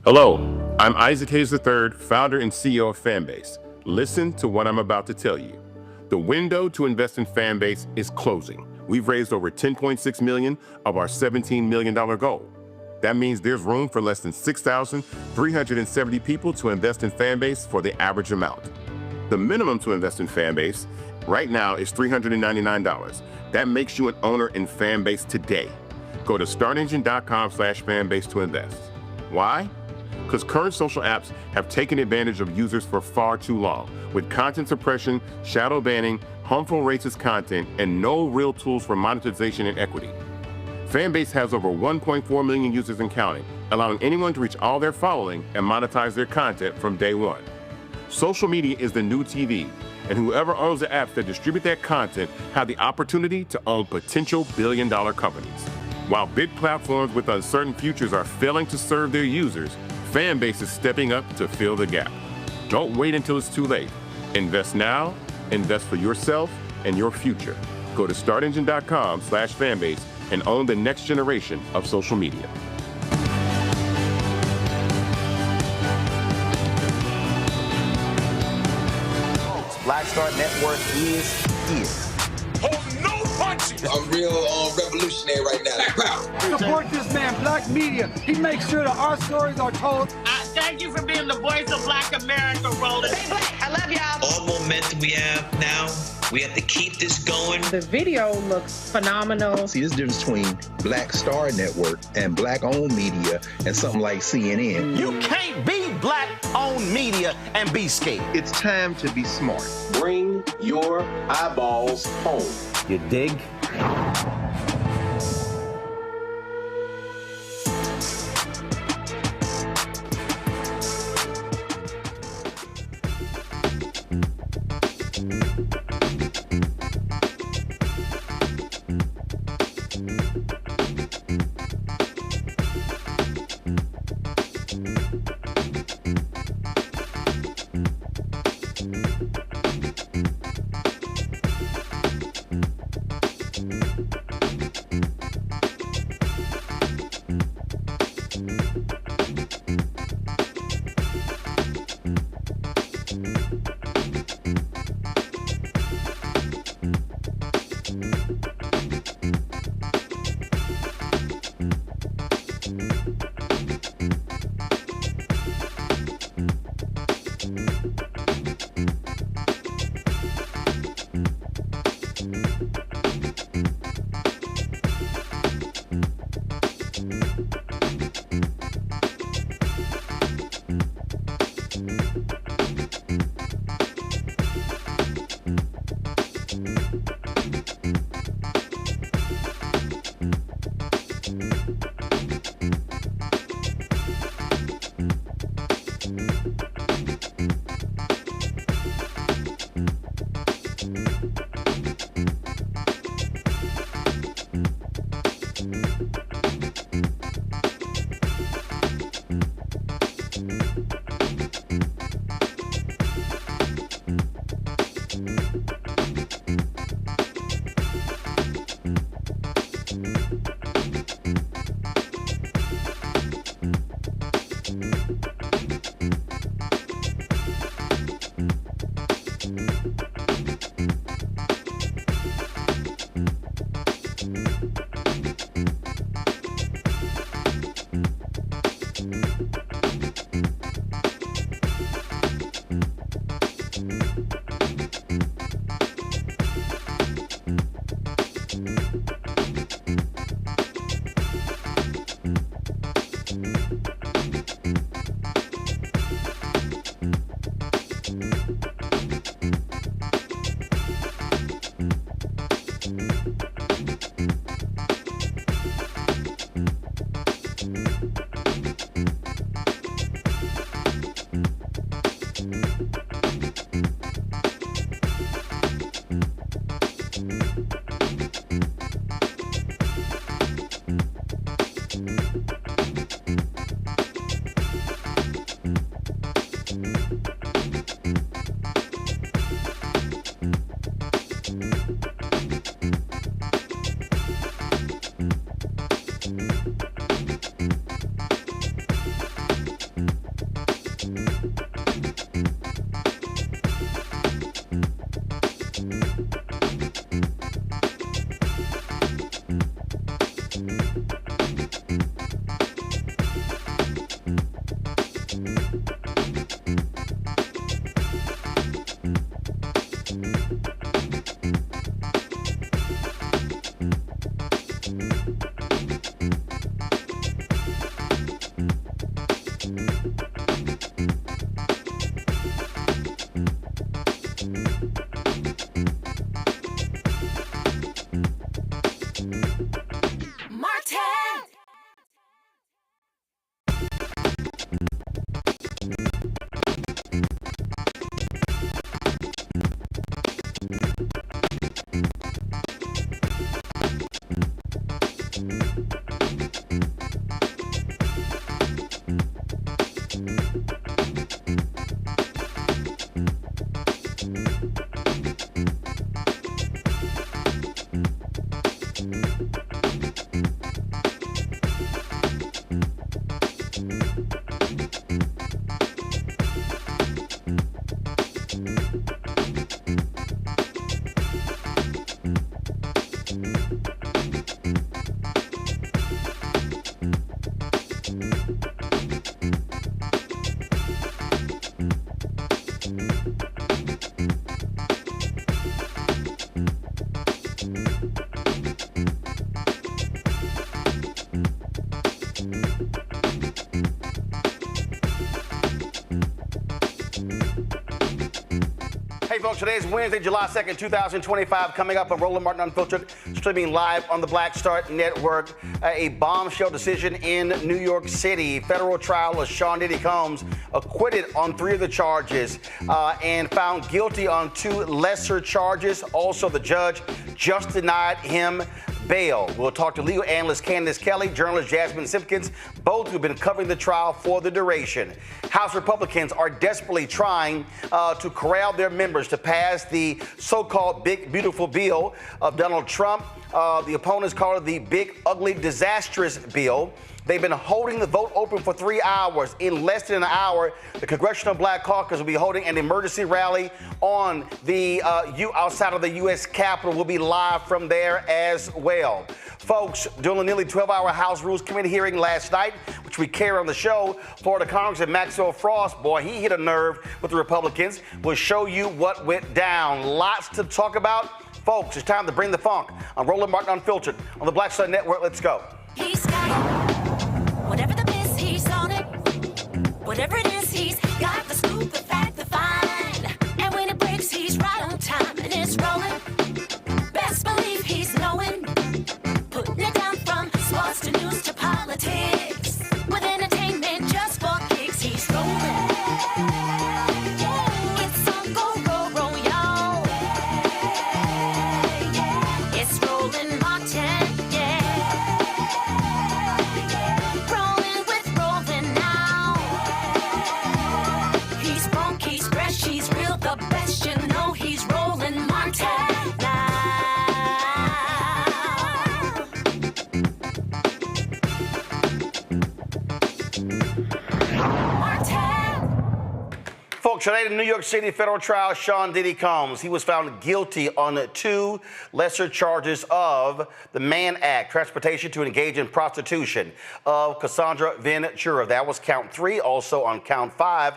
Hello, I'm Isaac Hayes III, founder and CEO of Fanbase. Listen to what I'm about to tell you. The window to invest in Fanbase is closing. We've raised over $10.6 million of our $17 million goal. That means there's room for less than 6,370 people to invest in Fanbase for the average amount. The minimum to invest in Fanbase right now is $399. That makes you an owner in Fanbase today. Go to startengine.com/fanbase to invest. Why? Because current social apps have taken advantage of users for far too long, with content suppression, shadow banning, harmful racist content, and no real tools for monetization and equity. Fanbase has over 1.4 million users and counting, allowing anyone to reach all their following and monetize their content from day one. Social media is the new TV, and whoever owns the apps that distribute that content have the opportunity to own potential billion-dollar companies. While big platforms with uncertain futures are failing to serve their users, Fanbase is stepping up to fill the gap. Don't wait until it's too late. Invest now, invest for yourself and your future. Go to startengine.com/fanbase and own the next generation of social media. Black Star Network is here. Hold no punches! I'm real revolutionary right now. Black power. Support this man, Black Media. He makes sure that our stories are told. Thank you for being the voice of Black America, Roland. Stay black. I love y'all. All momentum we have now, we have to keep this going. The video looks phenomenal. See, this difference between Black Star Network and Black-owned media and something like CNN. You can't be Black-owned media and be scared. It's time to be smart. Bring your eyeballs home. You dig? Hey, folks, today is Wednesday, July 2nd, 2025. Coming up on Roland Martin Unfiltered, streaming live on the Black Star Network. A bombshell decision in New York City. Federal trial of Diddy Combs acquitted on 3 of the charges and found guilty on 2 lesser charges. Also, the judge just denied him bail. We'll talk to legal analyst Candace Kelly, journalist Jasmine Simpkins, both who've been covering the trial for the duration. House Republicans are desperately trying to corral their members to pass the so-called big, beautiful bill of Donald Trump. The opponents call it the big, ugly, disastrous bill. They've been holding the vote open for 3 hours. In less than an hour, the Congressional Black Caucus will be holding an emergency rally on the outside of the U.S. Capitol. We'll be live from there as well. Folks, during the nearly 12-hour House Rules Committee hearing last night, which we carry on the show, Florida Congressman Maxwell Frost, boy, he hit a nerve with the Republicans. We'll show you what went down. Lots to talk about. Folks, it's time to bring the funk. I'm Roland Martin Unfiltered on the Black Star Network. Let's go. He's got it. Whatever the miss, he's on it. Whatever it is, he's got the scoop, the fact, the find. And when it breaks, he's right on time and it's rolling. Best believe he's knowing. Putting it down from sports to news to politics. With entertainment just for kicks, he's rolling. It's on go, y'all. It's Roland Martin. Folks, today the New York City federal trial, Diddy Combs. He was found guilty on 2 lesser charges of the Mann Act, transportation to engage in prostitution, of Cassandra Ventura. That was count 3. Also on count 5,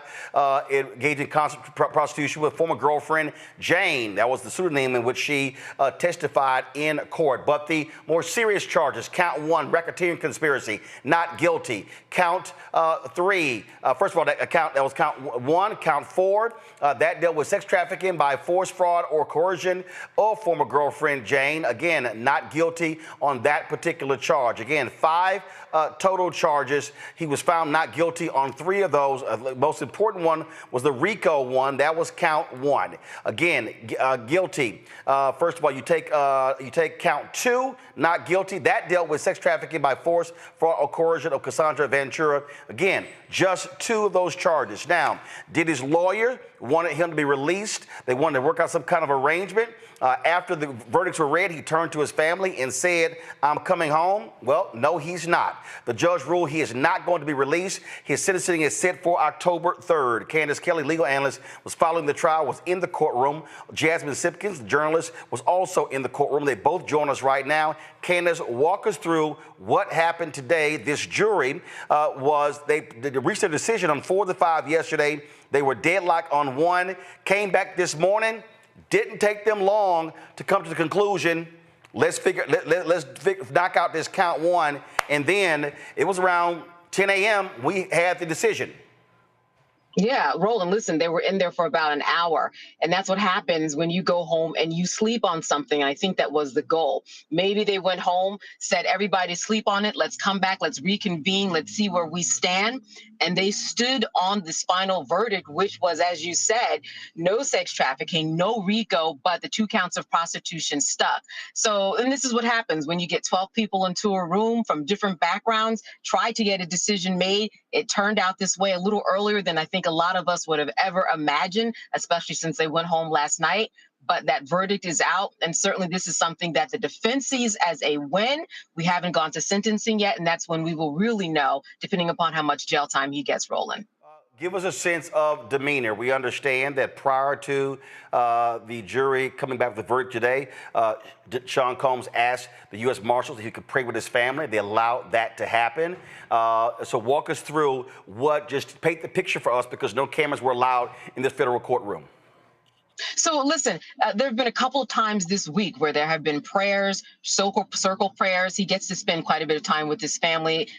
engaged in prostitution with former girlfriend Jane. That was the pseudonym in which she testified in court. But the more serious charges, count 1, racketeering conspiracy, not guilty. Count 3, first of all, that was count 1. Count 4, that dealt with sex trafficking by force, fraud, or coercion of former girlfriend Jane. Again, not guilty on that particular charge. Again, 5 total charges. He was found not guilty on 3 of those. The most important one was the RICO one. That was count 1. Again, guilty. First of all, you take count 2, not guilty. That dealt with sex trafficking by force, fraud, or coercion of Cassandra Ventura. Again, just 2 of those charges. Now, Diddy's lawyer wanted him to be released. They wanted to work out some kind of arrangement. After the verdicts were read, he turned to his family and said, "I'm coming home." Well, no, he's not. The judge ruled he is not going to be released. His sentencing is set for October 3rd. Candace Kelly, legal analyst, was following the trial, was in the courtroom. Jasmine Simpkins, journalist, was also in the courtroom. They both join us right now. Candace, walk us through what happened today. This jury they reached a decision on 4 of the 5 yesterday. They were deadlocked on 1, came back this morning. Didn't take them long to come to the conclusion, let's knock out this count 1. And then it was around 10 a.m. we had the decision. Yeah, Roland, listen, they were in there for about an hour. And that's what happens when you go home and you sleep on something. And I think that was the goal. Maybe they went home, said, everybody sleep on it. Let's come back. Let's reconvene. Let's see where we stand. And they stood on this final verdict, which was, as you said, no sex trafficking, no RICO, but the 2 counts of prostitution stuck. So, and this is what happens when you get 12 people into a room from different backgrounds, try to get a decision made. It turned out this way a little earlier than I think a lot of us would have ever imagined, especially since they went home last night. but that verdict is out. And certainly this is something that the defense sees as a win. We haven't gone to sentencing yet, and that's when we will really know, depending upon how much jail time he gets rolling. Give us a sense of demeanor. We understand that prior to the jury coming back with the verdict today, Sean Combs asked the U.S. Marshals if he could pray with his family. They allowed that to happen. So walk us through just paint the picture for us, because no cameras were allowed in this federal courtroom. So listen, there have been a couple of times this week where there have been prayers, circle prayers. He gets to spend quite a bit of time with his family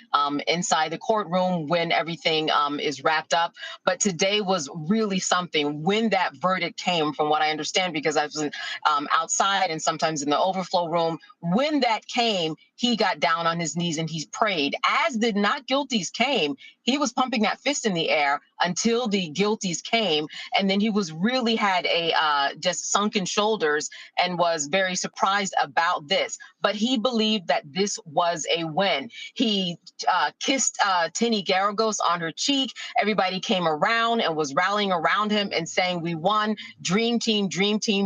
inside the courtroom when everything is wrapped up. But today was really something. When that verdict came, from what I understand, because I was outside and sometimes in the overflow room, when that came, he got down on his knees and he prayed, as did not guilties came. He was pumping that fist in the air until the guilties came. And then he was really had a just sunken shoulders and was very surprised about this. But he believed that this was a win. He kissed Tinny Garagos on her cheek. Everybody came around and was rallying around him and saying, "We won. Dream team,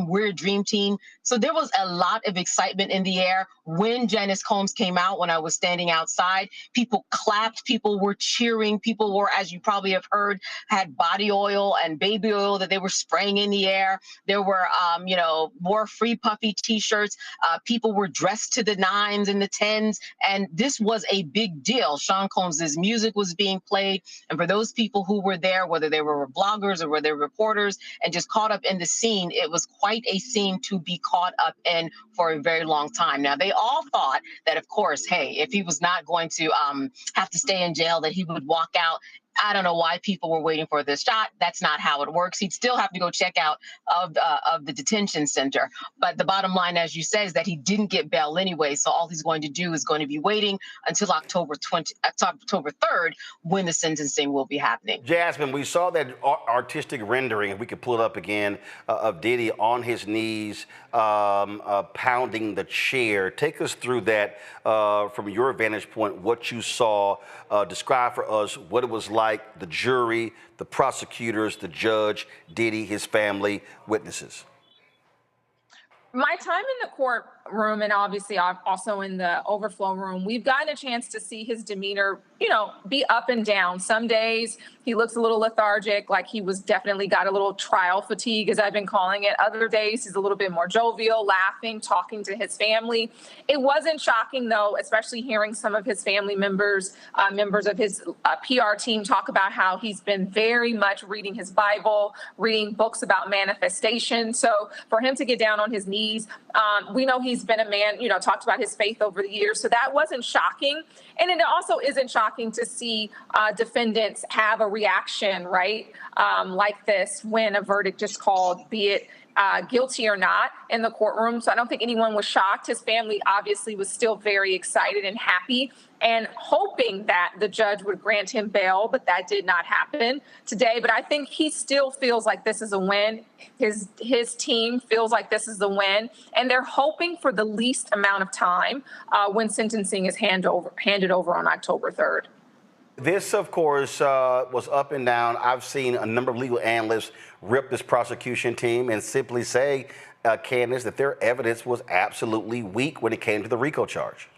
we're dream team." So there was a lot of excitement in the air. When Janice Combs came out, when I was standing outside, people clapped, people were cheering, people were, as you probably have heard, had body oil and baby oil that they were spraying in the air. There were, more Free Puffy t-shirts. People were dressed to the 9s and the 10s, and this was a big deal. Sean Combs' music was being played, and for those people who were there, whether they were bloggers or whether they were reporters and just caught up in the scene, it was quite a scene to be caught up in for a very long time. Now, they all thought that, of course, hey, if he was not going to have to stay in jail, that he would walk out. I don't know why people were waiting for this shot. That's not how it works. He'd still have to go check out of the detention center. But the bottom line, as you said, is that he didn't get bail anyway. So all he's going to do is going to be waiting until October 3rd, when the sentencing will be happening. Jasmine, we saw that artistic rendering, if we could pull it up again, of Diddy on his knees, pounding the chair. Take us through that from your vantage point, what you saw. Describe for us what it was like, the jury, the prosecutors, the judge, Diddy, his family, witnesses. My time in the courtroom, and obviously also in the overflow room, we've gotten a chance to see his demeanor, be up and down. Some days he looks a little lethargic, like he was definitely got a little trial fatigue, as I've been calling it. Other days he's a little bit more jovial, laughing, talking to his family. It wasn't shocking, though, especially hearing some of his family members, members of his PR team, talk about how he's been very much reading his Bible, reading books about manifestation. So for him to get down on his knees, we know he's been a man, talked about his faith over the years. So that wasn't shocking. And it also isn't shocking to see defendants have a reaction, right, like this when a verdict is called, be it guilty or not, in the courtroom. So I don't think anyone was shocked. His family obviously was still very excited and happy and hoping that the judge would grant him bail, but that did not happen today. But I think he still feels like this is a win. His team feels like this is a win, and they're hoping for the least amount of time when sentencing is handed over on October 3rd. This, of course, was up and down. I've seen a number of legal analysts rip this prosecution team and simply say, Candace, that their evidence was absolutely weak when it came to the RICO charge.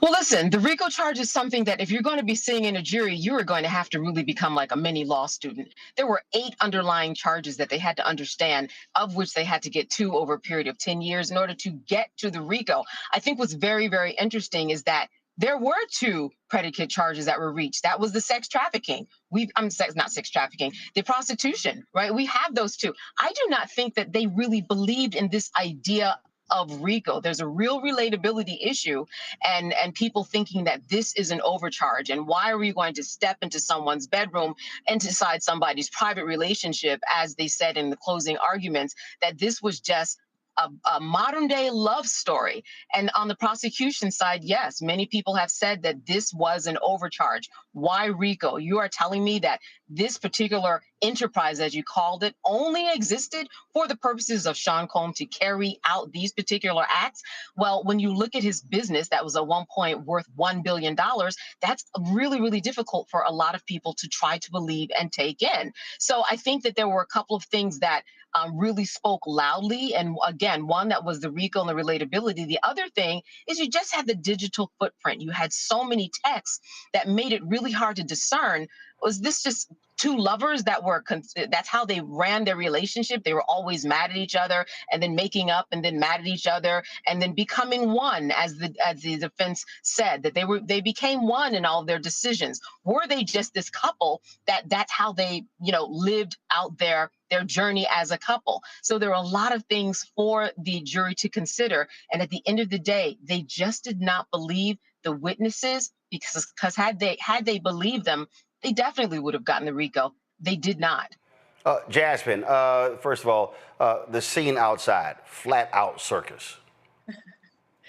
Well, listen, the RICO charge is something that if you're going to be sitting in a jury, you are going to have to really become like a mini law student. There were 8 underlying charges that they had to understand, of which they had to get 2 over a period of 10 years in order to get to the RICO. I think what's very, very interesting is that there were 2 predicate charges that were reached. That was the sex trafficking. Not sex trafficking, the prostitution, right? We have those 2. I do not think that they really believed in this idea of RICO. There's a real relatability issue and people thinking that this is an overcharge. And why are we going to step into someone's bedroom and decide somebody's private relationship, as they said in the closing arguments, that this was just a modern day love story. And on the prosecution side, yes, many people have said that this was an overcharge. Why RICO? You are telling me that this particular enterprise, as you called it, only existed for the purposes of Sean Combs to carry out these particular acts? Well, when you look at his business, that was at one point worth $1 billion, that's really, really difficult for a lot of people to try to believe and take in. So I think that there were a couple of things that really spoke loudly. And again, one that was the RICO and the relatability. The other thing is you just had the digital footprint. You had so many texts that made it really hard to discern. Was this just two lovers that were, that's how they ran their relationship? They were always mad at each other and then making up and then mad at each other and then becoming one, as the defense said, that they became one in all of their decisions. Were they just this couple that's how they, lived out their journey as a couple? So there are a lot of things for the jury to consider. And at the end of the day, they just did not believe the witnesses because had they believed them, they definitely would have gotten the RICO. They did not. Jasmine, first of all, the scene outside, flat out circus.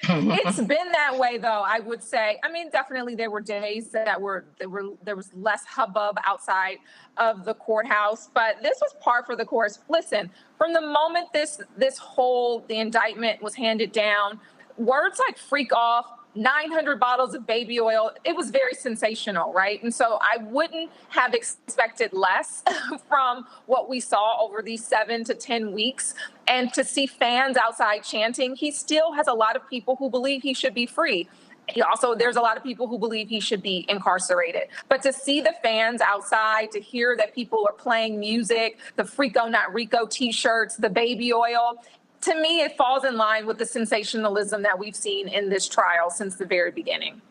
It's been that way, though, I would say. I mean, definitely there were days there was less hubbub outside of the courthouse, but this was par for the course. Listen, from the moment the indictment was handed down, words like freak off, 900 bottles of baby oil, it was very sensational, right? And so I wouldn't have expected less from what we saw over these 7 to 10 weeks. And to see fans outside chanting, he still has a lot of people who believe he should be free. There's a lot of people who believe he should be incarcerated. But to see the fans outside, to hear that people are playing music, the Freako Not Rico t-shirts, the baby oil, to me, it falls in line with the sensationalism that we've seen in this trial since the very beginning.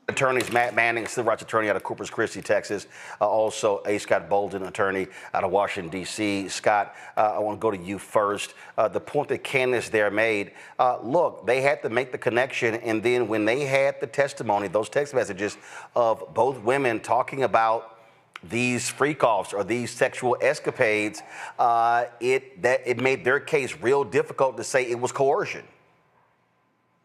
Attorneys Matt Manning, civil rights attorney out of Corpus Christi, Texas. Also, A. Scott Bolden, attorney out of Washington, D.C. Scott, I want to go to you first. The point that Candace there made, look, they had to make the connection, and then when they had the testimony, those text messages of both women talking about these freak-offs or these sexual escapades, it made their case real difficult to say it was coercion.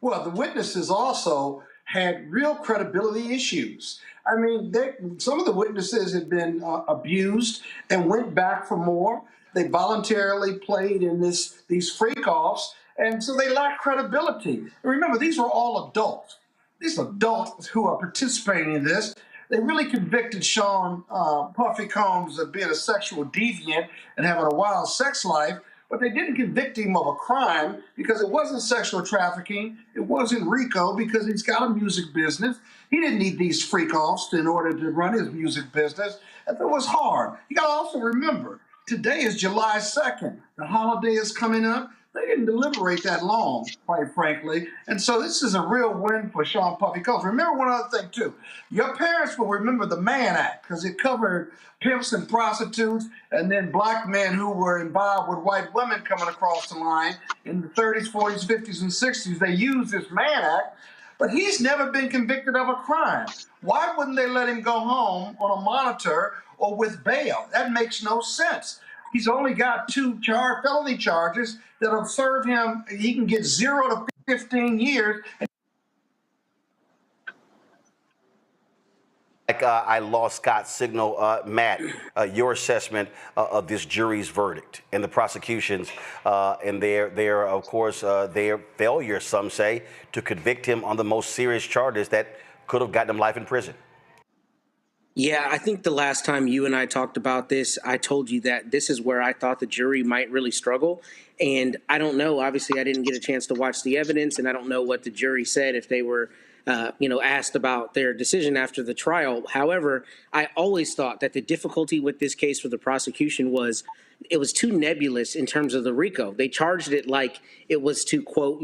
Well, the witnesses also had real credibility issues. I mean, some of the witnesses had been abused and went back for more. They voluntarily played in these freak-offs, and so they lacked credibility. And remember, these were all adults. These adults who are participating in this. They really convicted Sean Puffy Combs of being a sexual deviant and having a wild sex life, but they didn't convict him of a crime because it wasn't sexual trafficking. It wasn't RICO because he's got a music business. He didn't need these freak-offs in order to run his music business. And it was hard. You got to also remember, today is July 2nd. The holiday is coming up. They didn't deliberate that long, quite frankly. And so this is a real win for Sean Puffy Combs. Remember one other thing, too. Your parents will remember the Mann Act because it covered pimps and prostitutes and then black men who were involved with white women coming across the line in the 30s, 40s, 50s, and 60s. They used this Mann Act, but he's never been convicted of a crime. Why wouldn't they let him go home on a monitor or with bail? That makes no sense. He's only got 2 felony charges that'll serve him. He can get 0 to 15 years. I lost Scott's signal. Matt, your assessment of this jury's verdict and the prosecution's and their of course, their failure, some say, to convict him on the most serious charges that could have gotten him life in prison. Yeah, I think the last time you and I talked about this, I told you that this is where I thought the jury might really struggle. And I don't know. Obviously, I didn't get a chance to watch the evidence, and I don't know what the jury said if they were, asked about their decision after the trial. However, I always thought that the difficulty with this case for the prosecution was it was too nebulous in terms of the RICO. They charged it like it was to, quote,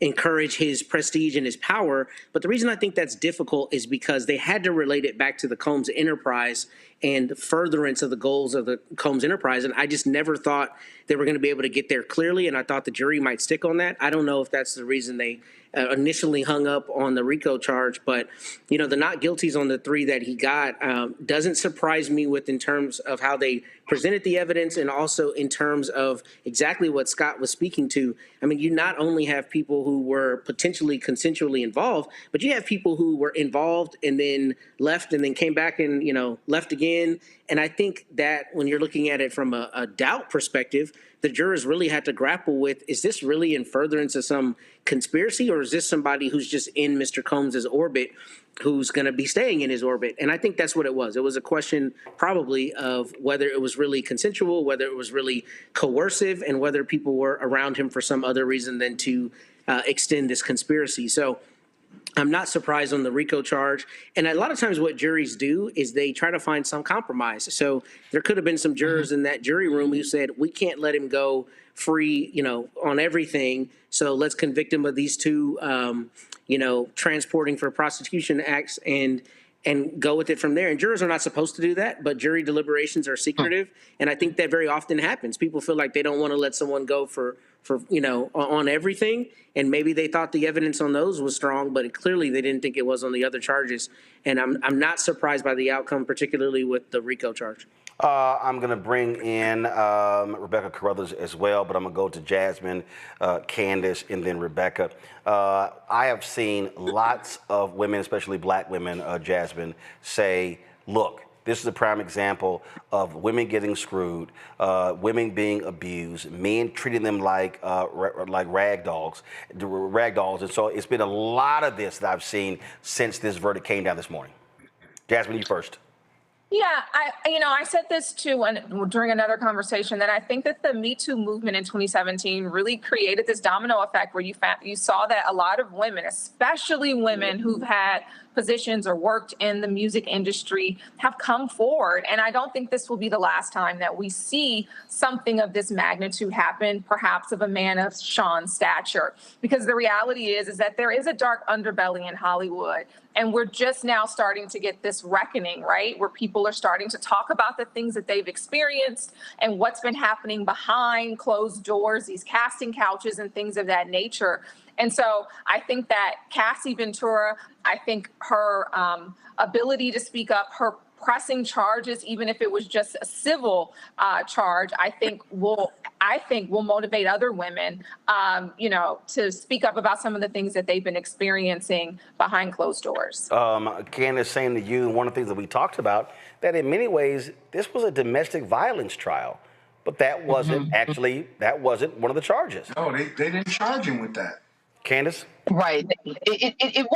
encourage his prestige and his power. But the reason I think that's difficult is because they had to relate it back to the Combs enterprise and furtherance of the goals of the Combs enterprise. And I just never thought they were going to be able to get there clearly. And I thought the jury might stick on that. I don't know if that's the reason they initially hung up on the RICO charge. But, the not guilties on the 3 that he got doesn't surprise me in terms of how they presented the evidence and also in terms of exactly what Scott was speaking to. I mean, you not only have people who were potentially consensually involved, but you have people who were involved and then left and then came back and, left again. And I think that when you're looking at it from a doubt perspective, the jurors really had to grapple with, is this really in furtherance of some conspiracy, or is this somebody who's just in Mr. Combs's orbit who's going to be staying in his orbit? And I think that's what it was. It was a question probably of whether it was really consensual, whether it was really coercive, and whether people were around him for some other reason than to extend this conspiracy. So I'm not surprised on the RICO charge. And a lot of times what juries do is they try to find some compromise. So there could have been some jurors in that jury room who said, we can't let him go free, on everything. So let's convict him of these 2, transporting for prosecution acts and go with it from there. And jurors are not supposed to do that, but jury deliberations are secretive. And I think that very often happens. People feel like they don't want to let someone go for on everything. And maybe they thought the evidence on those was strong, but clearly they didn't think it was on the other charges. And I'm not surprised by the outcome, particularly with the RICO charge. I'm going to bring in Rebecca Carruthers as well, but I'm going to go to Jasmine, Candace, and then Rebecca. I have seen lots of women, especially black women, Jasmine, say, look, this is a prime example of women getting screwed, women being abused, men treating them like rag dolls. And so it's been a lot of this that I've seen since this verdict came down this morning. Jasmine, you first. Yeah, I said this too during another conversation, that I think that the Me Too movement in 2017 really created this domino effect where you saw that a lot of women, especially women who've had positions or worked in the music industry, have come forward. And I don't think this will be the last time that we see something of this magnitude happen, perhaps of a man of Sean's stature. Because the reality is that there is a dark underbelly in Hollywood. And we're just now starting to get this reckoning, right? Where people are starting to talk about the things that they've experienced and what's been happening behind closed doors, these casting couches and things of that nature. And so I think that Cassie Ventura, I think her ability to speak up, her pressing charges, even if it was just a civil charge, I think will motivate other women, to speak up about some of the things that they've been experiencing behind closed doors. Candace, saying to you, one of the things that we talked about, that in many ways, this was a domestic violence trial, but that wasn't that wasn't one of the charges. No, they didn't charge him with that. Candace? Right. It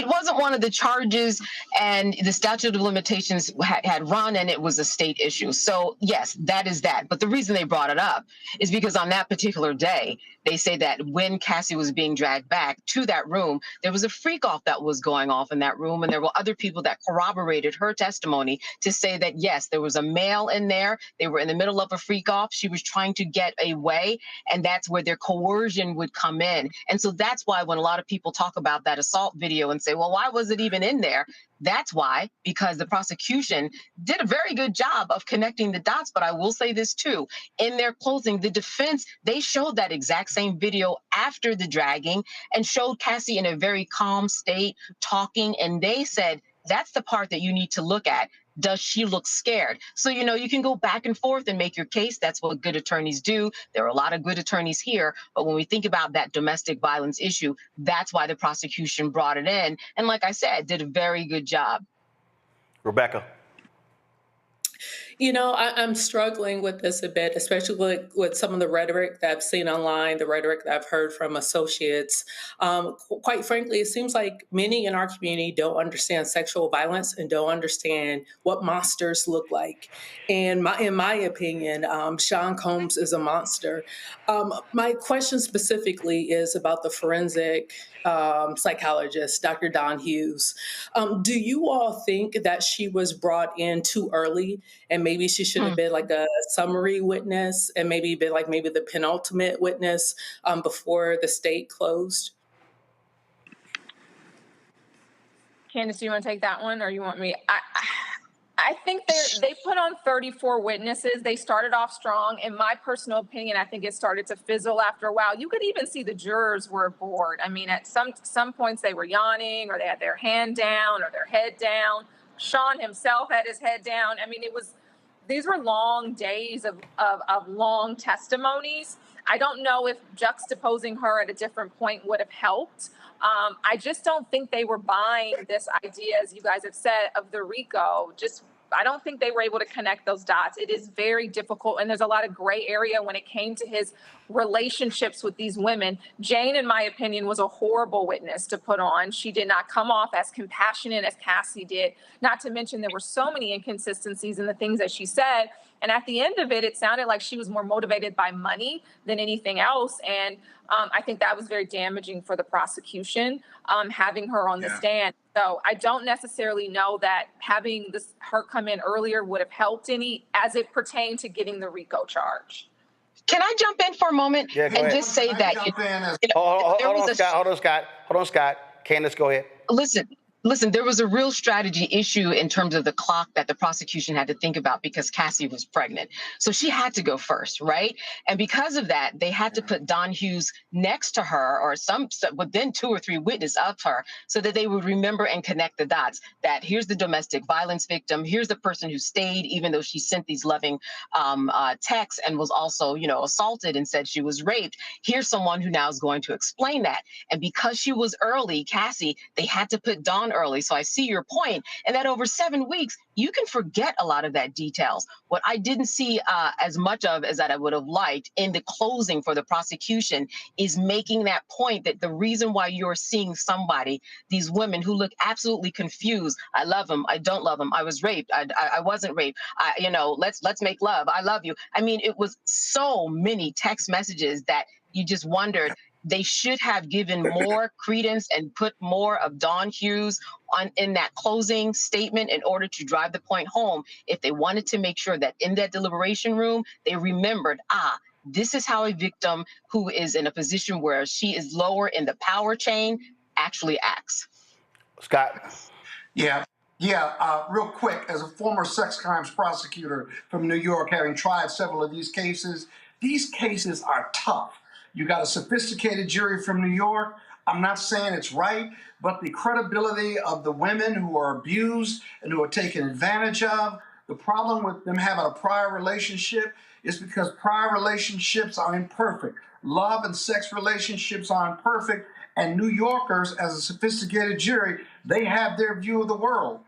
wasn't one of the charges, and the statute of limitations had run, and it was a state issue. So yes, that is that. But the reason they brought it up is because on that particular day, they say that when Cassie was being dragged back to that room, there was a freak off that was going off in that room, and there were other people that corroborated her testimony to say that yes, there was a male in there. They were in the middle of a freak off. She was trying to get away, and that's where their coercion would come in. And so that's why when a lot of people talk about that assault video and say, well, why was it even in there? That's why, because the prosecution did a very good job of connecting the dots. But I will say this too, in their closing, the defense, they showed that exact same video after the dragging and showed Cassie in a very calm state talking. And they said, that's the part that you need to look at. Does she look scared? So, you can go back and forth and make your case. That's what good attorneys do. There are a lot of good attorneys here. But when we think about that domestic violence issue, that's why the prosecution brought it in. And like I said, did a very good job. Rebecca. I'm struggling with this a bit, especially with some of the rhetoric that I've seen online, the rhetoric that I've heard from associates. Quite frankly, it seems like many in our community don't understand sexual violence and don't understand what monsters look like. And in my opinion, Sean Combs is a monster. My question specifically is about the forensic psychologist, Dr. Don Hughes. Do you all think that she was brought in too early, and maybe she should have been like a summary witness and maybe been like maybe the penultimate witness before the state closed? Candace, do you want to take that one, or you want me? I think they put on 34 witnesses. They started off strong. In my personal opinion, I think it started to fizzle after a while. You could even see the jurors were bored. I mean, at some points they were yawning, or they had their hand down or their head down. Sean himself had his head down. I mean, these were long days of long testimonies. I don't know if juxtaposing her at a different point would have helped. I just don't think they were buying this idea, as you guys have said, of the RICO. I don't think they were able to connect those dots. It is very difficult, and there's a lot of gray area when it came to his relationships with these women. Jane, in my opinion, was a horrible witness to put on. She did not come off as compassionate as Cassie did, not to mention there were so many inconsistencies in the things that she said. And at the end of it, it sounded like she was more motivated by money than anything else. And I think that was very damaging for the prosecution, having her on the stand. So I don't necessarily know that having her come in earlier would have helped any as it pertained to getting the RICO charge. Can I jump in for a moment and just say that? Hold on, Scott. Candace, go ahead. Listen, there was a real strategy issue in terms of the clock that the prosecution had to think about because Cassie was pregnant. So she had to go first, right? And because of that, they had to put Don Hughes next to her or within 2 or 3 witnesses of her so that they would remember and connect the dots that here's the domestic violence victim, here's the person who stayed even though she sent these loving texts and was also, assaulted and said she was raped. Here's someone who now is going to explain that. And because she was early, Cassie, they had to put Don early. So I see your point, and that over 7 weeks, you can forget a lot of that details. What I didn't see as much of as that I would have liked in the closing for the prosecution is making that point that the reason why you're seeing somebody, these women who look absolutely confused, I love him, I don't love him, I was raped, I wasn't raped, let's make love, I love you. I mean, it was so many text messages that you just wondered. They should have given more credence and put more of Don Hughes in that closing statement in order to drive the point home if they wanted to make sure that in that deliberation room, they remembered, this is how a victim who is in a position where she is lower in the power chain actually acts. Scott? Yeah, real quick, as a former sex crimes prosecutor from New York, having tried several of these cases are tough. You got a sophisticated jury from New York. I'm not saying it's right, but the credibility of the women who are abused and who are taken advantage of, the problem with them having a prior relationship is because prior relationships are imperfect. Love and sex relationships are imperfect, and New Yorkers, as a sophisticated jury, they have their view of the world.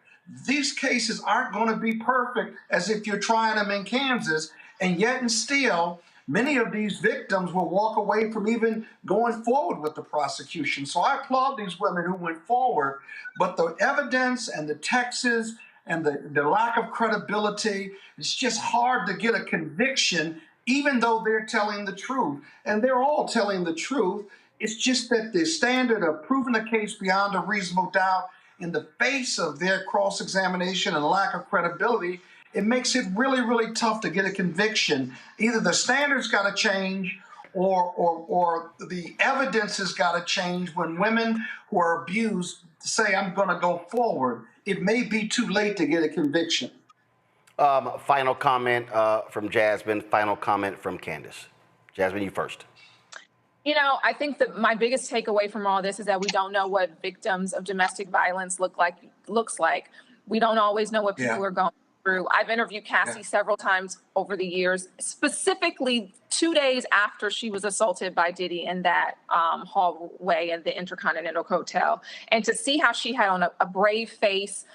These cases aren't going to be perfect as if you're trying them in Kansas, and yet and still, many of these victims will walk away from even going forward with the prosecution. So I applaud these women who went forward, but the evidence and the texts and the lack of credibility, it's just hard to get a conviction, even though they're telling the truth. And they're all telling the truth. It's just that the standard of proving a case beyond a reasonable doubt in the face of their cross-examination and lack of credibility, it makes it really, really tough to get a conviction. Either the standards got to change or the evidence has got to change when women who are abused say, I'm going to go forward. It may be too late to get a conviction. Final comment from Jasmine, final comment from Candace. Jasmine, you first. I think that my biggest takeaway from all this is that we don't know what victims of domestic violence looks like. We don't always know what people are going through. I've interviewed Cassie several times over the years, specifically 2 days after she was assaulted by Diddy in that hallway in the Intercontinental Hotel. And to see how she had on a brave face,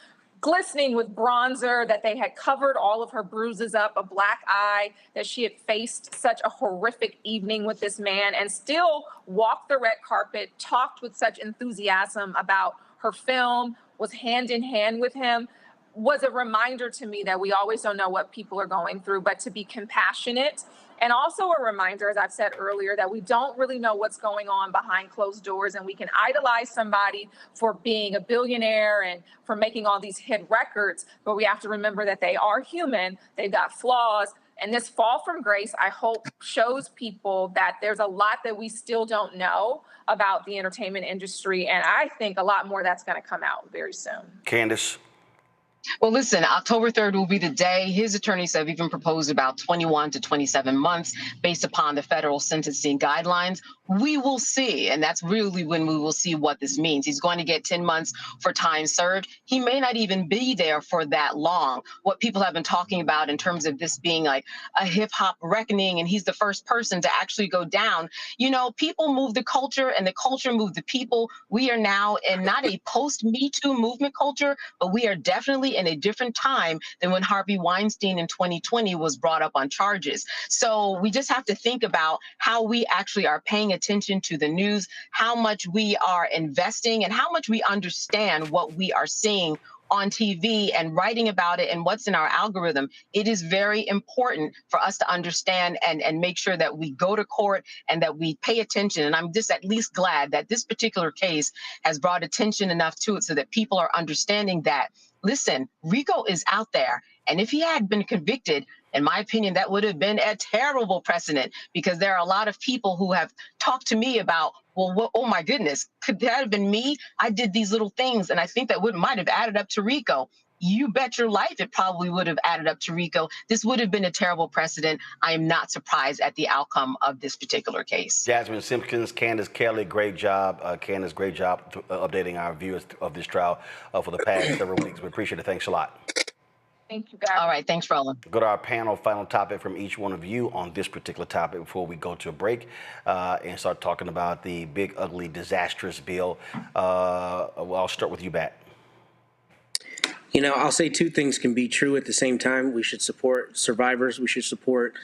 glistening with bronzer, that they had covered all of her bruises up, a black eye, that she had faced such a horrific evening with this man and still walked the red carpet, talked with such enthusiasm about her film, was hand in hand with him, was a reminder to me that we always don't know what people are going through, but to be compassionate. And also a reminder, as I've said earlier, that we don't really know what's going on behind closed doors, and we can idolize somebody for being a billionaire and for making all these hit records, but we have to remember that they are human, they've got flaws. And this fall from grace, I hope, shows people that there's a lot that we still don't know about the entertainment industry, and I think a lot more that's going to come out very soon. Candace? Well, listen, October 3rd will be the day. His attorneys have even proposed about 21 to 27 months based upon the federal sentencing guidelines. We will see. And that's really when we will see what this means. He's going to get 10 months for time served. He may not even be there for that long. What people have been talking about in terms of this being like a hip hop reckoning, and he's the first person to actually go down. You know, people move the culture and the culture moved the people. We are now in not a post Me Too movement culture, but we are definitely in a different time than when Harvey Weinstein in 2020 was brought up on charges. So we just have to think about how we actually are paying attention to the news, how much we are investing, and how much we understand what we are seeing on TV and writing about it and what's in our algorithm. It is very important for us to understand and make sure that we go to court and that we pay attention. And I'm just at least glad that this particular case has brought attention enough to it so that people are understanding that, listen, Rico is out there. And if he had been convicted, in my opinion, that would have been a terrible precedent, because there are a lot of people who have talked to me about, well, what, oh my goodness, could that have been me? I did these little things, and I think that might have added up to Rico. You bet your life it probably would have added up to Rico. This would have been a terrible precedent. I am not surprised at the outcome of this particular case. Jasmine Simpkins, Candace Kelly, great job. Candace, great job updating our viewers of this trial for the past several weeks. We appreciate it. Thanks a lot. Thank you, guys. All right. Thanks, Roland. Go to our panel, final topic from each one of you on this particular topic before we go to a break and start talking about the big, ugly, disastrous bill. I'll start with you, Bat. You know, I'll say two things can be true at the same time. We should support survivors. We should support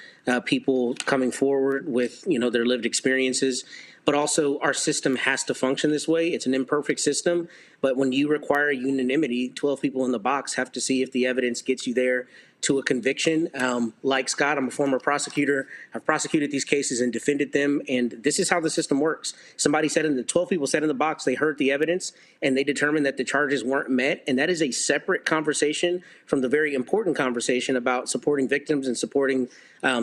people coming forward with, you know, their lived experiences. But also, our system has to function this way. It's an imperfect system. But when you require unanimity, 12 people in the box have to see if the evidence gets you there to a conviction. Like Scott, I'm a former prosecutor. I've prosecuted these cases and defended them. And this is how the system works. Somebody said 12 people said in the box, they heard the evidence and they determined that the charges weren't met. And that is a separate conversation from the very important conversation about supporting victims and supporting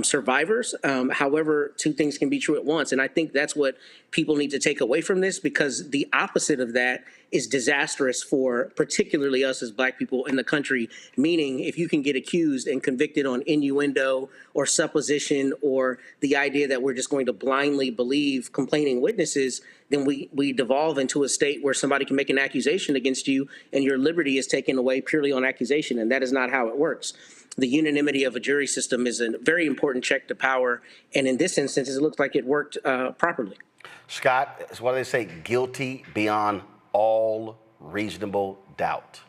survivors. However, two things can be true at once. And I think that's what people need to take away from this, because the opposite of that is disastrous for particularly us as Black people in the country. Meaning, if you can get accused and convicted on innuendo or supposition or the idea that we're just going to blindly believe complaining witnesses, then we devolve into a state where somebody can make an accusation against you and your liberty is taken away purely on accusation. And that is not how it works. The unanimity of a jury system is a very important check to power. And in this instance, it looks like it worked properly. Scott, it's what they say, guilty beyond all reasonable doubt.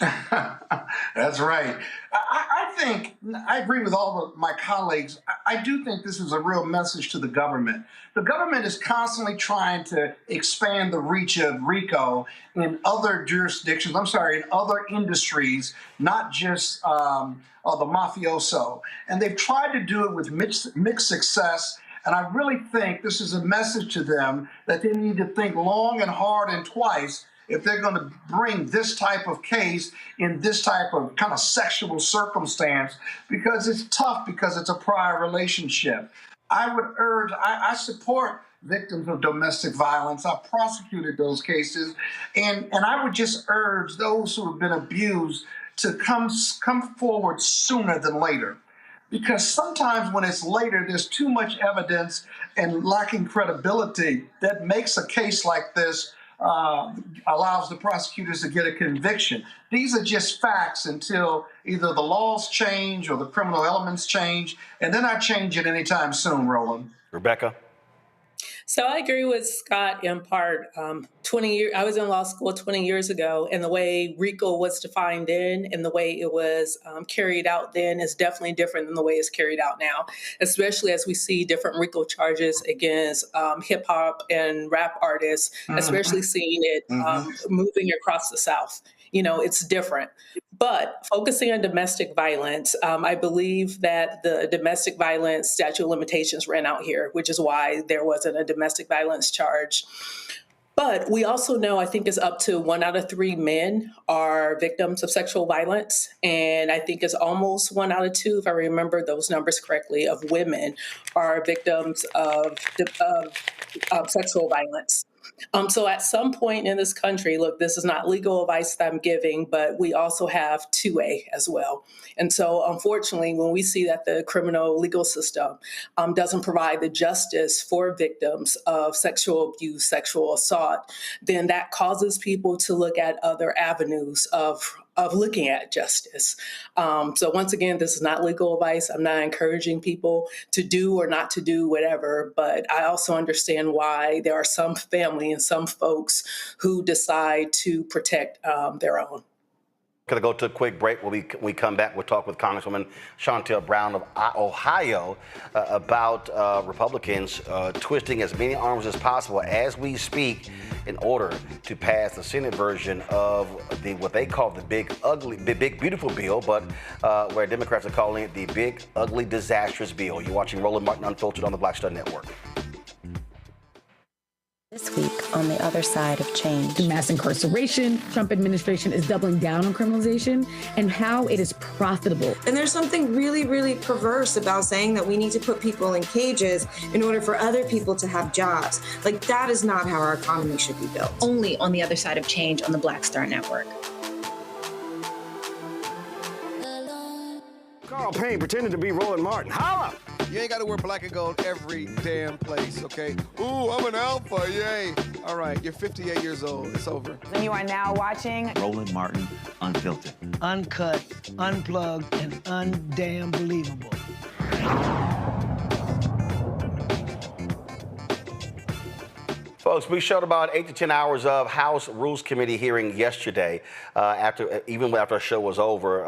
That's right. I think, I agree with all of my colleagues. I do think this is a real message to the government. The government is constantly trying to expand the reach of RICO in other jurisdictions, in other industries, not just the mafioso. And they've tried to do it with mixed success. And I really think this is a message to them that they need to think long and hard and twice if they're going to bring this type of case in this type of kind of sexual circumstance, because it's tough, because it's a prior relationship. I would urge, I support victims of domestic violence. I've prosecuted those cases. And I would just urge those who have been abused to come forward sooner than later. Because sometimes when it's later, there's too much evidence and lacking credibility that makes a case like this allows the prosecutors to get a conviction. These are just facts until either the laws change or the criminal elements change, and they're not changing anytime soon, Roland. Rebecca? So I agree with Scott in part. 20 years, I was in law school 20 years ago, and the way RICO was defined then and the way it was carried out then is definitely different than the way it's carried out now, especially as we see different RICO charges against hip hop and rap artists, especially seeing it moving across the South. You know, it's different. But focusing on domestic violence, I believe that the domestic violence statute of limitations ran out here, which is why there wasn't a domestic violence charge. But we also know, I think it's up to 1 out of 3 men are victims of sexual violence. And I think it's almost 1 out of 2, if I remember those numbers correctly, of women are victims of sexual violence. So at some point in this country, look, this is not legal advice that I'm giving, but we also have 2A as well. And so unfortunately, when we see that the criminal legal system doesn't provide the justice for victims of sexual abuse, sexual assault, then that causes people to look at other avenues of looking at justice. So once again, this is not legal advice. I'm not encouraging people to do or not to do whatever, but I also understand why there are some family and some folks who decide to protect their own. Going to go to a quick break. When we come back, we'll talk with Congresswoman Shontel Brown of Ohio about Republicans twisting as many arms as possible as we speak in order to pass the Senate version of what they call the big beautiful bill, but where Democrats are calling it the big ugly disastrous bill. You're watching Roland Martin Unfiltered on the Black Star Network. This week on the other side of change. The mass incarceration, Trump administration is doubling down on criminalization and how it is profitable. And there's something really, really perverse about saying that we need to put people in cages in order for other people to have jobs. Like, that is not how our economy should be built. Only on the other side of change on the Black Star Network. Carl Payne pretending to be Roland Martin. Holla! You ain't got to wear black and gold every damn place, okay? Ooh, I'm an alpha, yay. All right, you're 58 years old. It's over. And you are now watching Roland Martin Unfiltered. Uncut, unplugged, and undamn believable. Folks, we showed about 8 to 10 hours of House Rules Committee hearing yesterday, even after our show was over,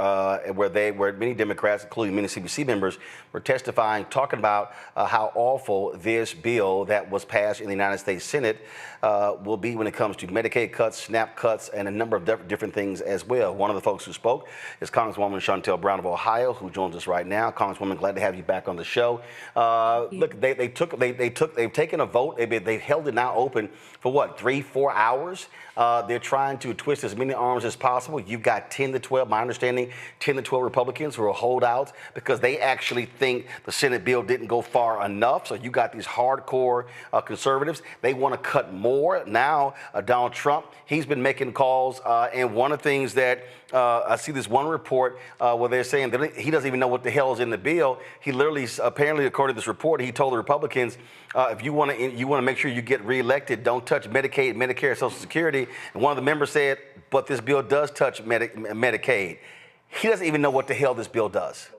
where many Democrats, including many CBC members, were testifying, talking about how awful this bill that was passed in the United States Senate will be when it comes to Medicaid cuts, SNAP cuts, and a number of different things as well. One of the folks who spoke is Congresswoman Shontel Brown of Ohio, who joins us right now. Congresswoman, glad to have you back on the show. Look, they've taken a vote. They've held it now open for what, 3-4 hours? They're trying to twist as many arms as possible. You've got 10 to 12, my understanding, 10 to 12 Republicans who are holdouts because they actually think the Senate bill didn't go far enough. So you got these hardcore conservatives. They want to cut more. Now, Donald Trump, he's been making calls. And one of the things that I see this one report where they're saying that he doesn't even know what the hell is in the bill. He literally, apparently, according to this report, he told the Republicans, if you want to make sure you get reelected, don't touch Medicaid, Medicare, Social Security. And one of the members said, but this bill does touch Medicaid. He doesn't even know what the hell this bill does.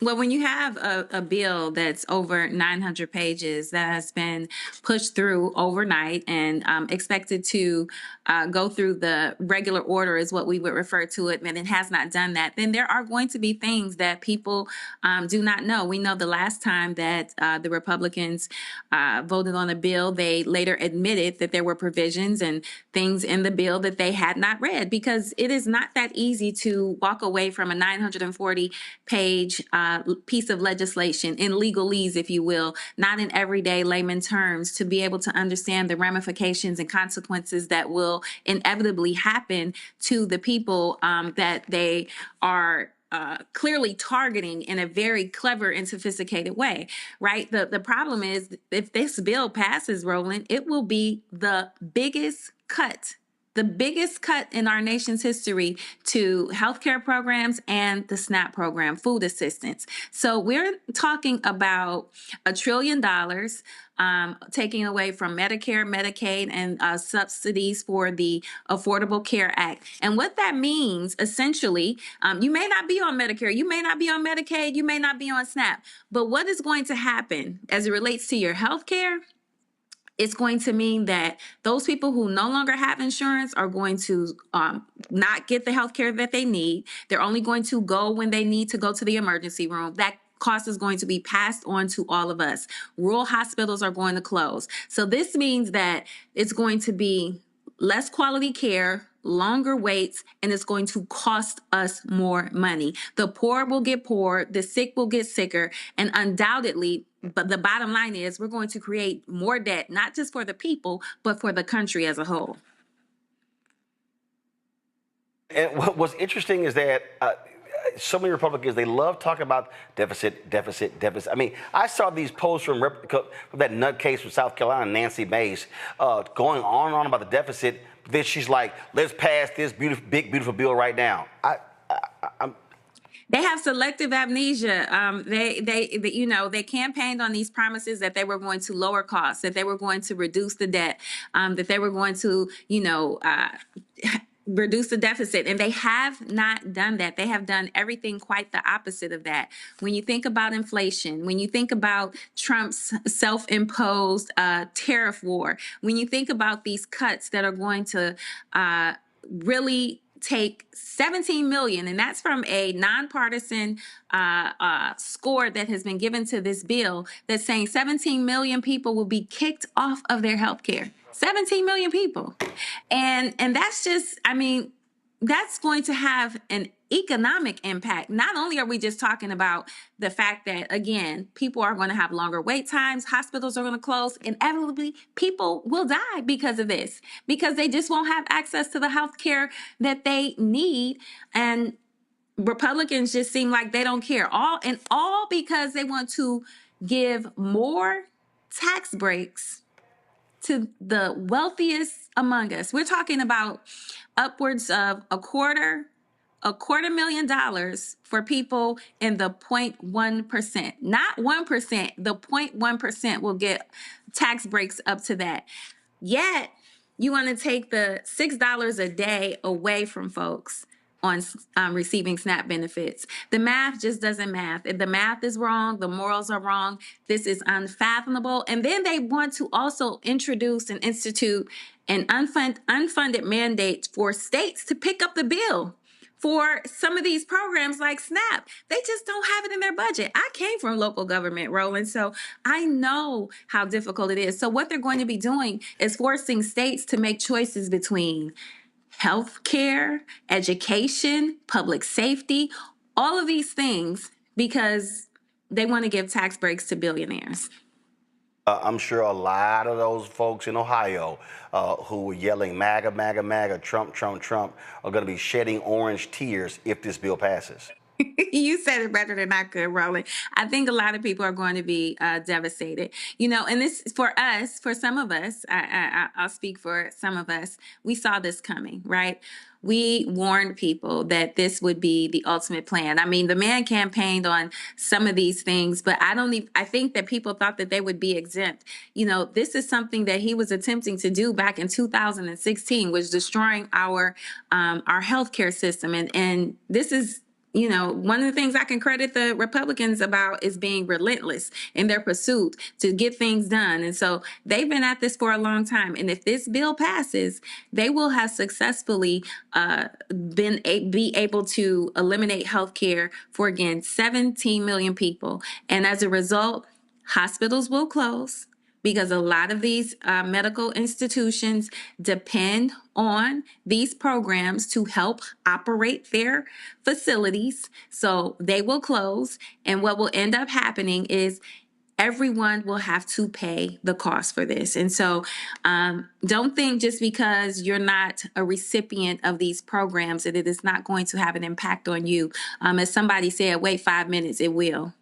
Well, when you have a bill that's over 900 pages that has been pushed through overnight and expected to go through the regular order is what we would refer to it, and it has not done that, then there are going to be things that people do not know. We know the last time that the Republicans voted on a bill, they later admitted that there were provisions and things in the bill that they had not read, because it is not that easy to walk away from a 940-page piece of legislation in legalese, if you will, not in everyday layman terms, to be able to understand the ramifications and consequences that will inevitably happen to the people that they are clearly targeting in a very clever and sophisticated way, right? The problem is, if this bill passes, Roland, it will be the biggest cut in our nation's history to healthcare programs and the SNAP program, food assistance. So we're talking about $1 trillion taking away from Medicare, Medicaid, and subsidies for the Affordable Care Act. And what that means, essentially, you may not be on Medicare, you may not be on Medicaid, you may not be on SNAP, but what is going to happen as it relates to your healthcare? It's going to mean that those people who no longer have insurance are going to not get the health care that they need. They're only going to go when they need to go to the emergency room. That cost is going to be passed on to all of us. Rural hospitals are going to close. So this means that it's going to be less quality care, longer waits, and it's going to cost us more money. The poor will get poorer, the sick will get sicker, and undoubtedly, but the bottom line is we're going to create more debt, not just for the people, but for the country as a whole. And what's interesting is that so many Republicans, they love talking about deficit. I mean, I saw these posts from that nutcase from South Carolina, Nancy Mace, going on and on about the deficit. Then she's like, let's pass this big, beautiful bill right now. They have selective amnesia. They campaigned on these promises that they were going to lower costs, that they were going to reduce the debt, that they were going to, reduce the deficit. And they have not done that. They have done everything quite the opposite of that. When you think about inflation, when you think about Trump's self-imposed tariff war, when you think about these cuts that are going to really take 17 million, and that's from a nonpartisan score that has been given to this bill that's saying 17 million people will be kicked off of their health care. 17 million people. And that's just, I mean, that's going to have an economic impact. Not only are we just talking about the fact that, again, people are going to have longer wait times, hospitals are going to close, inevitably people will die because of this, because they just won't have access to the health care that they need. And Republicans just seem like they don't care. All because they want to give more tax breaks to the wealthiest among us. We're talking about upwards of a quarter $250,000 for people in the 0.1%, not 1%, the 0.1% will get tax breaks up to that. Yet you want to take the $6 a day away from folks on receiving SNAP benefits. The math just doesn't math. If the math is wrong, the morals are wrong. This is unfathomable. And then they want to also introduce and institute an unfunded mandate for states to pick up the bill for some of these programs like SNAP. They just don't have it in their budget. I came from local government, Roland, so I know how difficult it is. So what they're going to be doing is forcing states to make choices between healthcare, education, public safety, all of these things, because they want to give tax breaks to billionaires. I'm sure a lot of those folks in Ohio who were yelling MAGA, MAGA, MAGA, Trump, Trump, Trump, are going to be shedding orange tears if this bill passes. You said it better than I could, Roland. I think a lot of people are going to be devastated. And this, for us, for some of us, I'll speak for some of us, we saw this coming, right? We warned people that this would be the ultimate plan. I mean, the man campaigned on some of these things, but I think that people thought that they would be exempt. This is something that he was attempting to do back in 2016, was destroying our healthcare system. And this is, one of the things I can credit the Republicans about is being relentless in their pursuit to get things done. And so they've been at this for a long time. And if this bill passes, they will have successfully be able to eliminate health care for, again, 17 million people. And as a result, hospitals will close, because a lot of these medical institutions depend on these programs to help operate their facilities. So they will close. And what will end up happening is everyone will have to pay the cost for this. And so don't think just because you're not a recipient of these programs that it is not going to have an impact on you. As somebody said, wait 5 minutes, it will.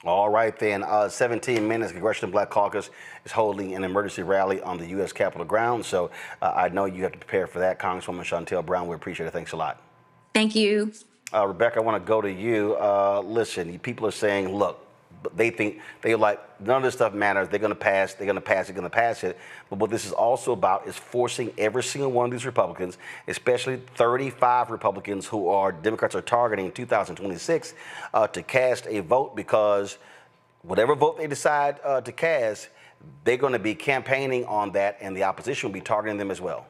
All right, then. 17 minutes. Congressional Black Caucus is holding an emergency rally on the U.S. Capitol grounds. So I know you have to prepare for that. Congresswoman Shontel Brown, we appreciate it. Thanks a lot. Thank you. Rebecca, I want to go to you. Listen, people are saying, look, they're like, none of this stuff matters. They're going to pass. They're going to pass. They're going to pass it. But what this is also about is forcing every single one of these Republicans, especially 35 Republicans who Democrats are targeting in 2026, to cast a vote, because whatever vote they decide to cast, they're going to be campaigning on that, and the opposition will be targeting them as well.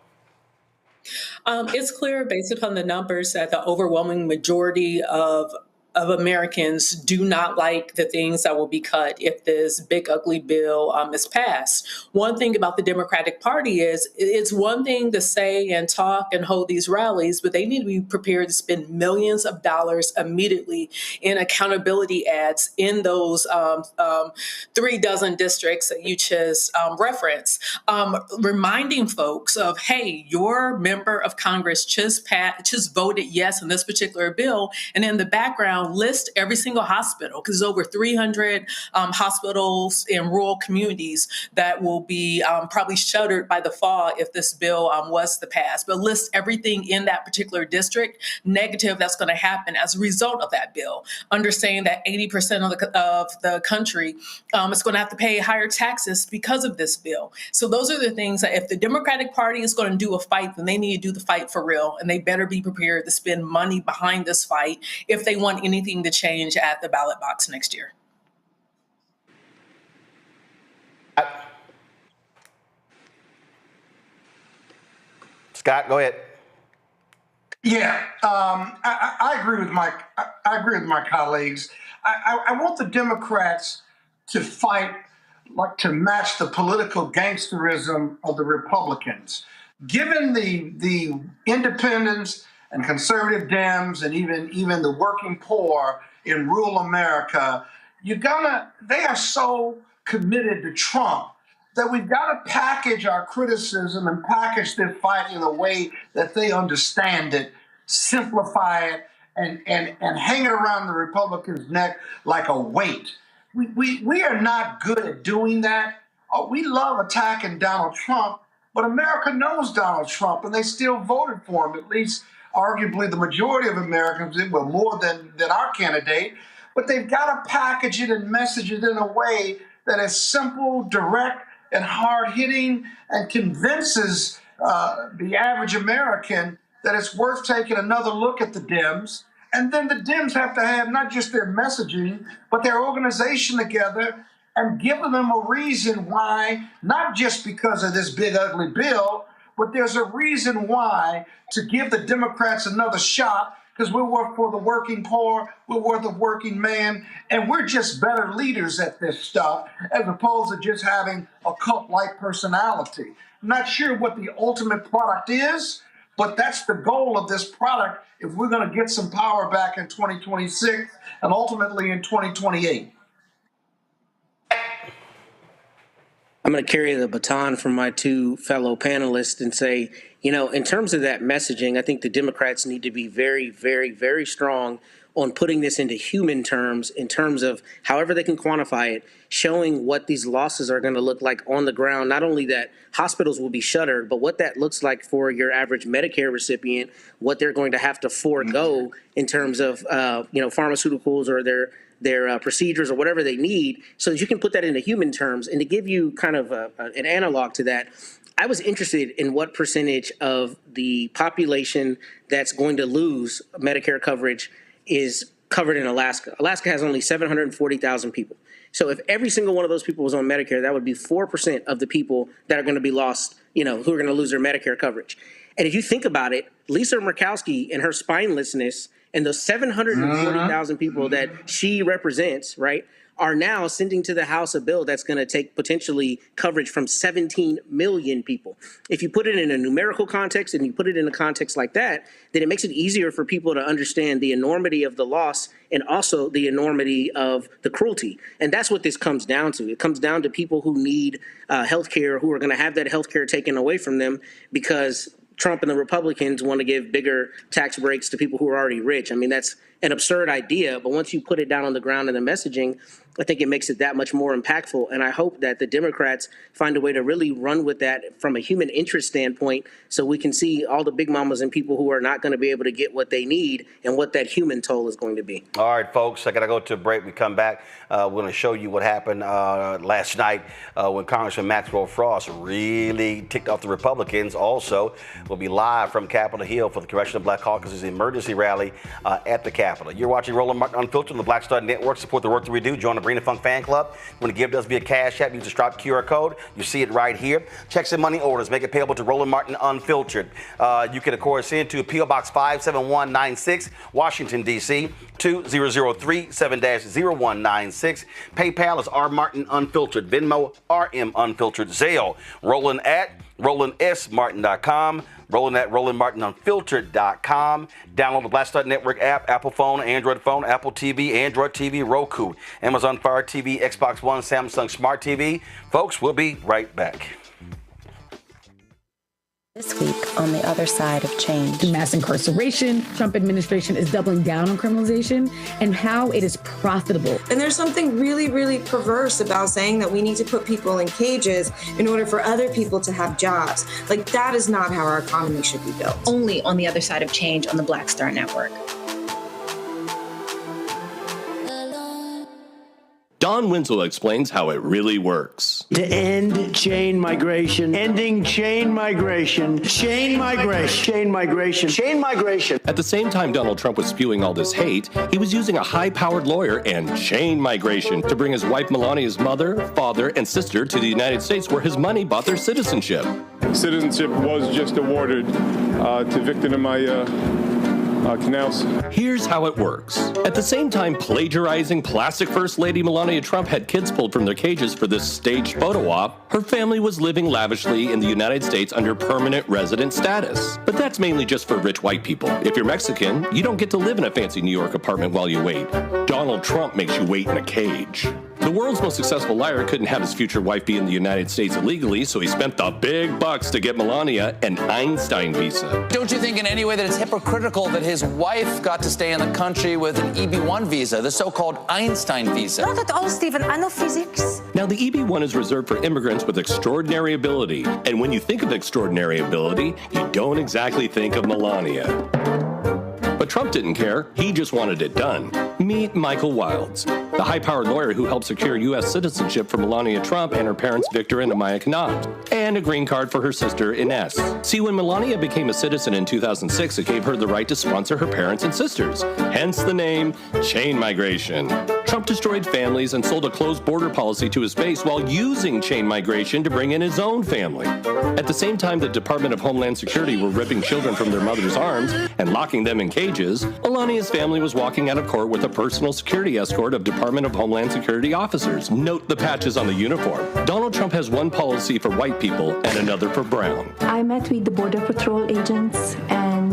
It's clear based upon the numbers that the overwhelming majority of of Americans do not like the things that will be cut if this big ugly bill is passed. One thing about the Democratic Party is it's one thing to say and talk and hold these rallies, but they need to be prepared to spend millions of dollars immediately in accountability ads in those 3 dozen districts that you just referenced, reminding folks of, hey, your member of Congress just voted yes on this particular bill, and in the background list every single hospital, because there's over 300 hospitals in rural communities that will be probably shuttered by the fall if this bill was to pass, but list everything in that particular district negative that's going to happen as a result of that bill, understanding that 80% of the country is going to have to pay higher taxes because of this bill. So those are the things that if the Democratic Party is going to do a fight, then they need to do the fight for real, and they better be prepared to spend money behind this fight if they want anything to change at the ballot box next year. Scott, go ahead. Yeah, I agree with my colleagues. I want the Democrats to fight to match the political gangsterism of the Republicans. Given the independents and conservative Dems and even the working poor in rural America, they are so committed to Trump that we've got to package our criticism and package this fight in a way that they understand it, simplify it, and hang it around the Republicans' neck like a weight. We are not good at doing that. We love attacking Donald Trump, but America knows Donald Trump, and they still voted for him. At least, arguably, the majority of Americans did, well, more than our candidate. But they've got to package it and message it in a way that is simple, direct, and hard-hitting, and convinces the average American that it's worth taking another look at the Dems. And then the Dems have to have not just their messaging, but their organization together and giving them a reason why, not just because of this big ugly bill, but there's a reason why to give the Democrats another shot, because we work for the working poor, we work the working man, and we're just better leaders at this stuff as opposed to just having a cult-like personality. I'm not sure what the ultimate product is, but that's the goal of this product if we're going to get some power back in 2026 and ultimately in 2028. I'm going to carry the baton from my two fellow panelists and say, in terms of that messaging, I think the Democrats need to be very, very, very strong on putting this into human terms, in terms of however they can quantify it, showing what these losses are going to look like on the ground. Not only that hospitals will be shuttered, but what that looks like for your average Medicare recipient, what they're going to have to forego in terms of, pharmaceuticals or their procedures or whatever they need, so that you can put that into human terms. And to give you kind of an analog to that, I was interested in what percentage of the population that's going to lose Medicare coverage is covered in Alaska. Alaska has only 740,000 people. So if every single one of those people was on Medicare, that would be 4% of the people that are going to be lost, who are going to lose their Medicare coverage. And if you think about it, Lisa Murkowski and her spinelessness and those 740,000 people that she represents, right, are now sending to the House a bill that's going to take potentially coverage from 17 million people. If you put it in a numerical context and you put it in a context like that, then it makes it easier for people to understand the enormity of the loss and also the enormity of the cruelty. And that's what this comes down to. It comes down to people who need health care, who are going to have that health care taken away from them because Trump and the Republicans want to give bigger tax breaks to people who are already rich. I mean, that's an absurd idea, but once you put it down on the ground in the messaging, I think it makes it that much more impactful. And I hope that the Democrats find a way to really run with that from a human interest standpoint so we can see all the big mamas and people who are not going to be able to get what they need and what that human toll is going to be. All right, folks, I got to go to a break. We come back. We're going to show you what happened last night when Congressman Maxwell Frost really ticked off the Republicans. Also, we'll be live from Capitol Hill for the Congressional Black Caucus's emergency rally at the Capitol. You're watching Roland Martin Unfiltered on the Black Star Network. Support the work that we do. Join the Arena Funk Fan Club. You want to give us via Cash App, use the Stripe QR code. You see it right here. Checks and money orders, make it payable to Roland Martin Unfiltered. You can, of course, send to P.O. Box 57196, Washington, D.C., 20037-0196. PayPal is R Martin Unfiltered. Venmo, RM Unfiltered. Zelle, Roland at RolandSMartin.com. Roland at RolandMartinUnfiltered.com. Download the Black Star Network app, Apple phone, Android phone, Apple TV, Android TV, Roku, Amazon Fire TV, Xbox One, Samsung Smart TV. Folks, we'll be right back. This week on the other side of change. Mass incarceration, Trump administration is doubling down on criminalization, and how it is profitable. And there's something really, really perverse about saying that we need to put people in cages in order for other people to have jobs. Like, that is not how our economy should be built. Only on the other side of change on the Black Star Network. Don Winslow explains how it really works. To end chain migration, ending chain migration, chain migration, chain migration, chain migration. At the same time Donald Trump was spewing all this hate, he was using a high-powered lawyer and chain migration to bring his wife Melania's mother, father, and sister to the United States, where his money bought their citizenship. Citizenship was just awarded to Victor Amaya Canals. Here's how it works. At the same time plagiarizing plastic First Lady Melania Trump had kids pulled from their cages for this staged photo op, her family was living lavishly in the United States under permanent resident status. But that's mainly just for rich white people. If you're Mexican, you don't get to live in a fancy New York apartment while you wait. Donald Trump makes you wait in a cage. The world's most successful liar couldn't have his future wife be in the United States illegally, so he spent the big bucks to get Melania an Einstein visa. Don't you think in any way that it's hypocritical that his wife got to stay in the country with an EB-1 visa, the so-called Einstein visa? Not at all, Stephen. I know physics. Now, the EB-1 is reserved for immigrants with extraordinary ability. And when you think of extraordinary ability, you don't exactly think of Melania. But Trump didn't care. He just wanted it done. Meet Michael Wilds, the high-powered lawyer who helped secure U.S. citizenship for Melania Trump and her parents Victor and Amaya Knopf, and a green card for her sister Ines. See, when Melania became a citizen in 2006, it gave her the right to sponsor her parents and sisters, hence the name chain migration. Trump destroyed families and sold a closed border policy to his base while using chain migration to bring in his own family. At the same time the Department of Homeland Security were ripping children from their mother's arms and locking them in cages, Melania's family was walking out of court with a personal security escort of Department of Homeland Security officers. Note the patches on the uniform. Donald Trump has one policy for white people and another for brown. I met with the Border Patrol agents, and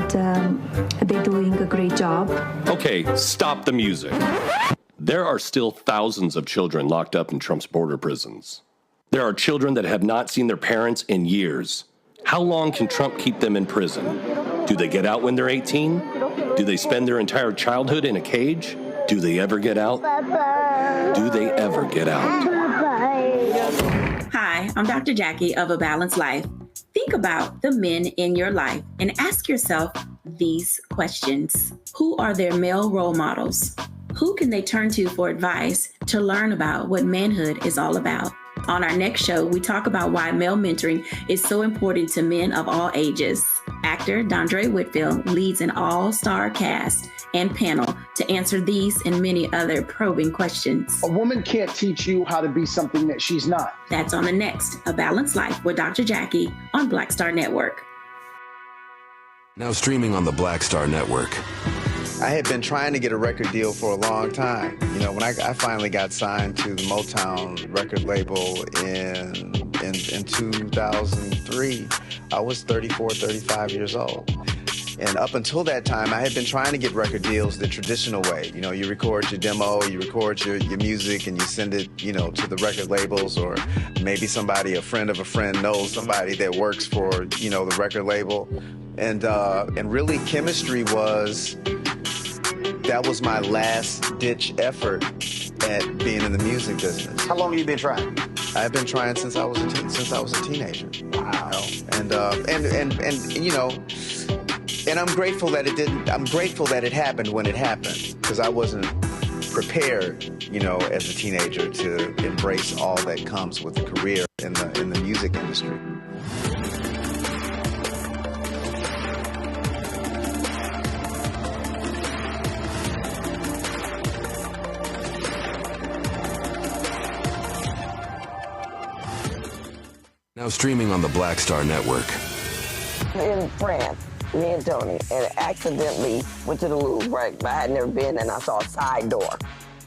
they're doing a great job. Okay, stop the music. There are still thousands of children locked up in Trump's border prisons. There are children that have not seen their parents in years. How long can Trump keep them in prison? Do they get out when they're 18? Do they spend their entire childhood in a cage? Do they ever get out? Do they ever get out? Hi, I'm Dr. Jackie of A Balanced Life. Think about the men in your life and ask yourself these questions. Who are their male role models? Who can they turn to for advice to learn about what manhood is all about? On our next show, we talk about why male mentoring is so important to men of all ages. Actor Dondre Whitfield leads an all-star cast and panel to answer these and many other probing questions. A woman can't teach you how to be something that she's not. That's on the next A Balanced Life with Dr. Jackie on Black Star Network. Now streaming on the Black Star Network. I had been trying to get a record deal for a long time. You know, when I finally got signed to the Motown record label in 2003, I was 34, 35 years old. And up until that time, I had been trying to get record deals the traditional way. You know, you record your demo, you record your music, and you send it, you know, to the record labels, or maybe somebody, a friend of a friend, knows somebody that works for, you know, the record label. And really, chemistry was, that was my last ditch effort at being in the music business. How long have you been trying? I've been trying since I was a teenager. Wow. And you know, and I'm grateful that it didn't. I'm grateful that it happened when it happened, because I wasn't prepared, you know, as a teenager to embrace all that comes with a career in the music industry. Now streaming on the Black Star Network. In France, me and Tony, and accidentally went to the Louvre, right? I had never been, and I saw a side door.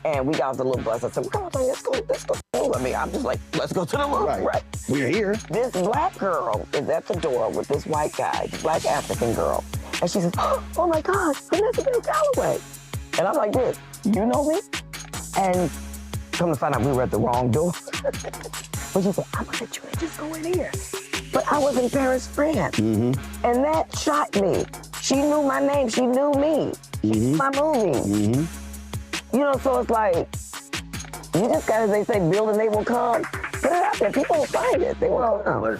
And we got off the little bus. I said, well, come on, Tony, let's go to the Louvre. I mean, I'm just like, let's go to the Louvre, right? We're here. This black girl is at the door with this white guy, black African girl. And she says, oh my God, Vanessa Bell Calloway. And I'm like this, you know me? And come to find out we were at the wrong door. But she said, I'm gonna let you in, just go in here. But I was in Paris, France. And that shocked me. She knew my name, she knew me. My movie. You know, so it's like, you just gotta, they say, build and they will come. Put it out there, people will find it, they will come.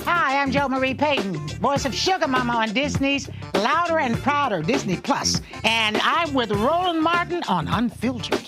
Hi, I'm Jo Marie Payton, voice of Sugar Mama on Disney's Louder and Prouder Disney Plus, and I'm with Roland Martin on Unfiltered.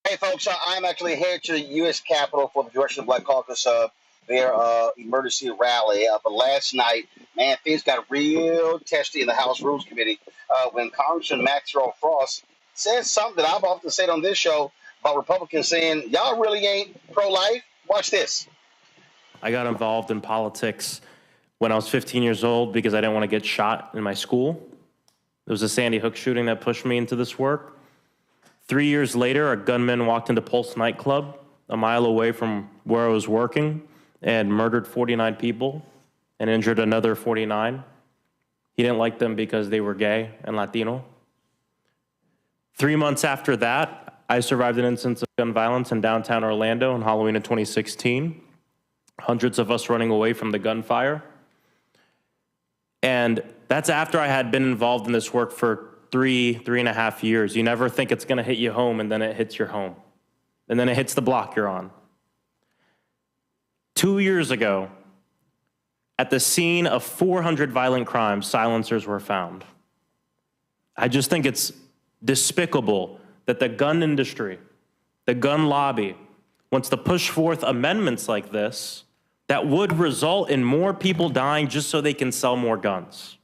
Hey, folks, I'm actually here to the U.S. Capitol for the Direction of Black Caucus, their emergency rally. But last night, man, things got real testy in the House Rules Committee when Congressman Maxwell Frost said something that I've often said on this show about Republicans saying, y'all really ain't pro-life. Watch this. I got involved in politics when I was 15 years old because I didn't want to get shot in my school. It was a Sandy Hook shooting that pushed me into this work. 3 years later, a gunman walked into Pulse nightclub a mile away from where I was working and murdered 49 people and injured another 49. He didn't like them because they were gay and Latino. 3 months after that, I survived an instance of gun violence in downtown Orlando on Halloween of 2016. Hundreds of us running away from the gunfire. And that's after I had been involved in this work for three and a half years. You never think it's gonna hit you home, and then it hits your home. And then it hits the block you're on. 2 years ago, at the scene of 400 violent crimes, silencers were found. I just think it's despicable that the gun industry, the gun lobby, wants to push forth amendments like this that would result in more people dying just so they can sell more guns.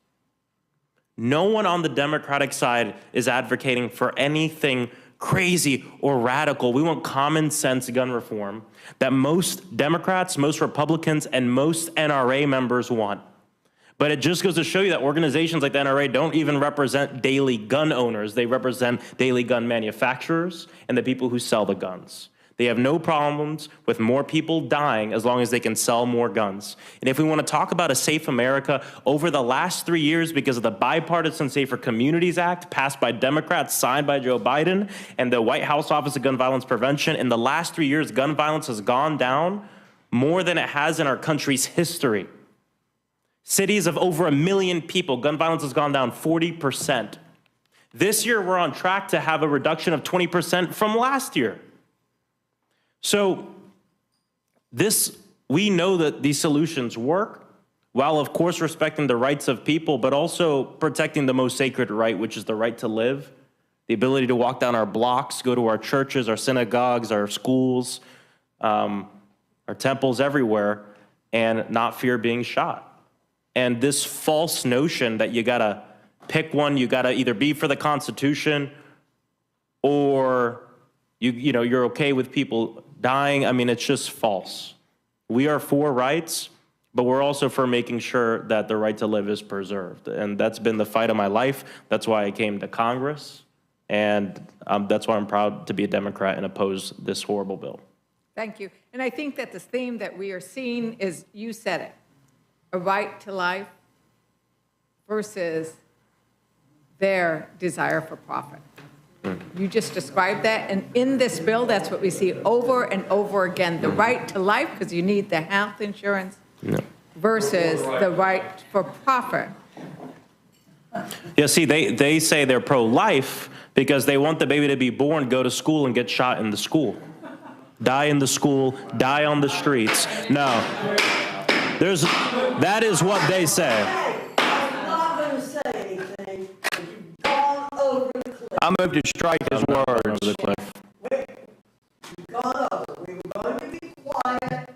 No one on the Democratic side is advocating for anything crazy or radical. We want common sense gun reform that most Democrats, most Republicans, and most NRA members want. But it just goes to show you that organizations like the NRA don't even represent daily gun owners. They represent daily gun manufacturers and the people who sell the guns. They have no problems with more people dying as long as they can sell more guns. And if we want to talk about a safe America, over the last 3 years, because of the Bipartisan Safer Communities Act passed by Democrats, signed by Joe Biden, and the White House Office of Gun Violence Prevention, in the last 3 years, gun violence has gone down more than it has in our country's history. Cities of over 1 million people, gun violence has gone down 40%. This year, we're on track to have a reduction of 20% from last year. So we know that these solutions work, while of course respecting the rights of people, but also protecting the most sacred right, which is the right to live, the ability to walk down our blocks, go to our churches, our synagogues, our schools, our temples everywhere, and not fear being shot. And this false notion that you gotta pick one, you gotta either be for the Constitution or you're okay with people dying. I mean, it's just false. We are for rights, but we're also for making sure that the right to live is preserved. And that's been the fight of my life. That's why I came to Congress. And that's why I'm proud to be a Democrat and oppose this horrible bill. Thank you. And I think that the theme that we are seeing is, you said it, a right to life versus their desire for profit. You just described that, and in this bill, that's what we see over and over again. The right to life, because you need the health insurance, versus the right for profit. Yeah, see, they say they're pro-life because they want the baby to be born, go to school, and get shot in the school. Die in the school, die on the streets. No, that is what they say. I move to strike his words. You've gone over. We were going to be quiet,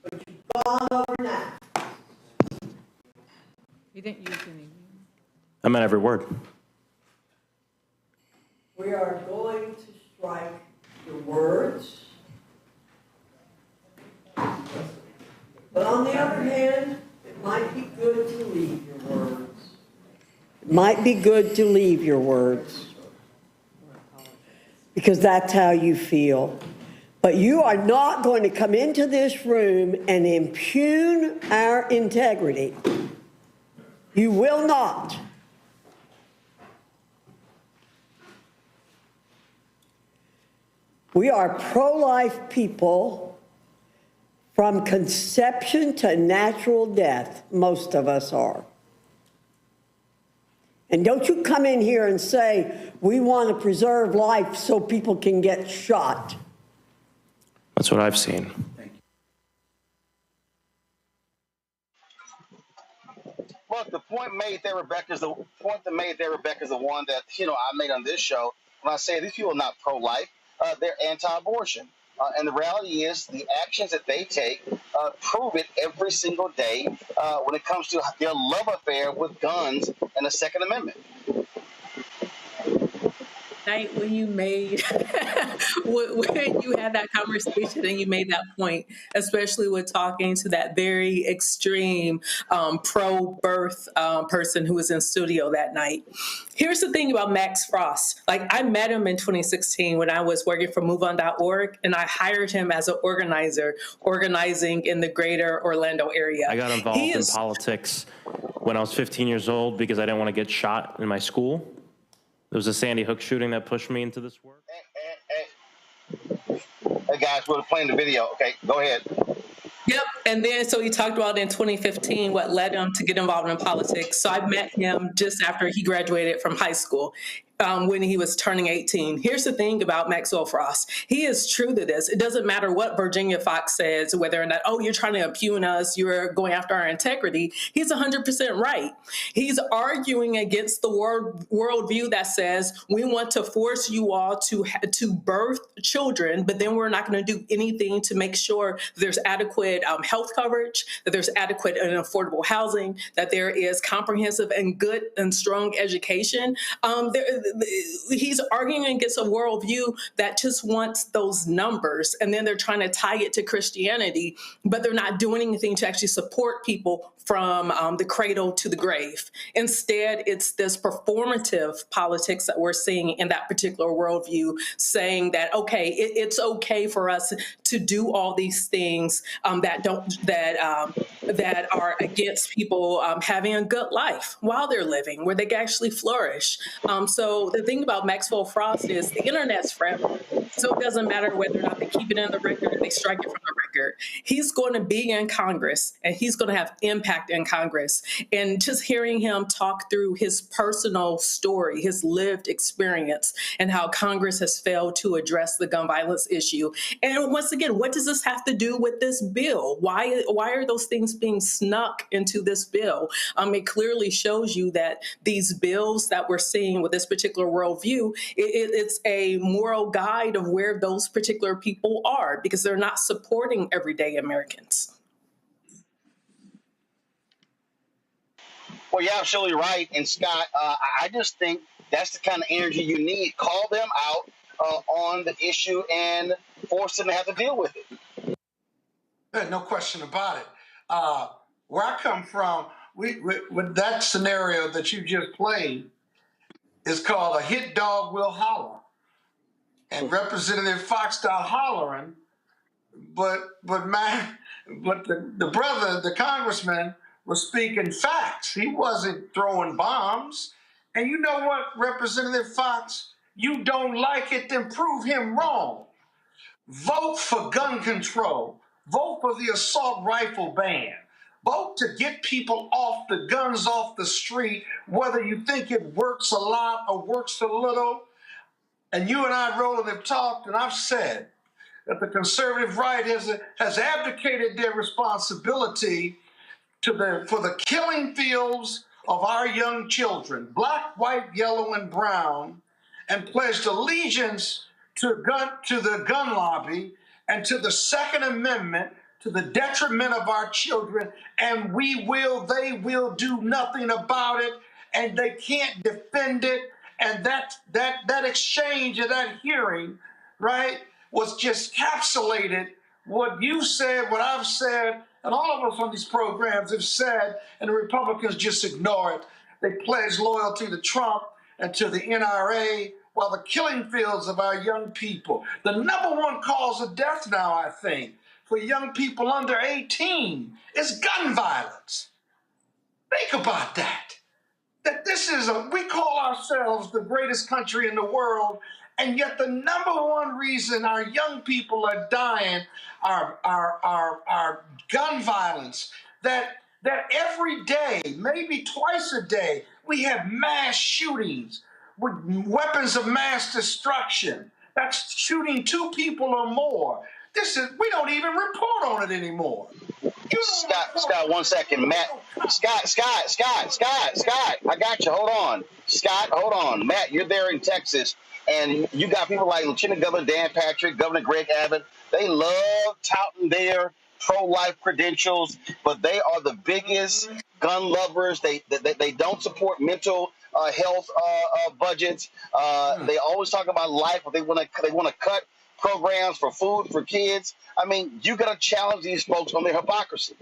but you've gone over now. You didn't use any. I meant every word. We are going to strike your words. But on the other hand, it might be good to leave your words. It might be good to leave your words. Because that's how you feel. But you are not going to come into this room and impugn our integrity. You will not. We are pro-life people from conception to natural death. Most of us are. And don't you come in here and say, we want to preserve life so people can get shot. That's what I've seen. Look, the point made there, Rebecca, is the one that, I made on this show when I say these people are not pro-life, they're anti-abortion. And the reality is the actions that they take prove it every single day when it comes to their love affair with guns and the Second Amendment. Night when you made when you had that conversation and you made that point, especially with talking to that very extreme pro-birth person who was in studio that night. Here's the thing about Max Frost. Like, I met him in 2016 when I was working for MoveOn.org, and I hired him as an organizer, organizing in the greater Orlando area. I got involved in politics when I was 15 years old because I didn't want to get shot in my school. There was a Sandy Hook shooting that pushed me into this work. Hey guys, we're playing the video. Okay, go ahead. Yep. And then so he talked about in 2015 what led him to get involved in politics. So I met him just after he graduated from high school. When he was turning 18. Here's the thing about Maxwell Frost. He is true to this. It doesn't matter what Virginia Fox says, whether or not, oh, you're trying to impugn us, you're going after our integrity. He's 100% right. He's arguing against the worldview that says we want to force you all to birth children, but then we're not going to do anything to make sure there's adequate health coverage, that there's adequate and affordable housing, that there is comprehensive and good and strong education. he's arguing against a worldview that just wants those numbers, and then they're trying to tie it to Christianity, but they're not doing anything to actually support people from the cradle to the grave. Instead, it's this performative politics that we're seeing in that particular worldview, saying that, okay, it's okay for us to do all these things that are against people having a good life while they're living, where they can actually flourish. So the thing about Maxwell Frost is the internet's forever. So it doesn't matter whether or not they keep it in the record or they strike it from the record. He's going to be in Congress, and he's going to have impact in Congress. And just hearing him talk through his personal story, his lived experience, and how Congress has failed to address the gun violence issue. And once again, what does this have to do with this bill? Why are those things being snuck into this bill? It clearly shows you that these bills that we're seeing with this particular worldview, it's a moral guide of where those particular people are, because they're not supporting everyday Americans. Well, you're absolutely right. And Scott, I just think that's the kind of energy you need. Call them out on the issue and force them to have to deal with it. No question about it. Where I come from, with that scenario that you just played, is called a hit dog will holler. And Representative Fox started hollering, but the brother, the congressman, was speaking facts. He wasn't throwing bombs. And you know what, Representative Fox? You don't like it, then prove him wrong. Vote for gun control. Vote for the assault rifle ban. Vote to get people off the guns off the street, whether you think it works a lot or works a little. And you and I, Roland, have talked, and I've said that the conservative right has abdicated their responsibility for the killing fields of our young children, black, white, yellow, and brown, and pledged allegiance to the gun lobby and to the Second Amendment, to the detriment of our children, and they will do nothing about it, and they can't defend it. And that exchange and that hearing, right, was just encapsulated what you said, what I've said, and all of us on these programs have said, and the Republicans just ignore it. They pledge loyalty to Trump and to the NRA while the killing fields of our young people. The number one cause of death now, I think, for young people under 18 is gun violence. Think about that. That this is we call ourselves the greatest country in the world, and yet the number one reason our young people are dying are gun violence. That every day, maybe twice a day, we have mass shootings with weapons of mass destruction. That's shooting 2 people or more. We don't even report on it anymore. Scott, 1 second. Matt, Scott, I got you. Hold on. Scott, hold on. Matt, you're there in Texas, and you got people like Lieutenant Governor Dan Patrick, Governor Greg Abbott. They love touting their pro-life credentials, but they are the biggest gun lovers. They don't support mental health budgets. They always talk about life, but they want to cut programs for food for kids. I mean, you got to challenge these folks on their hypocrisy.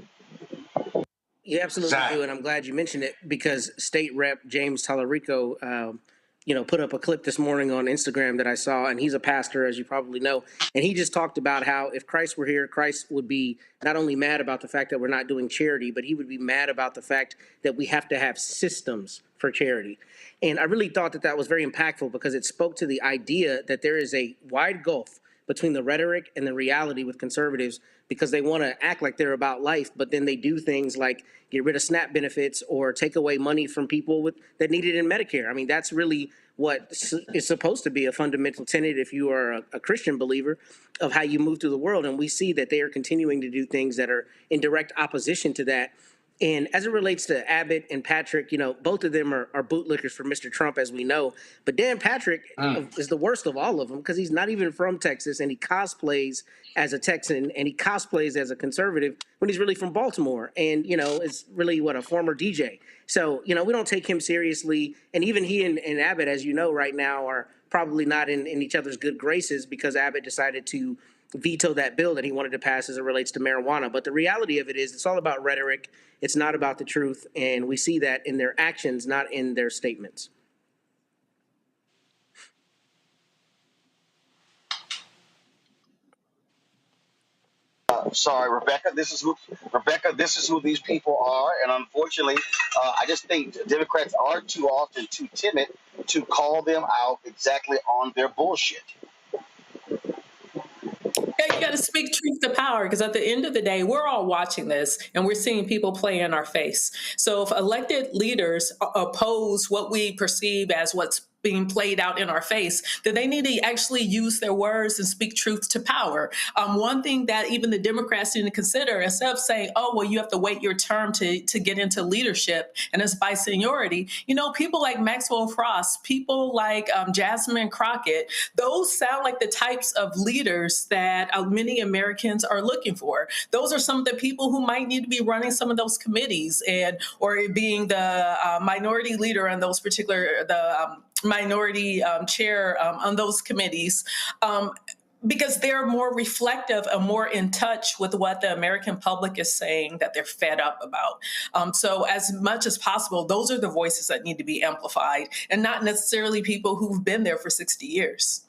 You absolutely do, and I'm glad you mentioned it, because State Rep James Tallarico, put up a clip this morning on Instagram that I saw, and he's a pastor, as you probably know, and he just talked about how if Christ were here, Christ would be not only mad about the fact that we're not doing charity, but he would be mad about the fact that we have to have systems for charity. And I really thought that was very impactful, because it spoke to the idea that there is a wide gulf between the rhetoric and the reality with conservatives, because they want to act like they're about life, but then they do things like get rid of SNAP benefits or take away money from people that need it in Medicare. I mean, that's really what is supposed to be a fundamental tenet, if you are a Christian believer, of how you move through the world. And we see that they are continuing to do things that are in direct opposition to that. And as it relates to Abbott and Patrick, both of them are bootlickers for Mr. Trump, as we know. But Dan Patrick is the worst of all of them because he's not even from Texas, and he cosplays as a Texan, and he cosplays as a conservative when he's really from Baltimore, and, is really, a former DJ. So, we don't take him seriously. And even he and Abbott, as you know, right now are probably not in each other's good graces because Abbott decided to veto that bill that he wanted to pass as it relates to marijuana. But the reality of it is it's all about rhetoric. It's not about the truth. And we see that in their actions, not in their statements. Sorry, Rebecca. This is who these people are, and unfortunately, I just think Democrats are too often too timid to call them out exactly on their bullshit. You got to speak truth to power, because at the end of the day, we're all watching this and we're seeing people play in our face. So if elected leaders oppose what we perceive as what's being played out in our face, then they need to actually use their words and speak truth to power. One thing that even the Democrats need to consider, instead of saying, oh, well, you have to wait your term to get into leadership, and it's by seniority, people like Maxwell Frost, people like Jasmine Crockett, those sound like the types of leaders that many Americans are looking for. Those are some of the people who might need to be running some of those committees or being the minority leader on those particular, minority chair on those committees, because they're more reflective and more in touch with what the American public is saying that they're fed up about. So as much as possible, those are the voices that need to be amplified, and not necessarily people who've been there for 60 years.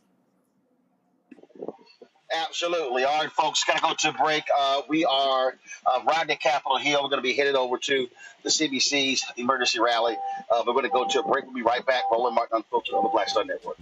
Absolutely. All right, folks, got to go to a break. We are riding to Capitol Hill. We're going to be headed over to the CBC's emergency rally. We're going to go to a break. We'll be right back. Roland Martin Unfiltered on the Black Star Network.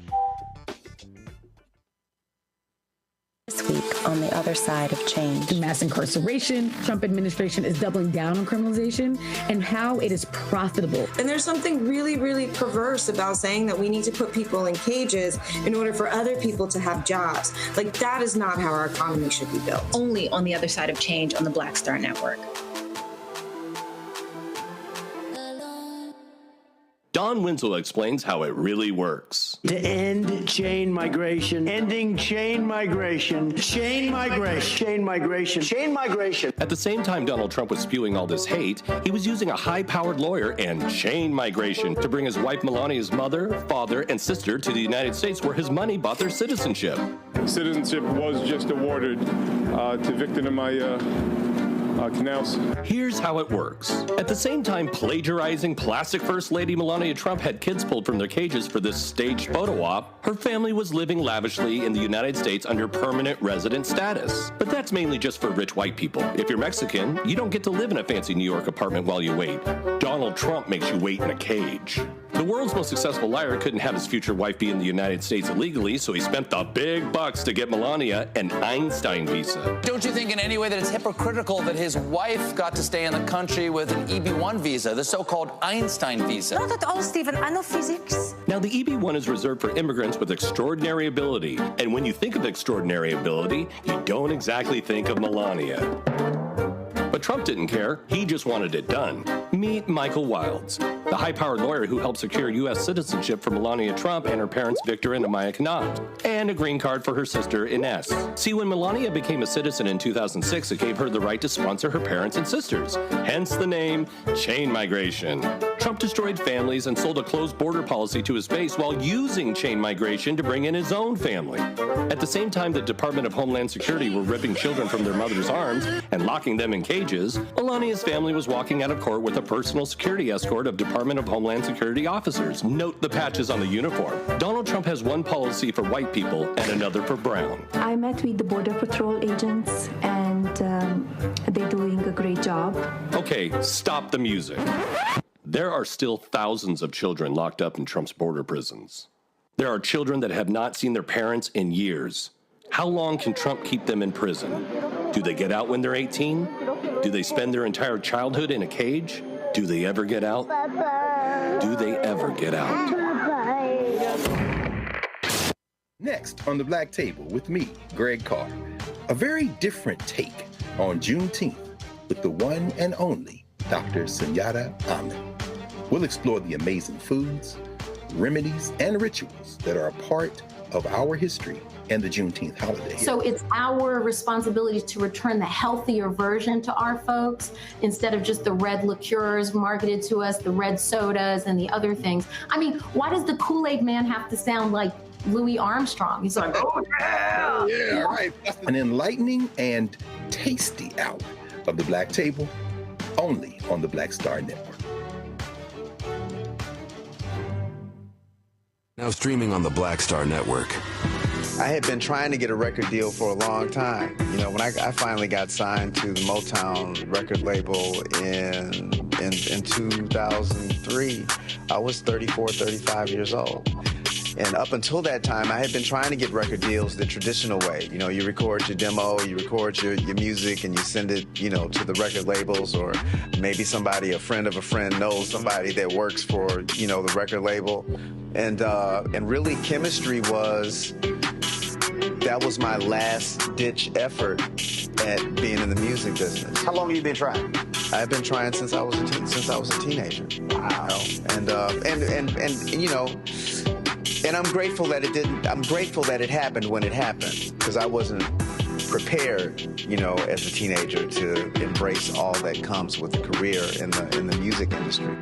This week on the other side of change. Mass incarceration. Trump administration is doubling down on criminalization and how it is profitable. And there's something really, really perverse about saying that we need to put people in cages in order for other people to have jobs. Like, that is not how our economy should be built. Only on the other side of change on the Black Star Network. Don Winslow explains how it really works. To end chain migration, ending chain migration, chain migration, chain migration, chain migration. At the same time Donald Trump was spewing all this hate, he was using a high-powered lawyer and chain migration to bring his wife Melania's mother, father, and sister to the United States, where his money bought their citizenship. Citizenship was just awarded to Victor and my canals. Here's how it works. At the same time plagiarizing plastic First Lady Melania Trump had kids pulled from their cages for this staged photo op, her family was living lavishly in the United States under permanent resident status. But that's mainly just for rich white people. If you're Mexican, you don't get to live in a fancy New York apartment while you wait. Donald Trump makes you wait in a cage. The world's most successful liar couldn't have his future wife be in the United States illegally, so he spent the big bucks to get Melania an Einstein visa. Don't you think in any way that it's hypocritical that his wife got to stay in the country with an EB1 visa, the so-called Einstein visa? Not at all, Stephen. I know physics. Now, the EB1 is reserved for immigrants with extraordinary ability. And when you think of extraordinary ability, you don't exactly think of Melania. But Trump didn't care. He just wanted it done. Meet Michael Wilds, the high-powered lawyer who helped secure U.S. citizenship for Melania Trump and her parents Victor and Amaya Connaught, and a green card for her sister Ines. See, when Melania became a citizen in 2006, it gave her the right to sponsor her parents and sisters, hence the name chain migration. Trump destroyed families and sold a closed border policy to his base while using chain migration to bring in his own family. At the same time, the Department of Homeland Security were ripping children from their mother's arms and locking them in cages, Melania's family was walking out of court with a personal security escort of Department of Homeland Security officers. Note the patches on the uniform. Donald Trump has one policy for white people and another for brown. I met with the Border Patrol agents, and they're doing a great job. Okay, stop the music. There are still thousands of children locked up in Trump's border prisons. There are children that have not seen their parents in years. How long can Trump keep them in prison? Do they get out when they're 18? Do they spend their entire childhood in a cage? Do they ever get out? Do they ever get out? Next on the Black Table with me, Greg Carr. A very different take on Juneteenth with the one and only Dr. Sunyata Ahmed. We'll explore the amazing foods, remedies, and rituals that are a part of our history and the Juneteenth holiday. So it's our responsibility to return the healthier version to our folks instead of just the red liqueurs marketed to us, the red sodas and the other things. I mean, why does the Kool-Aid man have to sound like Louis Armstrong? He's like, oh yeah! Yeah, right. An enlightening and tasty hour of the Black Table, only on the Black Star Network. Now streaming on the Black Star Network. I had been trying to get a record deal for a long time. You know, when I finally got signed to the Motown record label in 2003, I was 34, 35 years old. And up until that time, I had been trying to get record deals the traditional way. You know, you record your demo, you record your music, and you send it, you know, to the record labels, or maybe somebody, a friend of a friend, knows somebody that works for, you know, the record label. And really, chemistry that was my last ditch effort at being in the music business. How long have you been trying? I've been trying since I was a teenager. Wow. And you know, and I'm grateful that it didn't. I'm grateful that it happened when it happened, because I wasn't prepared, you know, as a teenager to embrace all that comes with a career in the music industry.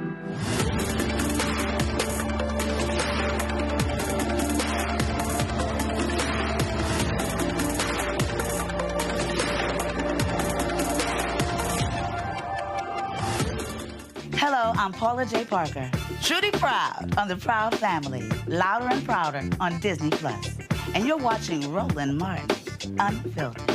Hello, I'm Paula J. Parker. Truly proud on the Proud Family, Louder and Prouder on Disney+. And you're watching Roland Martin, Unfiltered.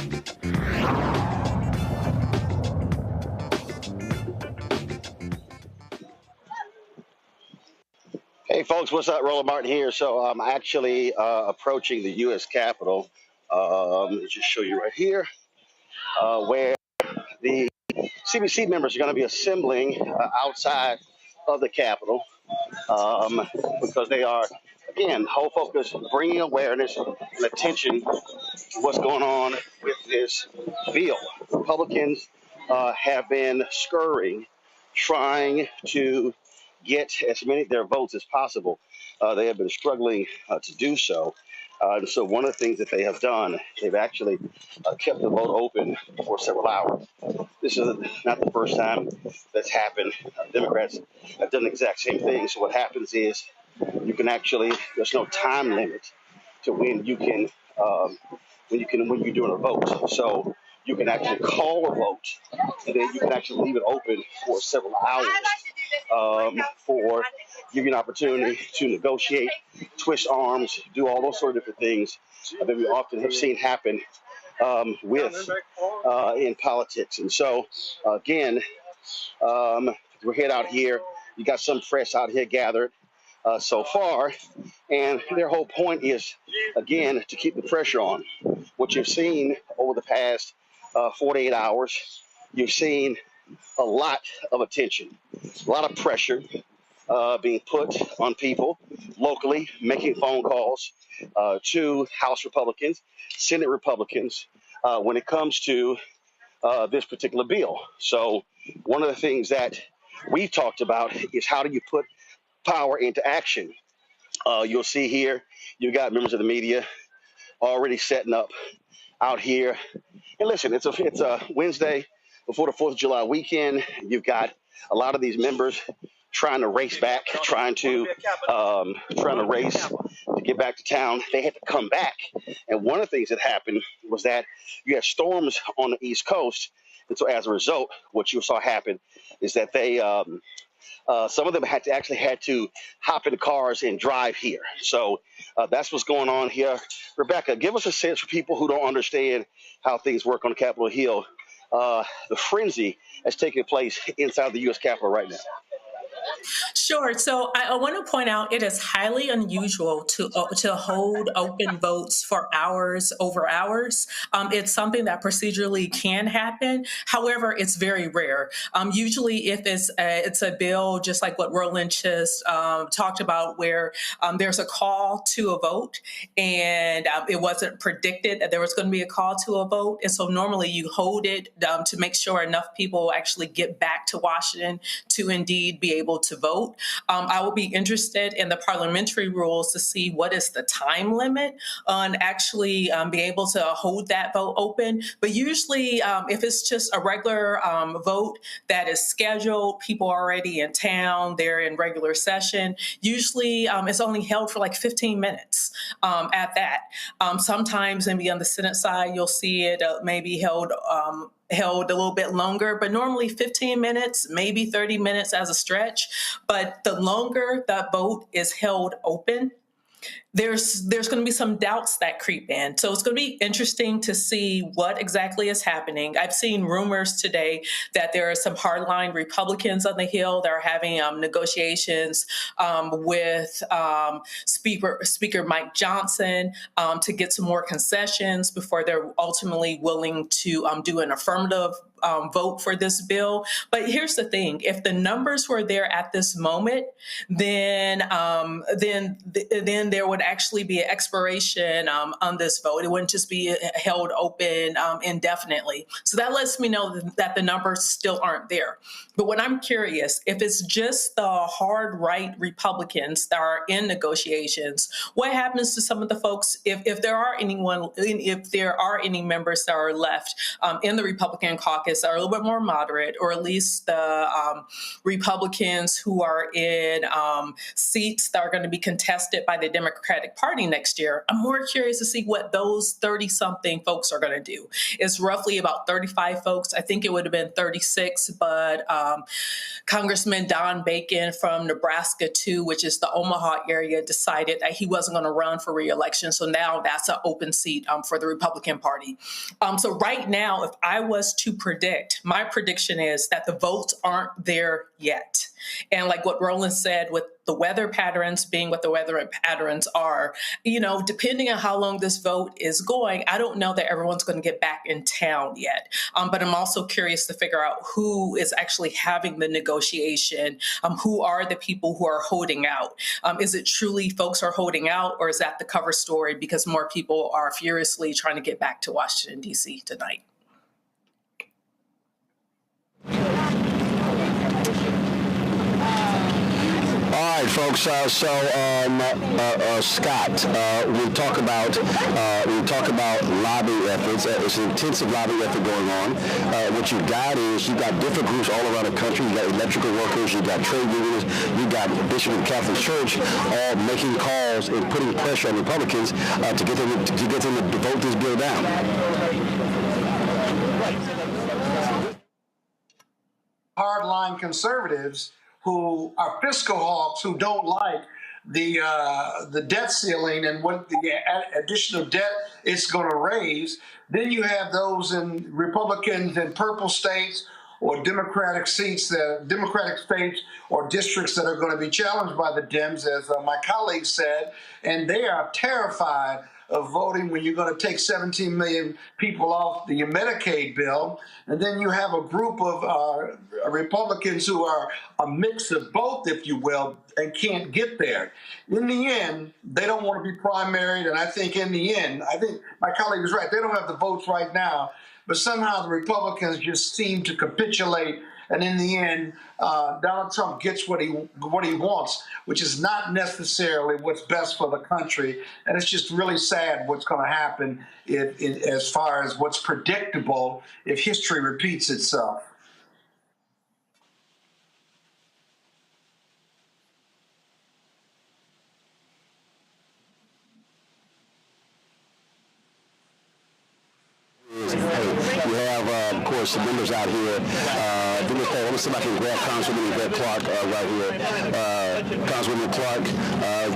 Hey folks, what's up? Roland Martin here. So I'm actually approaching the U.S. Capitol. Let me just show you right here, where the CBC members are going to be assembling outside of the Capitol, because they are, again, whole focus, bringing awareness and attention to what's going on with this bill. Republicans have been scurrying, trying to get as many of their votes as possible. They have been struggling to do so. And so one of the things that they have done, they've actually kept the vote open for several hours. This is not the first time that's happened. Democrats have done the exact same thing. So what happens is you can actually, there's no time limit to when you're doing a vote. So you can actually call a vote, and then you can actually leave it open for several hours for give you an opportunity to negotiate, twist arms, do all those sort of different things that we often have seen happen in politics. And so, again, we're head out here. You got some press out here gathered so far, and their whole point is, again, to keep the pressure on. What you've seen over the past 48 hours, you've seen a lot of attention, a lot of pressure being put on people locally, making phone calls to House Republicans, Senate Republicans, when it comes to this particular bill. So one of the things that we've talked about is how do you put power into action? You'll see here, you've got members of the media already setting up out here. And listen, it's a Wednesday before the 4th of July weekend. You've got a lot of these members trying to race back, trying to race to get back to town. They had to come back. And one of the things that happened was that you had storms on the East Coast. And so as a result, what you saw happen is that they some of them had to hop in the cars and drive here. So that's what's going on here. Rebecca, give us a sense for people who don't understand how things work on Capitol Hill, the frenzy that's taking place inside the U.S. Capitol right now. Sure. So I want to point out it is highly unusual to hold open votes for hours over hours. It's something that procedurally can happen. However, it's very rare. Usually, if it's a bill, just like what Roland just talked about, where there's a call to a vote, and it wasn't predicted that there was going to be a call to a vote, and so normally you hold it to make sure enough people actually get back to Washington to indeed be able to vote. I will be interested in the parliamentary rules to see what is the time limit on actually being able to hold that vote open. But usually, if it's just a regular vote that is scheduled, people are already in town, they're in regular session, usually it's only held for like 15 minutes at that. Sometimes maybe on the Senate side, you'll see it maybe held a little bit longer, but normally 15 minutes, maybe 30 minutes as a stretch. But the longer that vote is held open, there's going to be some doubts that creep in. So it's going to be interesting to see what exactly is happening. I've seen rumors today that there are some hardline Republicans on the Hill that are having negotiations with Speaker Mike Johnson to get some more concessions before they're ultimately willing to do an affirmative vote for this bill. But here's the thing: if the numbers were there at this moment, then there would actually be an expiration on this vote. It wouldn't just be held open indefinitely. So that lets me know that the numbers still aren't there. But what I'm curious, if it's just the hard right Republicans that are in negotiations, what happens to some of the folks if there are any members that are left in the Republican caucus that are a little bit more moderate, or at least the Republicans who are in seats that are going to be contested by the Democratic Party next year? I'm more curious to see what those 30-something folks are going to do. It's roughly about 35 folks. I think it would have been 36, but Congressman Don Bacon from Nebraska, too, which is the Omaha area, decided that he wasn't going to run for re-election. So now that's an open seat for the Republican Party. So right now, if I was to predict, my prediction is that the votes aren't there yet. And like what Roland said, with the weather patterns being what the weather patterns are, depending on how long this vote is going, I don't know that everyone's going to get back in town yet. But I'm also curious to figure out who is actually having the negotiation. Who are the people who are holding out? Is it truly folks are holding out, or is that the cover story because more people are furiously trying to get back to Washington, D.C. tonight? All right, folks. Scott, we talk about lobby efforts. It's an intensive lobby effort going on. What you've got different groups all around the country. You got electrical workers, you got trade unions, you got Bishop of the Catholic Church, all making calls and putting pressure on Republicans to get them to vote this bill down. Hardline conservatives who are fiscal hawks, who don't like the debt ceiling and what the additional debt it's going to raise. Then you have those in Republicans in purple states or Democratic states or districts that are going to be challenged by the Dems, as my colleague said, and they are terrified of voting when you're going to take 17 million people off the Medicaid bill. And then you have a group of Republicans who are a mix of both, if you will, and can't get there. In the end, they don't want to be primaried. And I think in the end, I think my colleague was right. They don't have the votes right now. But somehow the Republicans just seem to capitulate. And in the end, Donald Trump gets what he wants, which is not necessarily what's best for the country. And it's just really sad what's going to happen as far as what's predictable if history repeats itself. Some members out here. Let me see if I can grab Congresswoman Clark right here. Congresswoman Clark,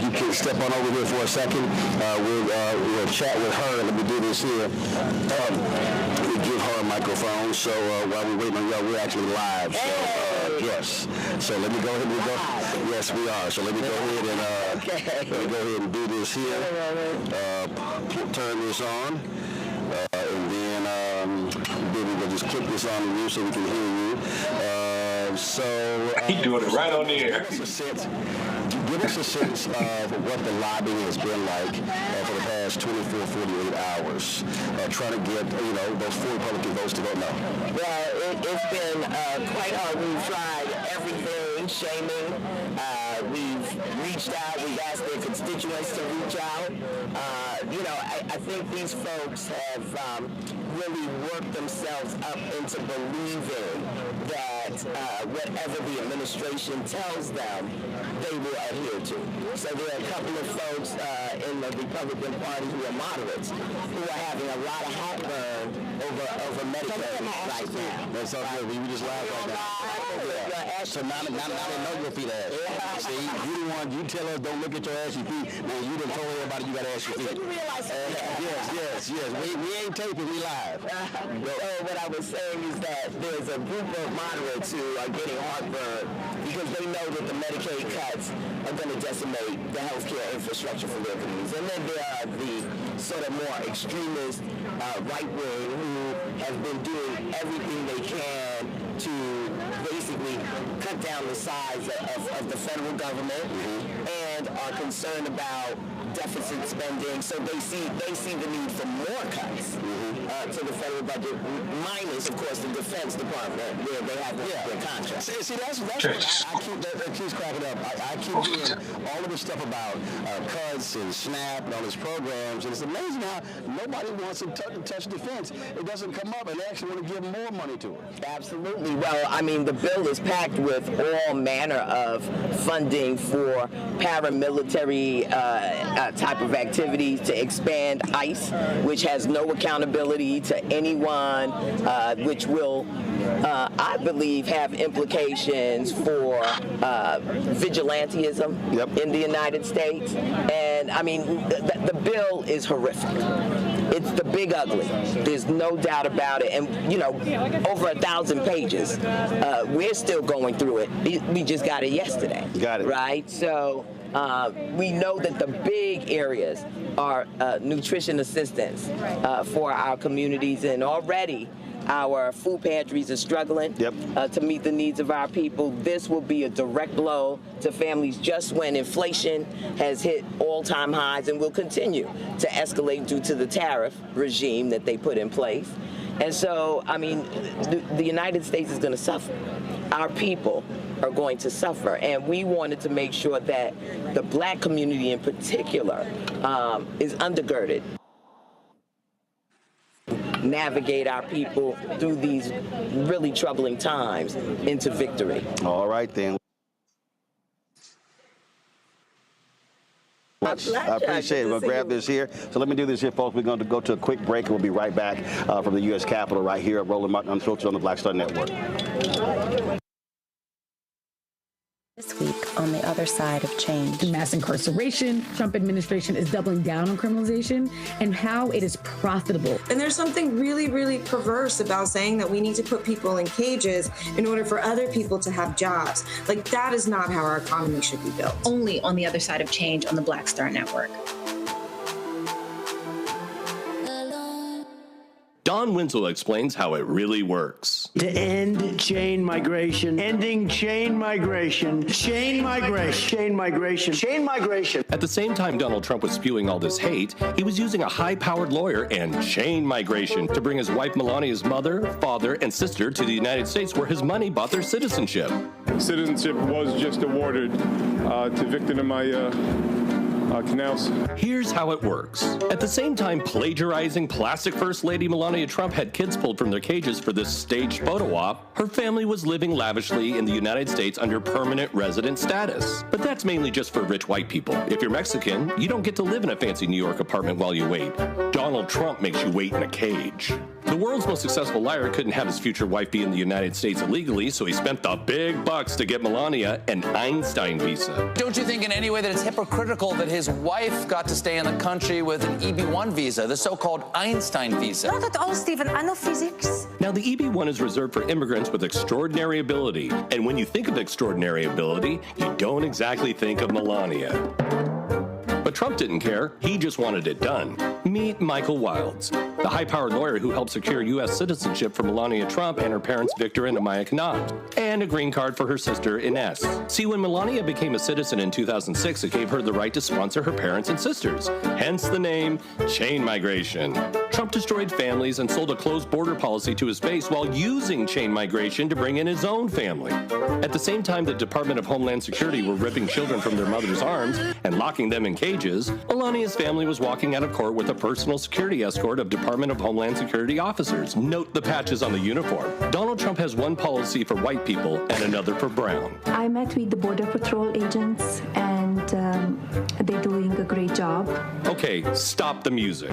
you can step on over here for a second. We'll chat with her. Let me do this here. Let me give her a microphone. So while we're waiting on y'all, we're actually live. So yes. So let me go ahead and go. Yes, we are. So let me go ahead and do this here. Turn this on, and then we will just click this on you so we can hear you. He's doing it right on the air. Give us a sense of what the lobbying has been like for the past 24, 48 hours, trying to get, those 4 Republican votes to vote no. Well, it's been quite hard. We've tried everything, shaming. We've reached out. We've asked their constituents to reach out. I think these folks have really worked themselves up into believing that whatever the administration tells them, they will adhere to. So there are a couple of folks in the Republican Party who are moderates who are having a lot of heartburn over Medicare right now. That's all good. We just laughed on that. So now they know your feet ass. See, you the one, you tell us don't look at your ashy feet. Man, you done told everybody you got ashy feet. You realize Yes. We ain't taping, we live. So what I was saying is that there's a group of moderates who are getting heartburn because they know that the Medicaid cuts are going to decimate the healthcare infrastructure for their communities. And then there are the sort of more extremist right wing who have been doing everything they can to basically cut down the size of the federal government and are concerned about deficit spending. So they see the need for more cuts to the federal budget, minus, of course, the Defense Department, where they have their contracts. See, that's what that keeps cracking up. I keep hearing all of this stuff about cuts and SNAP and all these programs, and it's amazing how nobody wants to touch defense. It doesn't come up, and they actually want to give more money to it. Absolutely. Well, I mean, the bill is packed with all manner of funding for paramilitary type of activities, to expand ICE, which has no accountability to anyone, which will, I believe, have implications for vigilantism in the United States. And I mean, the bill is horrific. It's the big ugly. There's no doubt about it. And, over 1,000 pages. We're still going through it. We just got it yesterday. Got it. Right? So we know that the big areas are nutrition assistance for our communities, and already our food pantries are struggling to meet the needs of our people. This will be a direct blow to families just when inflation has hit all-time highs and will continue to escalate due to the tariff regime that they put in place. And so, I mean, the United States is going to suffer. Our people are going to suffer. And we wanted to make sure that the Black community in particular is undergirded. Navigate our people through these really troubling times into victory. All right, then. I appreciate it. We'll grab this here. So let me do this here, folks. We're going to go to a quick break, and we'll be right back from the U.S. Capitol right here at Roland Martin Unfiltered on the Black Star Network. This week on the other side of change. Mass incarceration, Trump administration is doubling down on criminalization, and how it is profitable. And there's something really, really perverse about saying that we need to put people in cages in order for other people to have jobs. Like, that is not how our economy should be built. Only on the other side of change on the Black Star Network. Don Winslow explains how it really works. To end chain migration, ending chain migration, chain migration, chain migration, chain migration. At the same time Donald Trump was spewing all this hate, he was using a high-powered lawyer and chain migration to bring his wife Melania's mother, father, and sister to the United States, where his money bought their citizenship. Citizenship was just awarded to Victor and my canals. Here's how it works. At the same time plagiarizing plastic First Lady Melania Trump had kids pulled from their cages for this staged photo op, her family was living lavishly in the United States under permanent resident status. But that's mainly just for rich white people. If you're Mexican, you don't get to live in a fancy New York apartment while you wait. Donald Trump makes you wait in a cage. The world's most successful liar couldn't have his future wife be in the United States illegally, so he spent the big bucks to get Melania an Einstein visa. Don't you think in any way that it's hypocritical that his wife got to stay in the country with an EB-1 visa, the so-called Einstein visa? Not at all, Stephen. I know physics. Now, the EB-1 is reserved for immigrants with extraordinary ability. And when you think of extraordinary ability, you don't exactly think of Melania. But Trump didn't care. He just wanted it done. Meet Michael Wilds, the high-powered lawyer who helped secure U.S. citizenship for Melania Trump and her parents Victor and Amaya Knott, and a green card for her sister Ines. See, when Melania became a citizen in 2006, it gave her the right to sponsor her parents and sisters, hence the name chain migration. Trump destroyed families and sold a closed border policy to his base while using chain migration to bring in his own family. At the same time, the Department of Homeland Security were ripping children from their mother's arms and locking them in cages. Melania's family was walking out of court with a personal security escort of Department of Homeland Security officers. Note the patches on the uniform. Donald Trump has one policy for white people and another for brown. I met with the Border Patrol agents, and they're doing a great job. Okay, stop the music.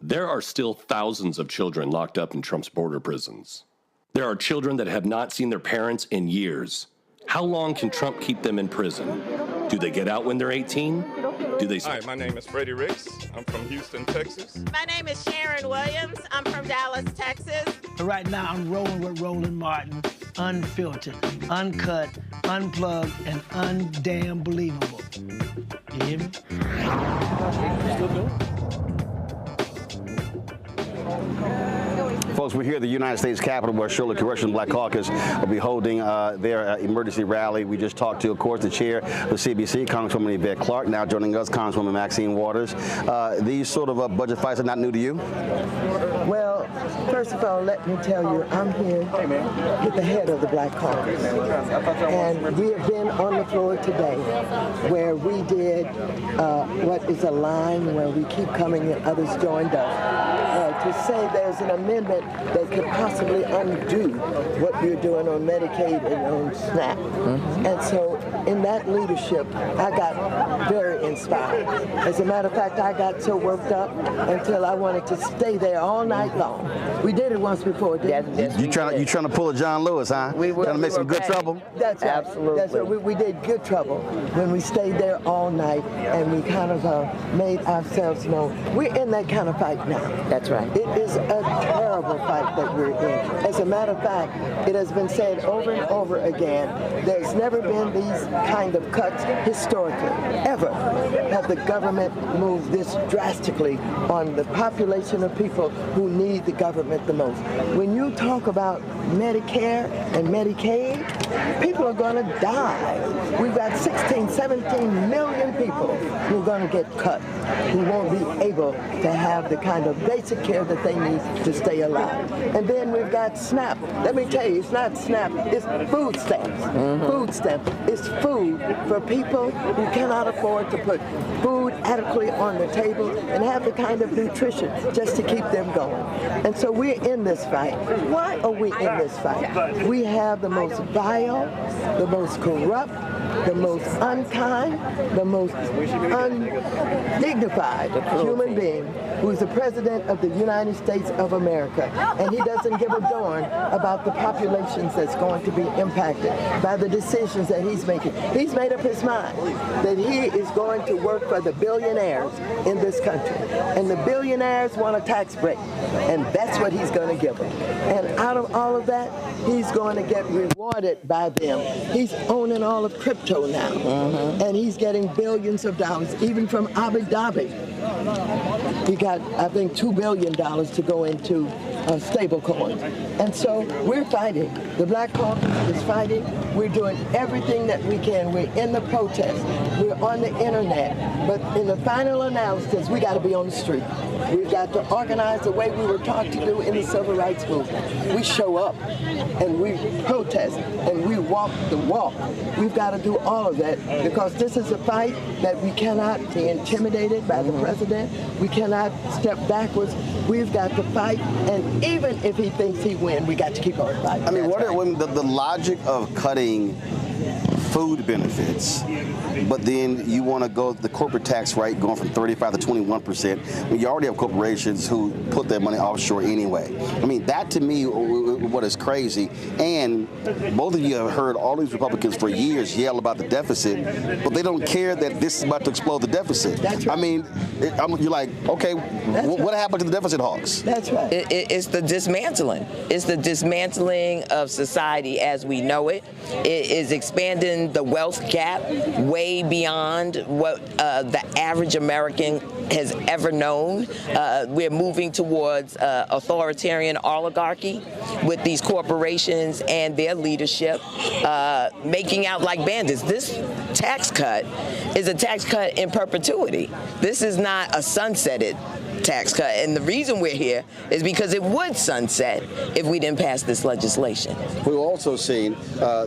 There are still thousands of children locked up in Trump's border prisons. There are children that have not seen their parents in years. How long can Trump keep them in prison? Do they get out when they're 18? Do they? Hi, my name is Freddie Ricks. I'm from Houston, Texas. My name is Sharon Williams. I'm from Dallas, Texas. Right now, I'm rolling with Roland Martin, unfiltered, uncut, unplugged, and undamn believable. You hear me? Still doing it. Folks, we're here at the United States Capitol where Charlotte Congressional Black Caucus will be holding their emergency rally. We just talked to, of course, the chair of CBC, Congresswoman Yvette Clarke. Now joining us, Congresswoman Maxine Waters. These sort of budget fights are not new to you? Well, first of all, let me tell you, I'm here with the head of the Black Caucus. And we have been on the floor today where we did what is a line where we keep coming and others joined us. To say there's an amendment that could possibly undo what you're doing on Medicaid and on SNAP. And so in that leadership, I got very inspired. As a matter of fact, I got so worked up until I wanted to stay there all night long. We did it once before, didn't we? You trying to pull a John Lewis, huh? We were. Trying to make some good trouble? That's right. Absolutely. That's right. We did good trouble when we stayed there all night and we kind of made ourselves known. We're in that kind of fight now. That's right. It is a terrible fight that we're in. As a matter of fact, it has been said over and over again, there's never been these kind of cuts historically, ever, have the government moved this drastically on the population of people who need the government the most. When you talk about Medicare and Medicaid, people are going to die. We've got 16, 17 million people who are going to get cut, who won't be able to have the kind of basic care that they need to stay alive. And then we've got SNAP. Let me tell you, it's not SNAP, it's food stamps. Food stamps. It's food for people who cannot afford to put food adequately on the table and have the kind of nutrition just to keep them going. And so we're in this fight. Why are we in this fight? We have the most vile, the most corrupt, the most unkind, the most undignified human being who's the President of the United States of America. And he doesn't give a darn about the populations that's going to be impacted by the decisions that he's making. He's made up his mind that he is going to work for the billionaires in this country. And the billionaires want a tax break. And that's what he's going to give them. And out of all of that, he's going to get rewarded by them. He's owning all of crypto now. And he's getting billions of dollars, even from Abu Dhabi. He got, I think, $2 billion to go into stable coins. And so we're fighting. The Black Caucus is fighting. We're doing everything that we can. We're in the protest. We're on the internet. But in the final analysis, we got to be on the street. We've got to organize the way we were taught to do in the civil rights movement. We show up and we protest and we walk the walk. We've got to do all of that because this is a fight that we cannot be intimidated by the president. We cannot step backwards. We've got to fight, and even if he thinks he wins, we got to keep on fighting. I mean, what are the logic of cutting food benefits, but then you want to go the corporate tax rate going from 35 to 21%, when you already have corporations who put their money offshore anyway. I mean, that to me, what is crazy. And both of you have heard all these Republicans for years yell about the deficit, but they don't care that this is about to explode the deficit. That's right. I mean, you're like, okay, what happened to the deficit hawks? That's right. It's the dismantling. It's the dismantling of society as we know it. It is expanding the wealth gap way beyond what the average American has ever known. We're moving towards authoritarian oligarchy with these corporations and their leadership making out like bandits. This tax cut is a tax cut in perpetuity. This is not a sunsetted tax cut. And the reason we're here is because it would sunset if we didn't pass this legislation. We've also seen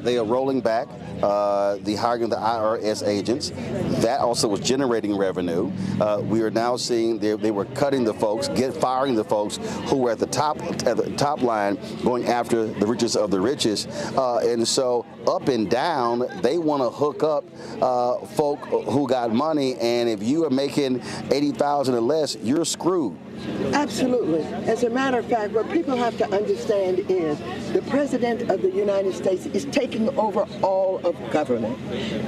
they are rolling back the hiring of the IRS agents. That also was generating revenue. We are now seeing they were cutting the folks, firing the folks who were at the top line, going after the richest of the richest. And so up and down, they want to hook up folk who got money. And if you are making $80,000 or less, you're screwed. Absolutely. As a matter of fact, what people have to understand is the President of the United States is taking over all of government.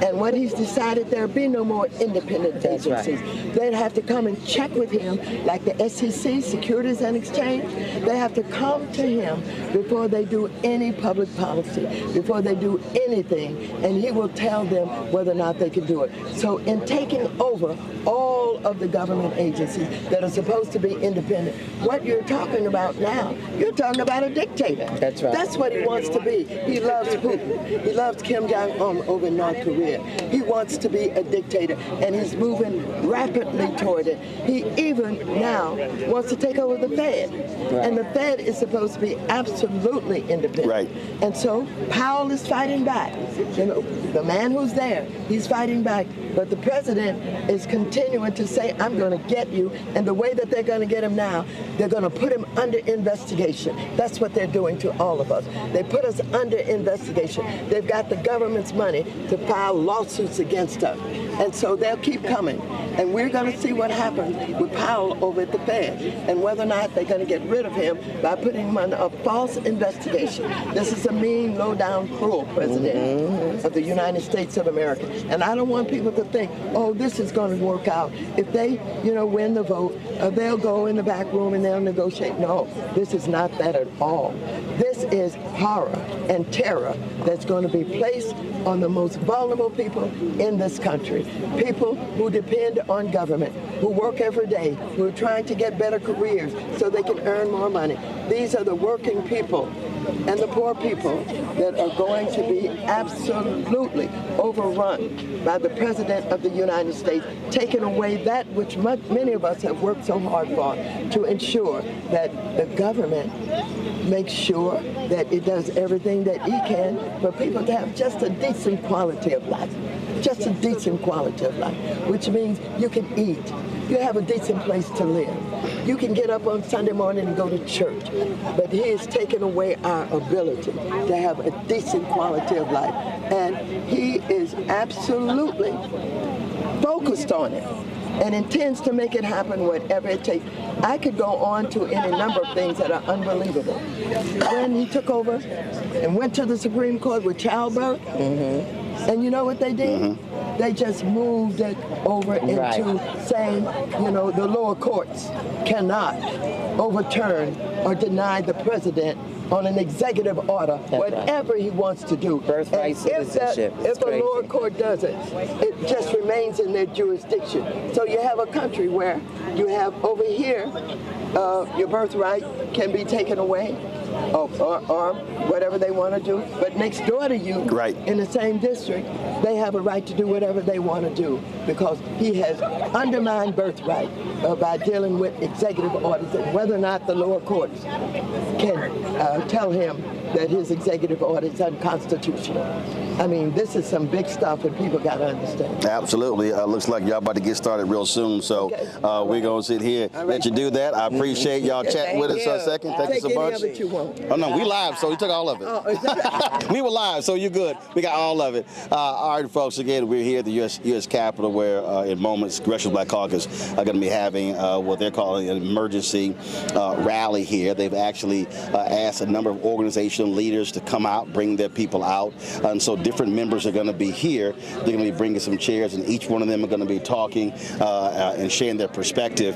And what he's decided, there'll be no more independent agencies. Right. They'd have to come and check with him, like the SEC, Securities and Exchange. They have to come to him before they do any public policy, before they do anything, and he will tell them whether or not they can do it. So in taking over all of the government agencies that are supposed to be independent, what you're talking about now, you're talking about a dictator. That's right. That's what he wants to be. He loves Putin. He loves Kim Jong-un over in North Korea. He wants to be a dictator, and he's moving rapidly toward it. He even now wants to take over the Fed. Right. And the Fed is supposed to be absolutely independent. Right. And so Powell is fighting back. You know, the man who's there, he's fighting back. But the president is continuing to say, I'm going to get you. And the way that they're going to get him now, they're going to put him under investigation. That's what they're doing to all of us. They put us under investigation. They've got the government's money to file lawsuits against us. And so they'll keep coming. And we're going to see what happens with Powell over at the Fed and whether or not they're going to get rid of him by putting him under a false investigation. This is a mean, low-down, cruel president of the United States of America. And I don't want people to think, oh, this is going to work out. If they, win the vote, they'll go in the back room and they'll negotiate. No, this is not that at all. This is horror and terror that's going to be placed on the most vulnerable people in this country. People who depend on government, who work every day, who are trying to get better careers so they can earn more money. These are the working people and the poor people that are going to be absolutely overrun by the President of the United States, taking away that which many of us have worked so hard for, to ensure that the government makes sure that it does everything that he can for people to have just a decent quality of life. Just a decent quality of life, which means you can eat. You have a decent place to live. You can get up on Sunday morning and go to church. But he has taken away our ability to have a decent quality of life. And he is absolutely focused on it and intends to make it happen whatever it takes. I could go on to any number of things that are unbelievable. When he took over and went to the Supreme Court with childbirth, and you know what they did? They just moved it over into saying, the lower courts cannot overturn or deny the president on an executive order, whatever he wants to do. Birthright citizenship. If the lower court does it, it just remains in their jurisdiction. So you have a country where you have over here, your birthright can be taken away, or whatever they want to do. But next door to you, in the same district, they have a right to do whatever they want to do because he has undermined birthright by dealing with executive orders and whether or not the lower courts can tell him that his executive order is unconstitutional. I mean, this is some big stuff that people got to understand. Absolutely. Looks like y'all about to get started real soon. So we're going to sit here, let you do that. I appreciate y'all chatting with us for a second. Thank you so much. Oh, no, we live, so we took all of it. We were live, so you're good. We got all of it. All right, folks, again, we're here at the U.S. Capitol where in moments, Congressional Black Caucus are going to be having what they're calling an emergency rally here. They've actually asked a number of organizational leaders to come out, bring their people out. And so different members are going to be here. They're going to be bringing some chairs, and each one of them are going to be talking and sharing their perspective.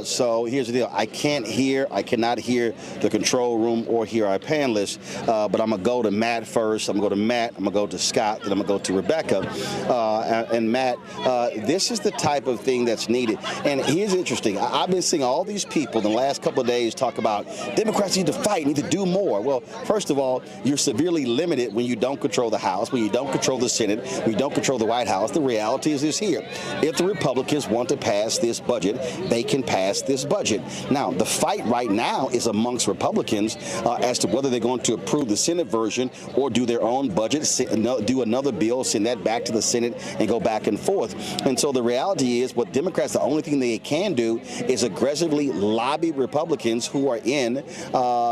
So here's the deal. I cannot hear the control room or hear our panelists, but I'm going to go to Matt first. I'm going to go to Matt. I'm going to go to Scott. Then I'm going to go to Rebecca. And Matt, this is the type of thing that's needed. And here's interesting. I've been seeing all these people in the last couple of days talk about Democrats need to fight, need to do more. Well, first of all, you're severely limited when you don't control the House, when you don't control the Senate, when you don't control the White House. The reality is this here. If the Republicans want to pass this budget, they can pass this budget. Now, the fight right now is amongst Republicans as to whether they're going to approve the Senate version or do their own budget, do another bill, send that back to the Senate and go back and forth. And so the reality is what Democrats, the only thing they can do is aggressively lobby Republicans who are in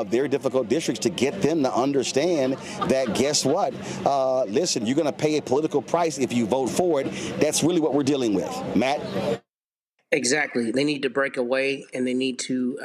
very difficult districts to get them to understand that, guess what? Listen, you're going to pay a political price if you vote for it. That's really what we're dealing with. Matt? Exactly. They need to break away, and they need to,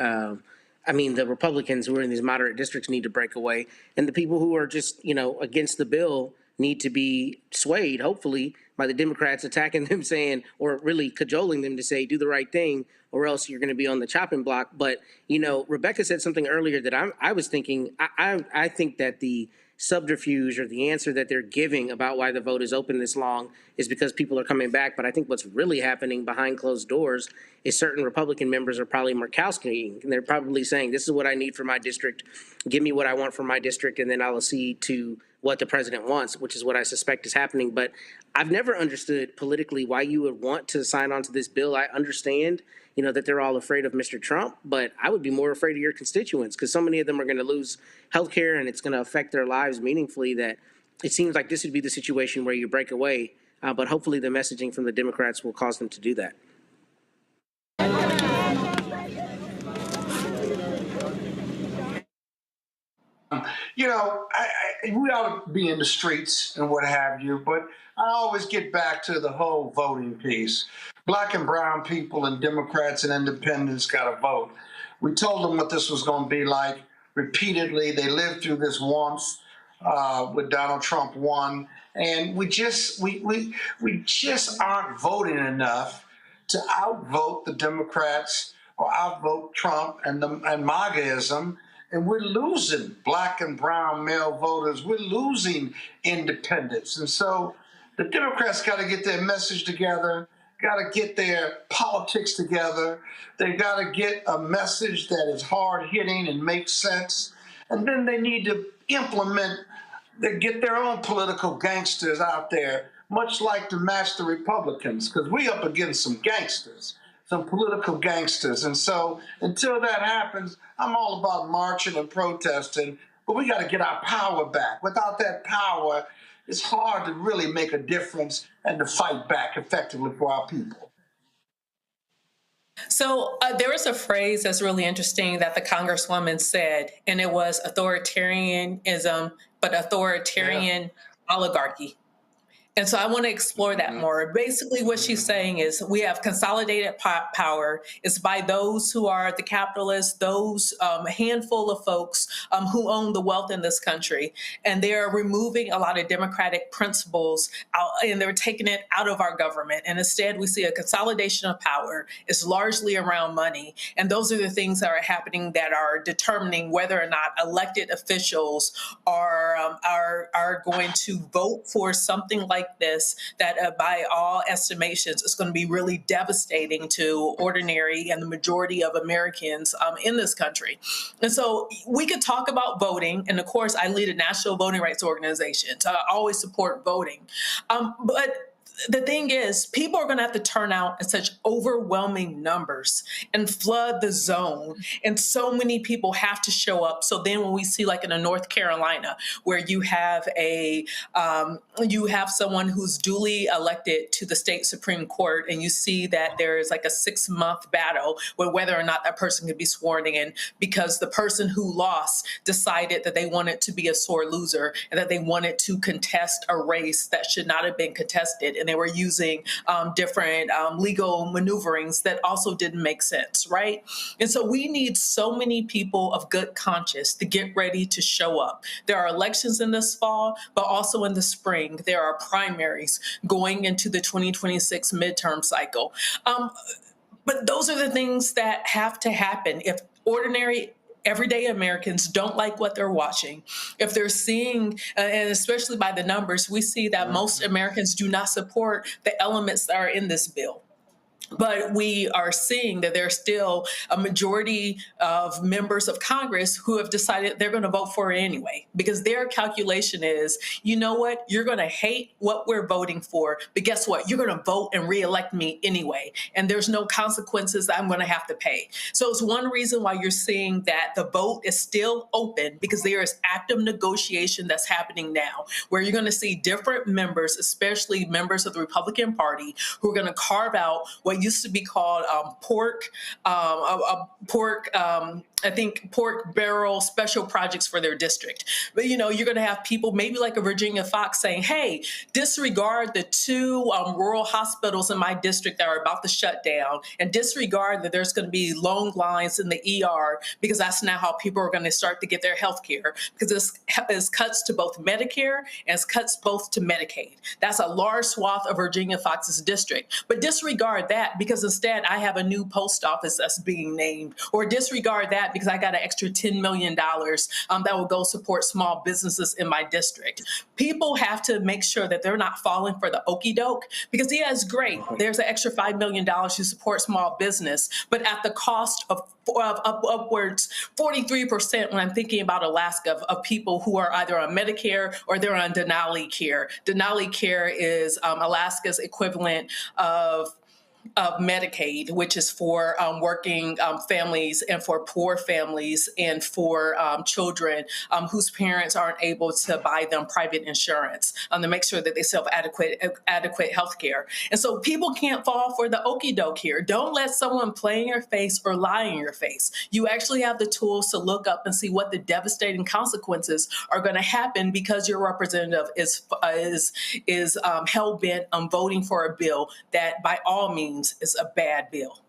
the Republicans who are in these moderate districts need to break away. And the people who are just, against the bill need to be swayed, hopefully, by the Democrats attacking them, saying, or really cajoling them to say, do the right thing, or else you're going to be on the chopping block. But, Rebecca said something earlier that I was thinking, I think that the subterfuge or the answer that they're giving about why the vote is open this long is because people are coming back. But I think what's really happening behind closed doors is certain Republican members are probably Murkowskiing, and they're probably saying, this is what I need for my district. Give me what I want for my district, and then I'll accede to what the president wants, which is what I suspect is happening. But I've never understood politically why you would want to sign on to this bill. I understand, that they're all afraid of Mr. Trump, but I would be more afraid of your constituents because so many of them are going to lose health care and it's going to affect their lives meaningfully that it seems like this would be the situation where you break away. But hopefully the messaging from the Democrats will cause them to do that. We ought to be in the streets and what have you, but I always get back to the whole voting piece. Black and brown people and Democrats and independents got to vote. We told them what this was going to be like repeatedly. They lived through this once with Donald Trump won, and we just aren't voting enough to outvote the Democrats or outvote Trump and MAGAism. And we're losing black and brown male voters. We're losing independents. And so the Democrats got to get their message together, got to get their politics together. They got to get a message that is hard-hitting and makes sense. And then they need to get their own political gangsters out there, much like to match the Republicans, because we up against some gangsters. Some political gangsters. And so until that happens, I'm all about marching and protesting, but we got to get our power back. Without that power, it's hard to really make a difference and to fight back effectively for our people. So there was a phrase that's really interesting that the Congresswoman said, and it was authoritarianism, but authoritarian oligarchy. And so I want to explore that more. Basically, what she's saying is we have consolidated power. It's by those who are the capitalists, those handful of folks who own the wealth in this country. And they're removing a lot of democratic principles out, and they're taking it out of our government. And instead, we see a consolidation of power. It's largely around money. And those are the things that are happening that are determining whether or not elected officials are going to vote for something like this that by all estimations is going to be really devastating to ordinary and the majority of Americans in this country. And so we could talk about voting. And of course, I lead a national voting rights organization, so I always support voting. But the thing is, people are going to have to turn out in such overwhelming numbers and flood the zone. And so many people have to show up. So then when we see like in a North Carolina, where you have someone who's duly elected to the state Supreme Court, and you see that there is like a 6-month battle with whether or not that person could be sworn in, because the person who lost decided that they wanted to be a sore loser and that they wanted to contest a race that should not have been contested. And they were using different legal maneuverings that also didn't make sense, right? And so we need so many people of good conscience to get ready to show up. There are elections in this fall, but also in the spring, there are primaries going into the 2026 midterm cycle. But those are the things that have to happen. If ordinary everyday Americans don't like what they're watching, if they're seeing, and especially by the numbers, we see that most Americans do not support the elements that are in this bill. But we are seeing that there's still a majority of members of Congress who have decided they're going to vote for it anyway, because their calculation is, you know what, you're going to hate what we're voting for, but guess what? You're going to vote and reelect me anyway. And there's no consequences that I'm going to have to pay. So it's one reason why you're seeing that the vote is still open, because there is active negotiation that's happening now, where you're going to see different members, especially members of the Republican Party, who are going to carve out what used to be called pork barrel special projects for their district. But, you know, you're going to have people maybe like a Virginia Fox saying, hey, disregard the 2 rural hospitals in my district that are about to shut down, and disregard that there's going to be long lines in the ER, because that's now how people are going to start to get their health care, because it's cuts to both Medicare and it's cuts both to Medicaid. That's a large swath of Virginia Fox's district. But disregard that, because instead I have a new post office that's being named, or disregard that because I got an extra $10 million that will go support small businesses in my district. People have to make sure that they're not falling for the okie doke, because yeah, it's great. There's an extra $5 million to support small business, but at the cost of upwards 43% when I'm thinking about Alaska of people who are either on Medicare or they're on Denali Care. Denali Care is Alaska's equivalent of Medicaid, which is for working families and for poor families and for children whose parents aren't able to buy them private insurance to make sure that they still have adequate health care. And so people can't fall for the okie doke here. Don't let someone play in your face or lie in your face. You actually have the tools to look up and see what the devastating consequences are going to happen, because your representative is hell-bent on voting for a bill that by all means is a bad bill.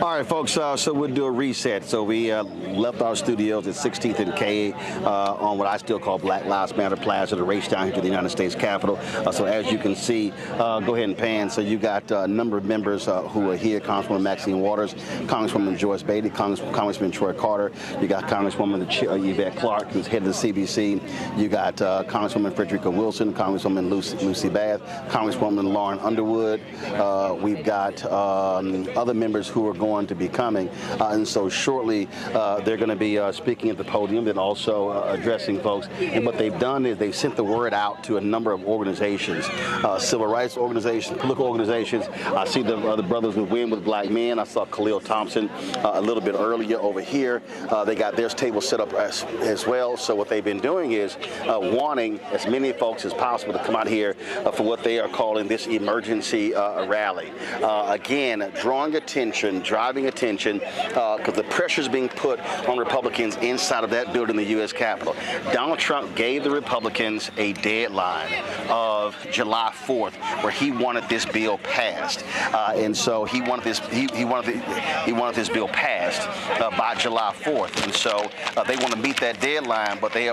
All right, folks, so we'll do a reset. So we left our studios at 16th and K on what I still call Black Lives Matter Plaza, the race down here to the United States Capitol. So as you can see, go ahead and pan. So you got a number of members who are here: Congresswoman Maxine Waters, Congresswoman Joyce Beatty, Congressman Troy Carter. You got Congresswoman Yvette Clarke, who's head of the CBC. You got Congresswoman Frederica Wilson, Congresswoman Lucy Bath, Congresswoman Lauren Underwood. We've got other members who are going to be coming, and so shortly they're going to be speaking at the podium and also addressing folks. And what they've done is they've sent the word out to a number of organizations, civil rights organizations, political organizations. I see the brothers who win with black men. I saw Khalil Thompson a little bit earlier over here. They got their table set up as well. So what they've been doing is wanting as many folks as possible to come out here for what they are calling this emergency rally. Again, drawing attention, driving attention, because the pressure is being put on Republicans inside of that building, the U.S. Capitol. Donald Trump gave the Republicans a deadline of July 4th, where he wanted this bill passed, and so he wanted this bill passed by July 4th, and so they want to meet that deadline, but they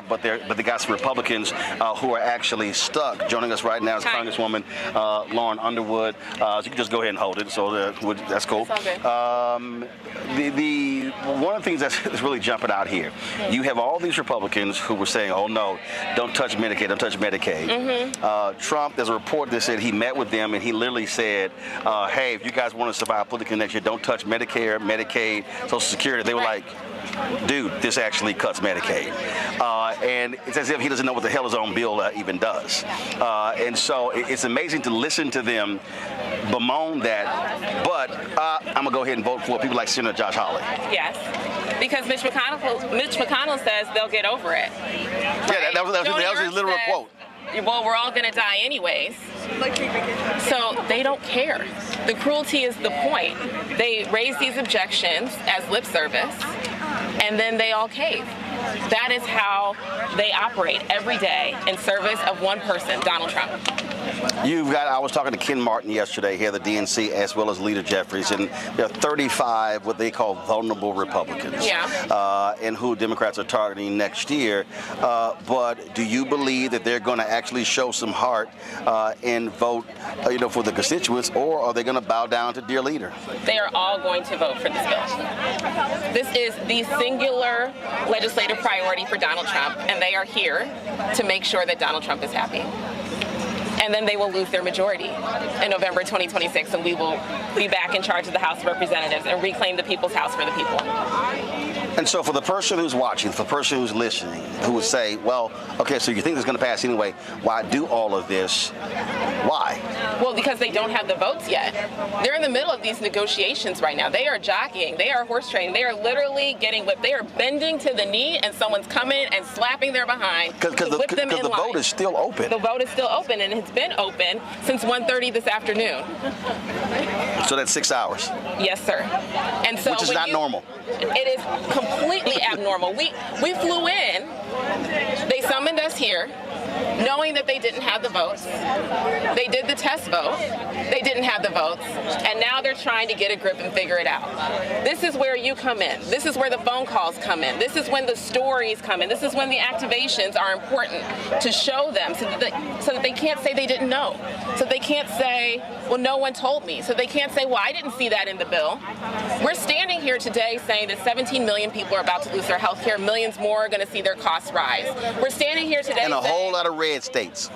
got some Republicans who are actually stuck. Joining us right now is Congresswoman Lauren Underwood. So you can just go ahead and hold it. So that's cool. One of the things that's really jumping out here, you have all these Republicans who were saying, oh no, don't touch Medicaid, don't touch Medicaid. Trump, there's a report that said he met with them and he literally said, hey, if you guys want to survive political next year, don't touch Medicare, Medicaid, Social Security. They were like, dude, this actually cuts Medicaid. And it's as if he doesn't know what the hell his own bill even does. And so it's amazing to listen to them bemoan that, but I'm going to go ahead and vote for people like Senator Josh Hawley. Yes, because Mitch McConnell says they'll get over it. Yeah, that was his literal quote. Well, we're all going to die anyways. So they don't care. The cruelty is the point. They raise these objections as lip service, and then they all cave. That is how they operate every day in service of one person, Donald Trump. I was talking to Ken Martin yesterday here at the DNC, as well as Leader Jeffries, and there are 35 what they call vulnerable Republicans, and who Democrats are targeting next year. But do you believe that they're going to actually show some heart and vote, for the constituents, or are they going to bow down to dear leader? They are all going to vote for this bill. This is the singular legislative priority for Donald Trump, and they are here to make sure that Donald Trump is happy. And then they will lose their majority in November 2026, and we will be back in charge of the House of Representatives and reclaim the people's house for the people. And so for the person who's watching, for the person who's listening, who would say, well, okay, so you think this is going to pass anyway, why do all of this? Why? Well, because they don't have the votes yet. They're in the middle of these negotiations right now. They are jockeying. They are horse trading. They are literally getting whipped. They are bending to the knee, and someone's coming and slapping their behind to whip them in line. Because the vote is still open. The vote is still open, and it's been open since 1:30 this afternoon. So that's 6 hours. Yes, sir. And so which is not normal. It is completely abnormal. We flew in. They summoned us here, knowing that they didn't have the votes. They did the test vote. They didn't have the votes. And now they're trying to get a grip and figure it out. This is where you come in. This is where the phone calls come in. This is when the stories come in. This is when the activations are important to show them so that they can't say they didn't know. So they can't say, well, no one told me. So they can't say, well, I didn't see that in the bill. We're standing here today saying that 17 million people are about to lose their health care. Millions more are going to see their costs rise. We're standing here today and a whole lot of red states.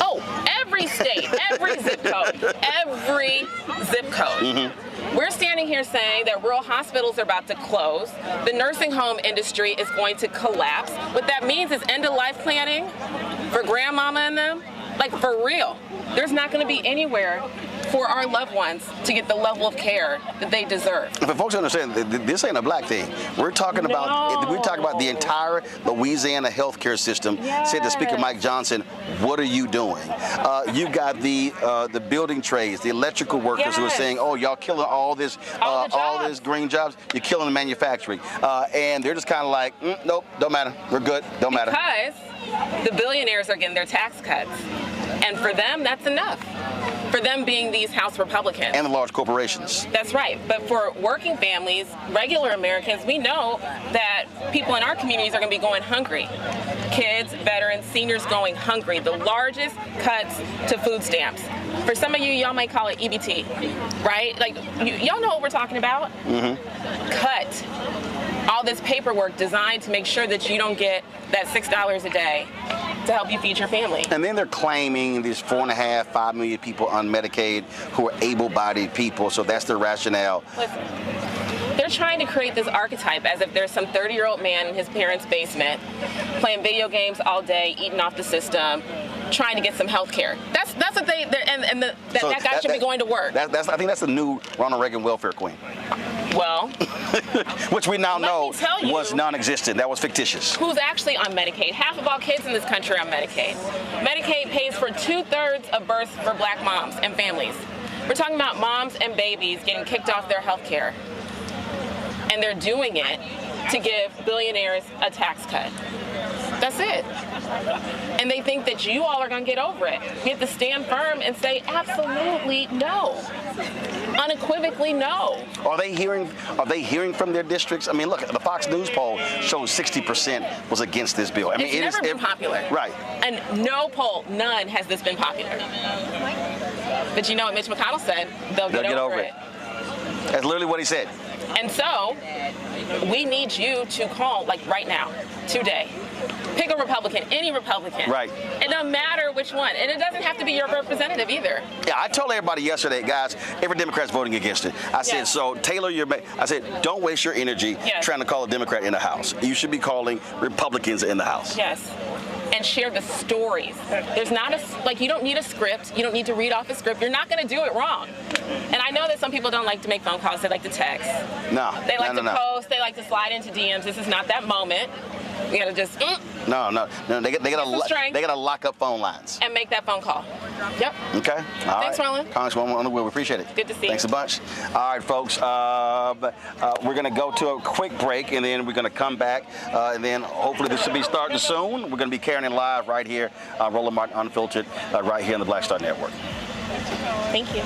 Oh, every state, every zip code, every zip code. We're standing here saying that rural hospitals are about to close. The nursing home industry is going to collapse. What that means is end-of-life planning for grandmama and them. Like, for real. There's not going to be anywhere for our loved ones to get the level of care that they deserve. For folks to understand, this ain't a black thing. We're talking about the entire Louisiana healthcare system. Said to Speaker Mike Johnson, "What are you doing?" You got the building trades, the electrical workers who are saying, "Oh, y'all killing all this green jobs. You're killing the manufacturing," and they're just kind of like, "Nope, don't matter. We're good. Don't matter." Because the billionaires are getting their tax cuts, and for them, that's enough. For them being these House Republicans. And the large corporations. That's right. But for working families, regular Americans, we know that people in our communities are going to be going hungry. Kids, veterans, seniors going hungry. The largest cuts to food stamps. For some of you, y'all might call it EBT, right? Like, y'all know what we're talking about? Cut all this paperwork designed to make sure that you don't get that $6 a day to help you feed your family. And then they're claiming these 4.5, 5 million people on Medicaid who are able-bodied people, so that's their rationale. Listen, they're trying to create this archetype as if there's some 30-year-old man in his parents' basement playing video games all day, eating off the system, trying to get some health care. That's what that guy should be going to work. I think that's the new Ronald Reagan welfare queen. Well, which we now know was non-existent. That was fictitious. Who's actually on Medicaid? Half of all kids in this country are on Medicaid. Medicaid pays for 2/3 of births for black moms and families. We're talking about moms and babies getting kicked off their health care. And they're doing it to give billionaires a tax cut. That's it. And they think that you all are going to get over it. You have to stand firm and say absolutely no. Unequivocally no. Are they hearing from their districts? I mean, look, the Fox News poll shows 60% was against this bill. I mean, it's never been popular. Right. And no poll, none has this been popular. But you know what Mitch McConnell said? They'll get over it. That's literally what he said. And so we need you to call, like right now, today. Pick a Republican, any Republican. Right. It doesn't matter which one. And it doesn't have to be your representative either. Yeah, I told everybody yesterday, guys, every Democrat's voting against it. I said, so tailor your, I said, don't waste your energy trying to call a Democrat in the House. You should be calling Republicans in the House. Yes. And share the stories. There's not you don't need a script. You don't need to read off a script. You're not going to do it wrong. And I know that some people don't like to make phone calls. They like to text. No. They like to post. They like to slide into DMs. This is not that moment. You got to just. No. They got to lock up phone lines. And make that phone call. Yep. Okay. Thanks, Roland. Congresswoman on the wheel. We appreciate it. Good to see you. Thanks a bunch. All right, folks. We're going to go to a quick break, and then we're going to come back, and then hopefully this will be starting soon. We're going to be carrying it live right here, Roland Martin Unfiltered, right here on the Black Star Network. Thank you.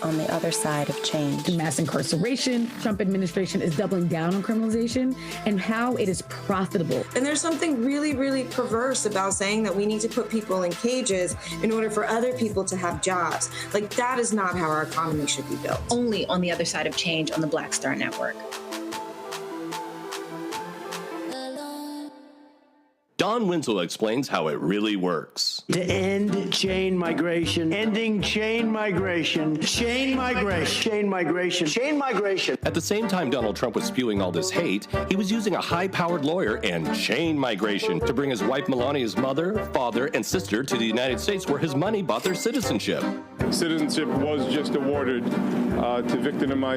On the other side of change. Mass incarceration, Trump administration is doubling down on criminalization, and how it is profitable. And there's something really, really perverse about saying that we need to put people in cages in order for other people to have jobs. Like, that is not how our economy should be built. Only on the other side of change on the Black Star Network. Don Winslow explains how it really works. To end chain migration, ending chain migration, chain migration, chain migration, chain migration. At the same time Donald Trump was spewing all this hate, he was using a high-powered lawyer and chain migration to bring his wife Melania's mother, father, and sister to the United States, where his money bought their citizenship. Citizenship was just awarded to victim of my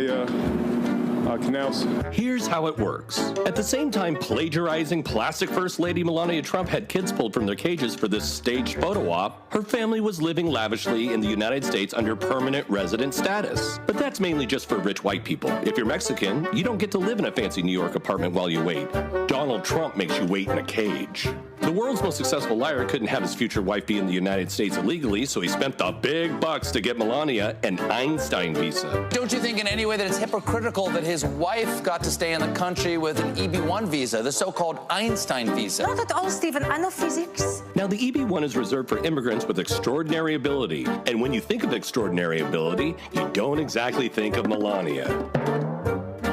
canals. Here's how it works. At the same time plagiarizing plastic First Lady Melania Trump had kids pulled from their cages for this staged photo op, her family was living lavishly in the United States under permanent resident status. But that's mainly just for rich white people. If you're Mexican, you don't get to live in a fancy New York apartment while you wait. Donald Trump makes you wait in a cage. The world's most successful liar couldn't have his future wife be in the United States illegally, so he spent the big bucks to get Melania an Einstein visa. Don't you think in any way that it's hypocritical that his wife got to stay in the country with an EB1 visa, the so-called Einstein visa? Not at all, Stephen. I know physics. Now, the EB1 is reserved for immigrants with extraordinary ability. And when you think of extraordinary ability, you don't exactly think of Melania.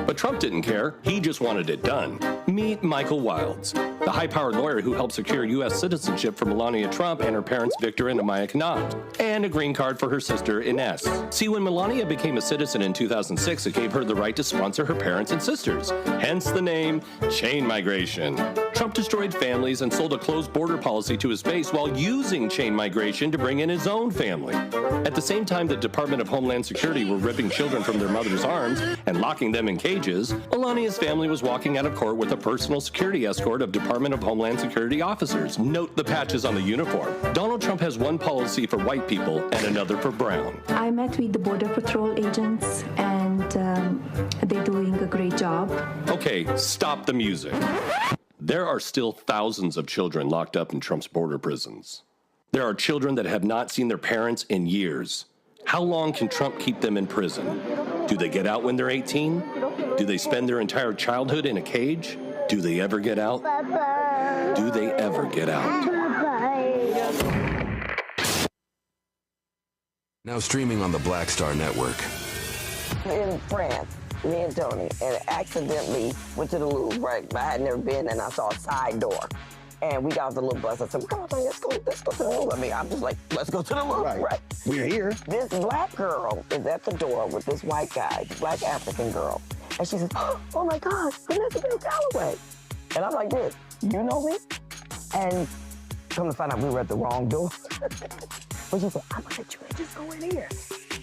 But Trump didn't care. He just wanted it done. Meet Michael Wilds, the high-powered lawyer who helped secure U.S. citizenship for Melania Trump and her parents Victor and Amaya Knott, and a green card for her sister Ines. See, when Melania became a citizen in 2006, it gave her the right to sponsor her parents and sisters, hence the name chain migration. Trump destroyed families and sold a closed border policy to his base while using chain migration to bring in his own family. At the same time, the Department of Homeland Security were ripping children from their mother's arms and locking them in cages, Melania's family was walking out of court with a personal security escort of Department of Homeland Security officers. Note the patches on the uniform. Donald Trump has one policy for white people and another for brown. I met with the Border Patrol agents, and they're doing a great job. Okay, stop the music. There are still thousands of children locked up in Trump's border prisons. There are children that have not seen their parents in years. How long can Trump keep them in prison? Do they get out when they're 18? Do they spend their entire childhood in a cage? Do they ever get out? Do they ever get out? Now streaming on the Black Star Network. In France, me and Tony, and accidentally went to the Louvre, right? I had never been, and I saw a side door. And we got off the little bus. I said, come on, Tony, let's go to the Louvre. I mean, I'm just like, let's go to the Louvre, right? We're here. This black girl is at the door with this white guy, black African girl. And she says, oh my gosh, Vanessa Bell Calloway. And I'm like this, you know me? And come to find out we were at the wrong door. But she said, I'm gonna let you just go in here.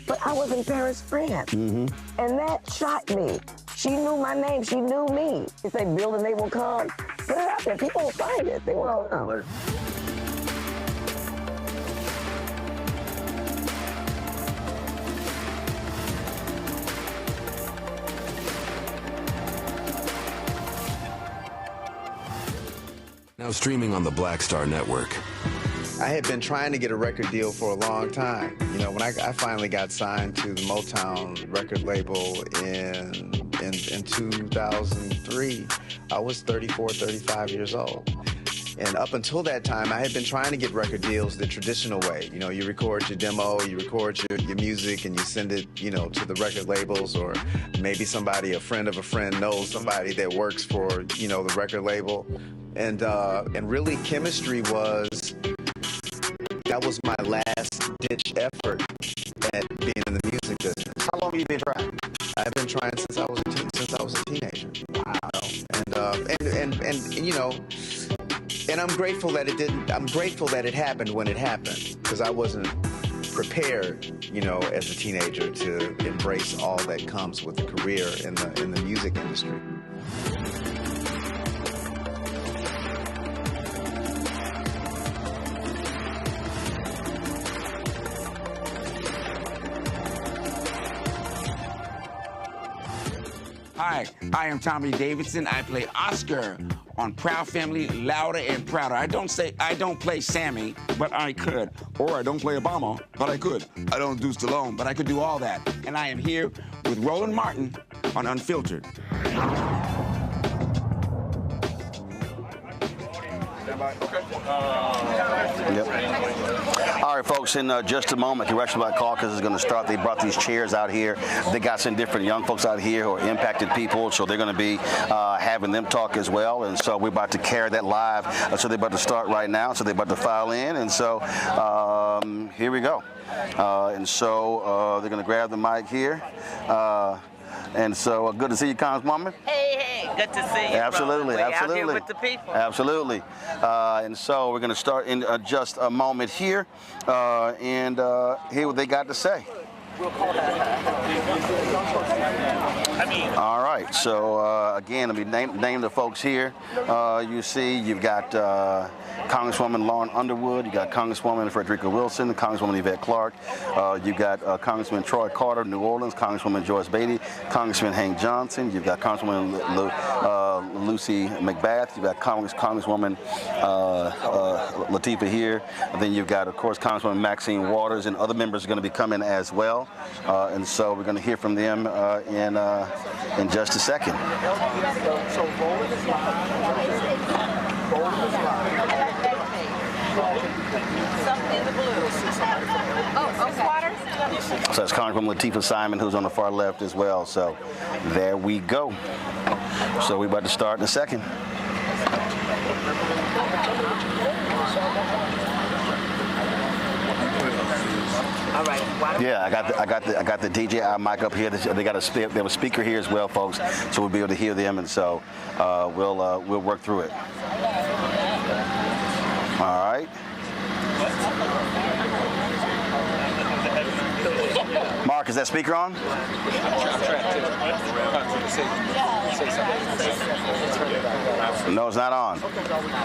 But I was in Paris, France. And that shocked me. She knew my name, she knew me. She said, building, they will come. Put it out there, people will find it, they will come. Now streaming on the Black Star Network. I had been trying to get a record deal for a long time. You know, when I finally got signed to the Motown record label in 2003, I was 34, 35 years old. And up until that time, I had been trying to get record deals the traditional way. You know, you record your demo, you record your music, and you send it, you know, to the record labels, or maybe somebody, a friend of a friend, knows somebody that works for, you know, the record label. And really, chemistry that was my last-ditch effort at being in the music business. How long have you been trying? I've been trying since I was a teenager. Wow. And you know, and I'm grateful that it didn't. I'm grateful that it happened when it happened, because I wasn't prepared, you know, as a teenager to embrace all that comes with a career in the music industry. Hi, I am Tommy Davidson. I play Oscar on Proud Family, Louder and Prouder. I don't play Sammy, but I could. Or I don't play Obama, but I could. I don't do Stallone, but I could do all that. And I am here with Roland Martin on Unfiltered. All right, folks, in just a moment, Congressional Black Caucus is going to start. They brought these chairs out here. They got some different young folks out here who are impacted people, so they're going to be having them talk as well. And so we're about to carry that live. So they're about to start right now. So they're about to file in. And so here we go. And so they're going to grab the mic here. And so good to see you, Congresswoman. Hey, good to see you. Absolutely, bro. absolutely. Out here with the people. Absolutely. And so we're going to start in just a moment here, and hear what they got to say. All right. So again, let me name the folks here. You see, you've got Congresswoman Lauren Underwood. You got Congresswoman Frederica Wilson, Congresswoman Yvette Clarke. You got Congressman Troy Carter, New Orleans. Congresswoman Joyce Beatty. Congressman Hank Johnson. You've got Congresswoman Lucy McBath. You've got Congresswoman Latifah here. And then you've got, of course, Congresswoman Maxine Waters, and other members are going to be coming as well. And so we're going to hear from them in just a second. So that's Congresswoman Latifah Simon, who's on the far left as well. So there we go. So we're about to start in a second. All right. Yeah, I got the DJI mic up here. They got a speaker here as well, folks. So we'll be able to hear them, and so we'll work through it. All right. Mark, is that speaker on? No, it's not on.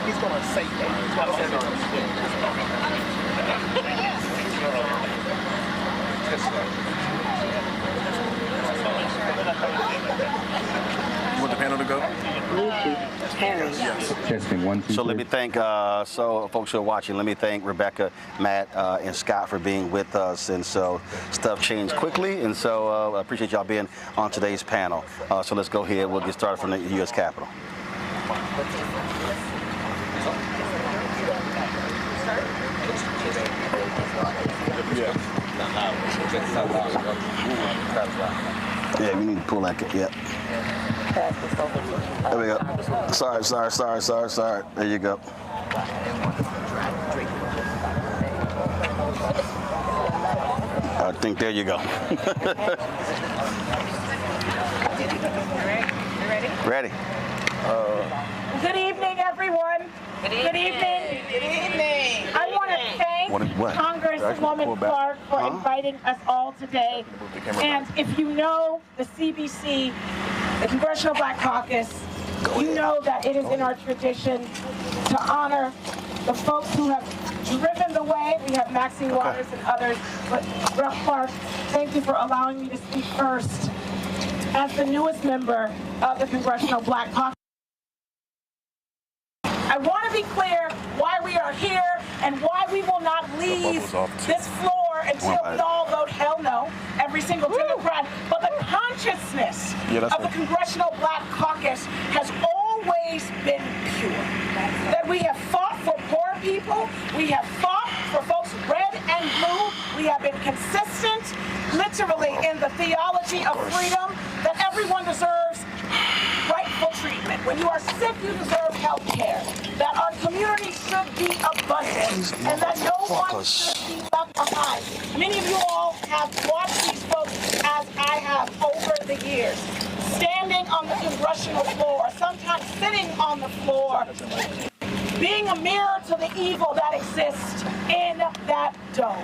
He's going to say You want the panel to go? Testing 1, 2, so let me thank, folks who are watching, let me thank Rebecca, Matt, and Scott for being with us. And so stuff changed quickly, and so I appreciate y'all being on today's panel. So let's go ahead. We'll get started from the U.S. Capitol. Yeah, you need to pull that. Yeah. There we go. Sorry. There you go. I think there you go. Ready? Good evening, everyone. Good evening. Good evening. I want to thank Congresswoman Clarke for inviting us all today. And if you know the CBC, the Congressional Black Caucus, you know that it is in our tradition to honor the folks who have driven the way. We have Maxine Waters and others. But Rep. Clarke, thank you for allowing me to speak first. As the newest member of the Congressional Black Caucus, I want to be clear why we are here and why we will not leave this floor until we all vote hell no, every single Democrat. But the consciousness of the Congressional Black Caucus has always been pure. That we have fought for poor people, we have fought for folks red and blue, we have been consistent, literally, in the theology of freedom, that everyone deserves rightful treatment. When you are sick, you deserve health care. That our community should be abundant, and that no one should be left behind. Many of you all have watched these folks, as I have over the years, standing on the congressional floor, sometimes sitting on the floor, being a mirror to the evil that exists in that dome.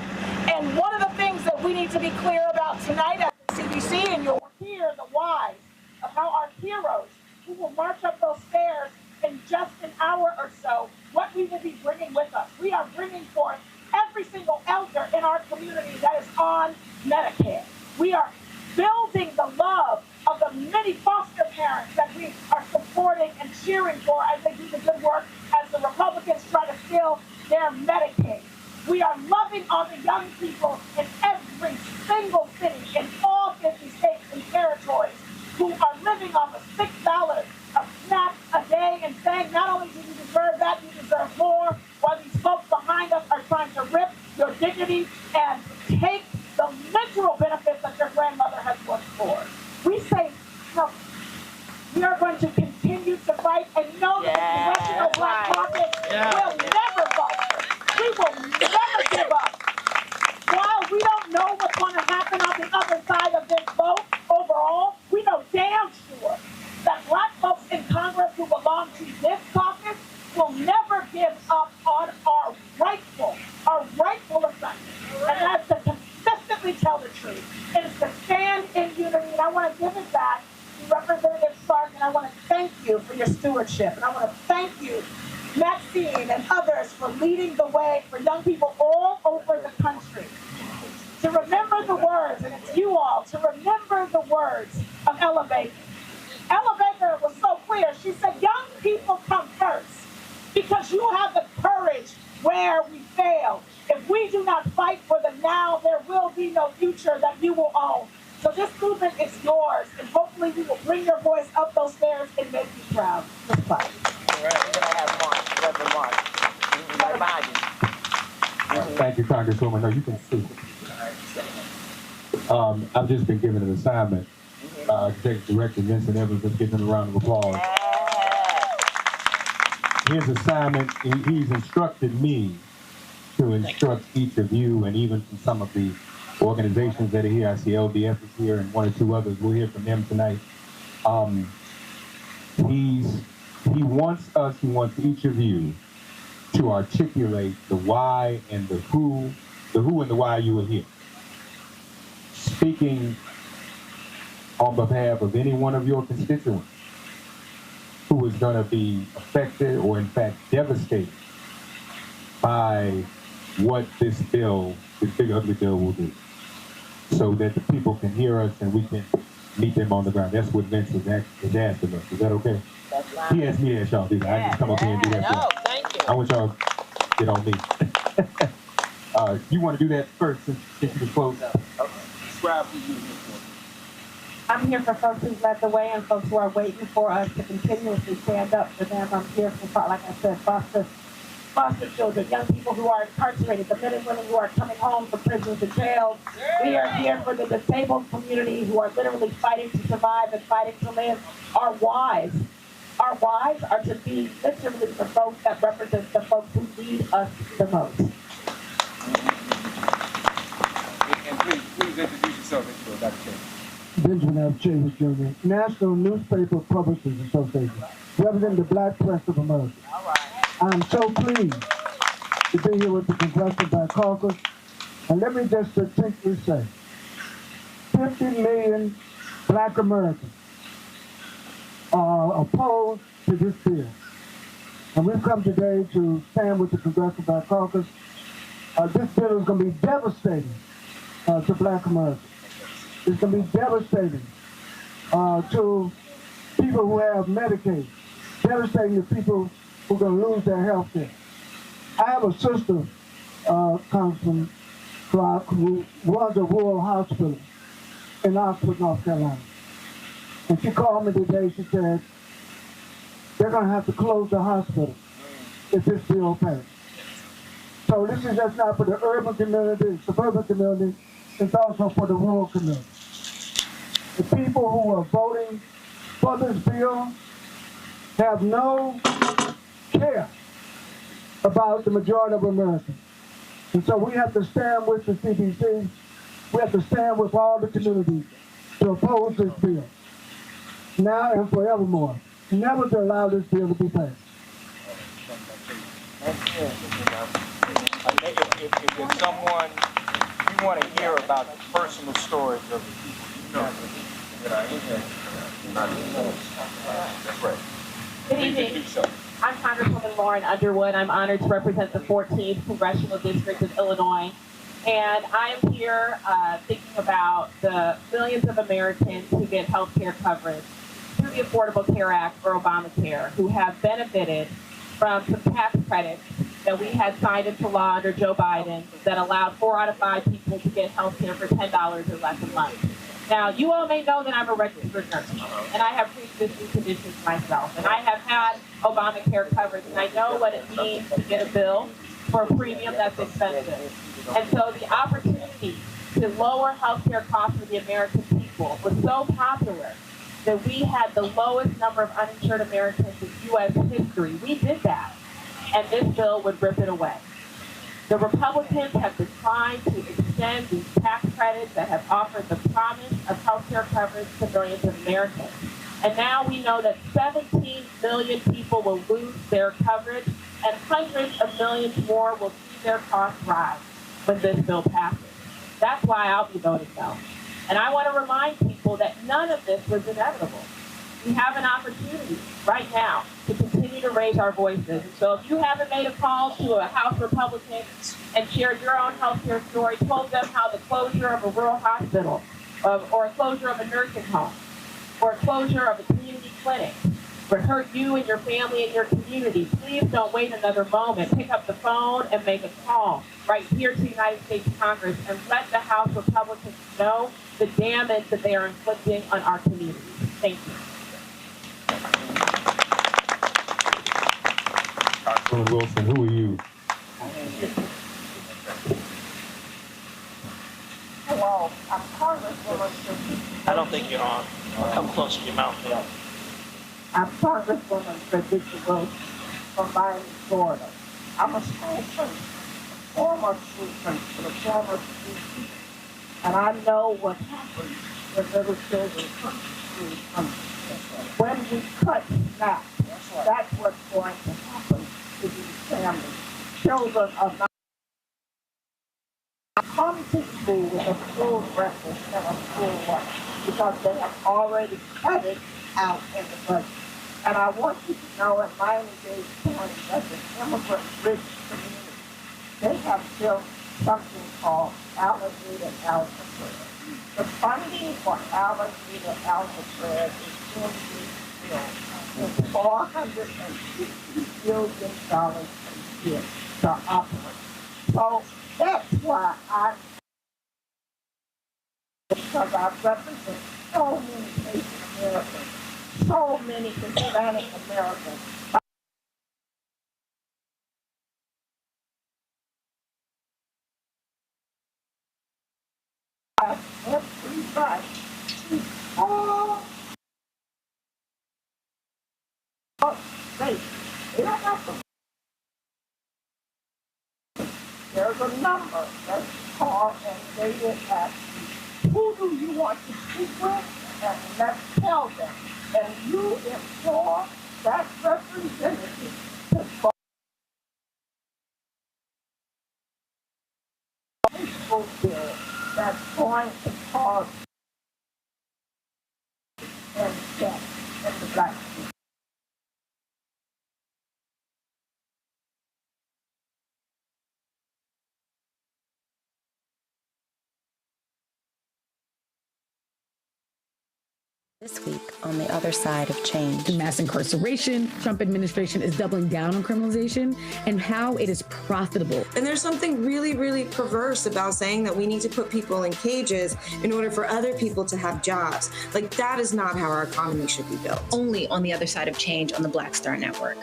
And one of the things that we need to be clear about tonight at the CBC, and you'll hear the whys of how our heroes who will march up those stairs in just an hour or so, what we will be bringing with us. We are bringing forth every single elder in our community that is on Medicare. We are building the love of the many foster parents that we are supporting and cheering for as they do the good work as the Republicans try to steal their Medicaid. We are loving on the young people in every single city in all 50 states and territories who are living off of $6 of snacks a day and saying, not only do you deserve that, you deserve more, while these folks behind us are trying to rip your dignity and take the literal benefits that your grandmother has worked for. We say, no, we are going to continue to fight and know that the Congressional Black Caucus will never falter. We will never give up. While we don't know what's going to happen on the other side of this vote overall, we know damn sure that Black folks in Congress who belong to this caucus will never give up on our rightful assignment. And that's to consistently tell the truth. It is to stand in unity. And I want to give it back to Representative Stark, and I want to thank you for your stewardship. And I want to thank you, Maxine and others, for leading the way for young people all over the country to remember the words, and it's you all, to remember the words of Ella Baker. Ella Baker was so clear. She said, young people come first because you have the courage where we fail. If we do not fight for the now, there will be no future that you will own. So this movement is yours, and hopefully we will bring your voice up those stairs and make you proud. Let's fight. Thank you, Congresswoman. No, you can speak. I've just been given an assignment. Executive Director Vincent Evans, let's give him a round of applause. His assignment, he's instructed me to instruct each of you, and even from some of the organizations that are here. I see LDF is here and one or two others. We'll hear from them tonight. He wants each of you to articulate the why and the who and the why you are here. Speaking on behalf of any one of your constituents who is going to be affected or in fact devastated by what this big ugly bill will do, so that the people can hear us and we can meet them on the ground. That's what Vince is asking us. Is that okay? That's right. He asked me to ask y'all to do that. I just come up here and do that. No, thank you. I want y'all to get on me. You want to do that first since you can close? Okay. Describe who you are here for. I'm here for folks who've led the way and folks who are waiting for us to continuously stand up for them. I'm here for, like I said, foster children, young people who are incarcerated, the men and women who are coming home from prisons and jails. We are here for the disabled community who are literally fighting to survive and fighting to live. Our wives are to be literally the folks that represent the folks who need us the most. And please introduce yourself into it, Dr. Kelly. Benjamin F. Chambers Jr., National Newspaper Publishers Association, representing the Black Press of America. I'm so pleased to be here with the Congressional Black Caucus, and let me just succinctly say, 50 million Black Americans are opposed to this bill. And we've come today to stand with the Congressional Black Caucus. This bill is going to be devastating to Black Americans. It's going to be devastating to people who have Medicaid, devastating to people who are going to lose their health care. I have a sister, Congressman Clark, who runs a rural hospital in Oxford, North Carolina. And she called me today. She said, they're going to have to close the hospital if this bill passes. So this is just not for the urban community, suburban community, it's also for the rural community. The people who are voting for this bill have no care about the majority of Americans. And so we have to stand with the CBC. We have to stand with all the communities to oppose this bill, now and forevermore. Never to allow this bill to be passed. If someone, you want to hear about the personal stories of the people that are in here, that's right. Good evening. I'm Congresswoman Lauren Underwood. I'm honored to represent the 14th Congressional District of Illinois. And I'm here thinking about the millions of Americans who get health care coverage through the Affordable Care Act or Obamacare, who have benefited from some tax credits that we had signed into law under Joe Biden that allowed 4 out of 5 people to get health care for $10 or less a month. Now, you all may know that I'm a registered nurse, and I have pre-existing conditions myself, and I have had Obamacare coverage, and I know what it means to get a bill for a premium that's expensive. And so the opportunity to lower healthcare costs for the American people was so popular that we had the lowest number of uninsured Americans in U.S. history. We did that, and this bill would rip it away. The Republicans have declined to extend these tax credits that have offered the promise of health care coverage to millions of Americans. And now we know that 17 million people will lose their coverage, and hundreds of millions more will see their costs rise when this bill passes. That's why I'll be voting no. And I want to remind people that none of this was inevitable. We have an opportunity right now to continue to raise our voices. So if you haven't made a call to a House Republican and shared your own healthcare story, told them how the closure of a rural hospital or a closure of a nursing home or a closure of a community clinic would hurt you and your family and your community, please don't wait another moment. Pick up the phone and make a call right here to the United States Congress and let the House Republicans know the damage that they are inflicting on our communities. Thank you. Congresswoman Wilson, who are you? Hello, I'm Congresswoman Simpkins. I don't think you're on. Come close to your mouth. Yeah. I'm Congresswoman Frederica Wilson from Miami, Florida. I'm a school principal, former school principal, a former school teacher. And I know what happens when little children come to school. When we cut SNAP, that's what's going to happen to these families. Children are not come to school with a full breakfast and a full lunch because they have already cut it out in the budget. And I want you to know at Miami-Dade County, that's an immigrant-rich community, they have built something called Alligator Algebra. The funding for Alligator Algebra is in this bill. It's $460 billion a year to operate. So that's why because I represent so many Asian Americans, so many Hispanic Americans. Everybody, all states, they don't have to. There's a number that's called and they will ask you, who do you want to speak with? And let's tell them. And you implore that representative to vote a bill that's going to cause and death in the black community. This week on the other side of change. Mass incarceration, Trump administration is doubling down on criminalization, and how it is profitable. And there's something really, really perverse about saying that we need to put people in cages in order for other people to have jobs. Like, that is not how our economy should be built. Only on the other side of change on the Black Star Network.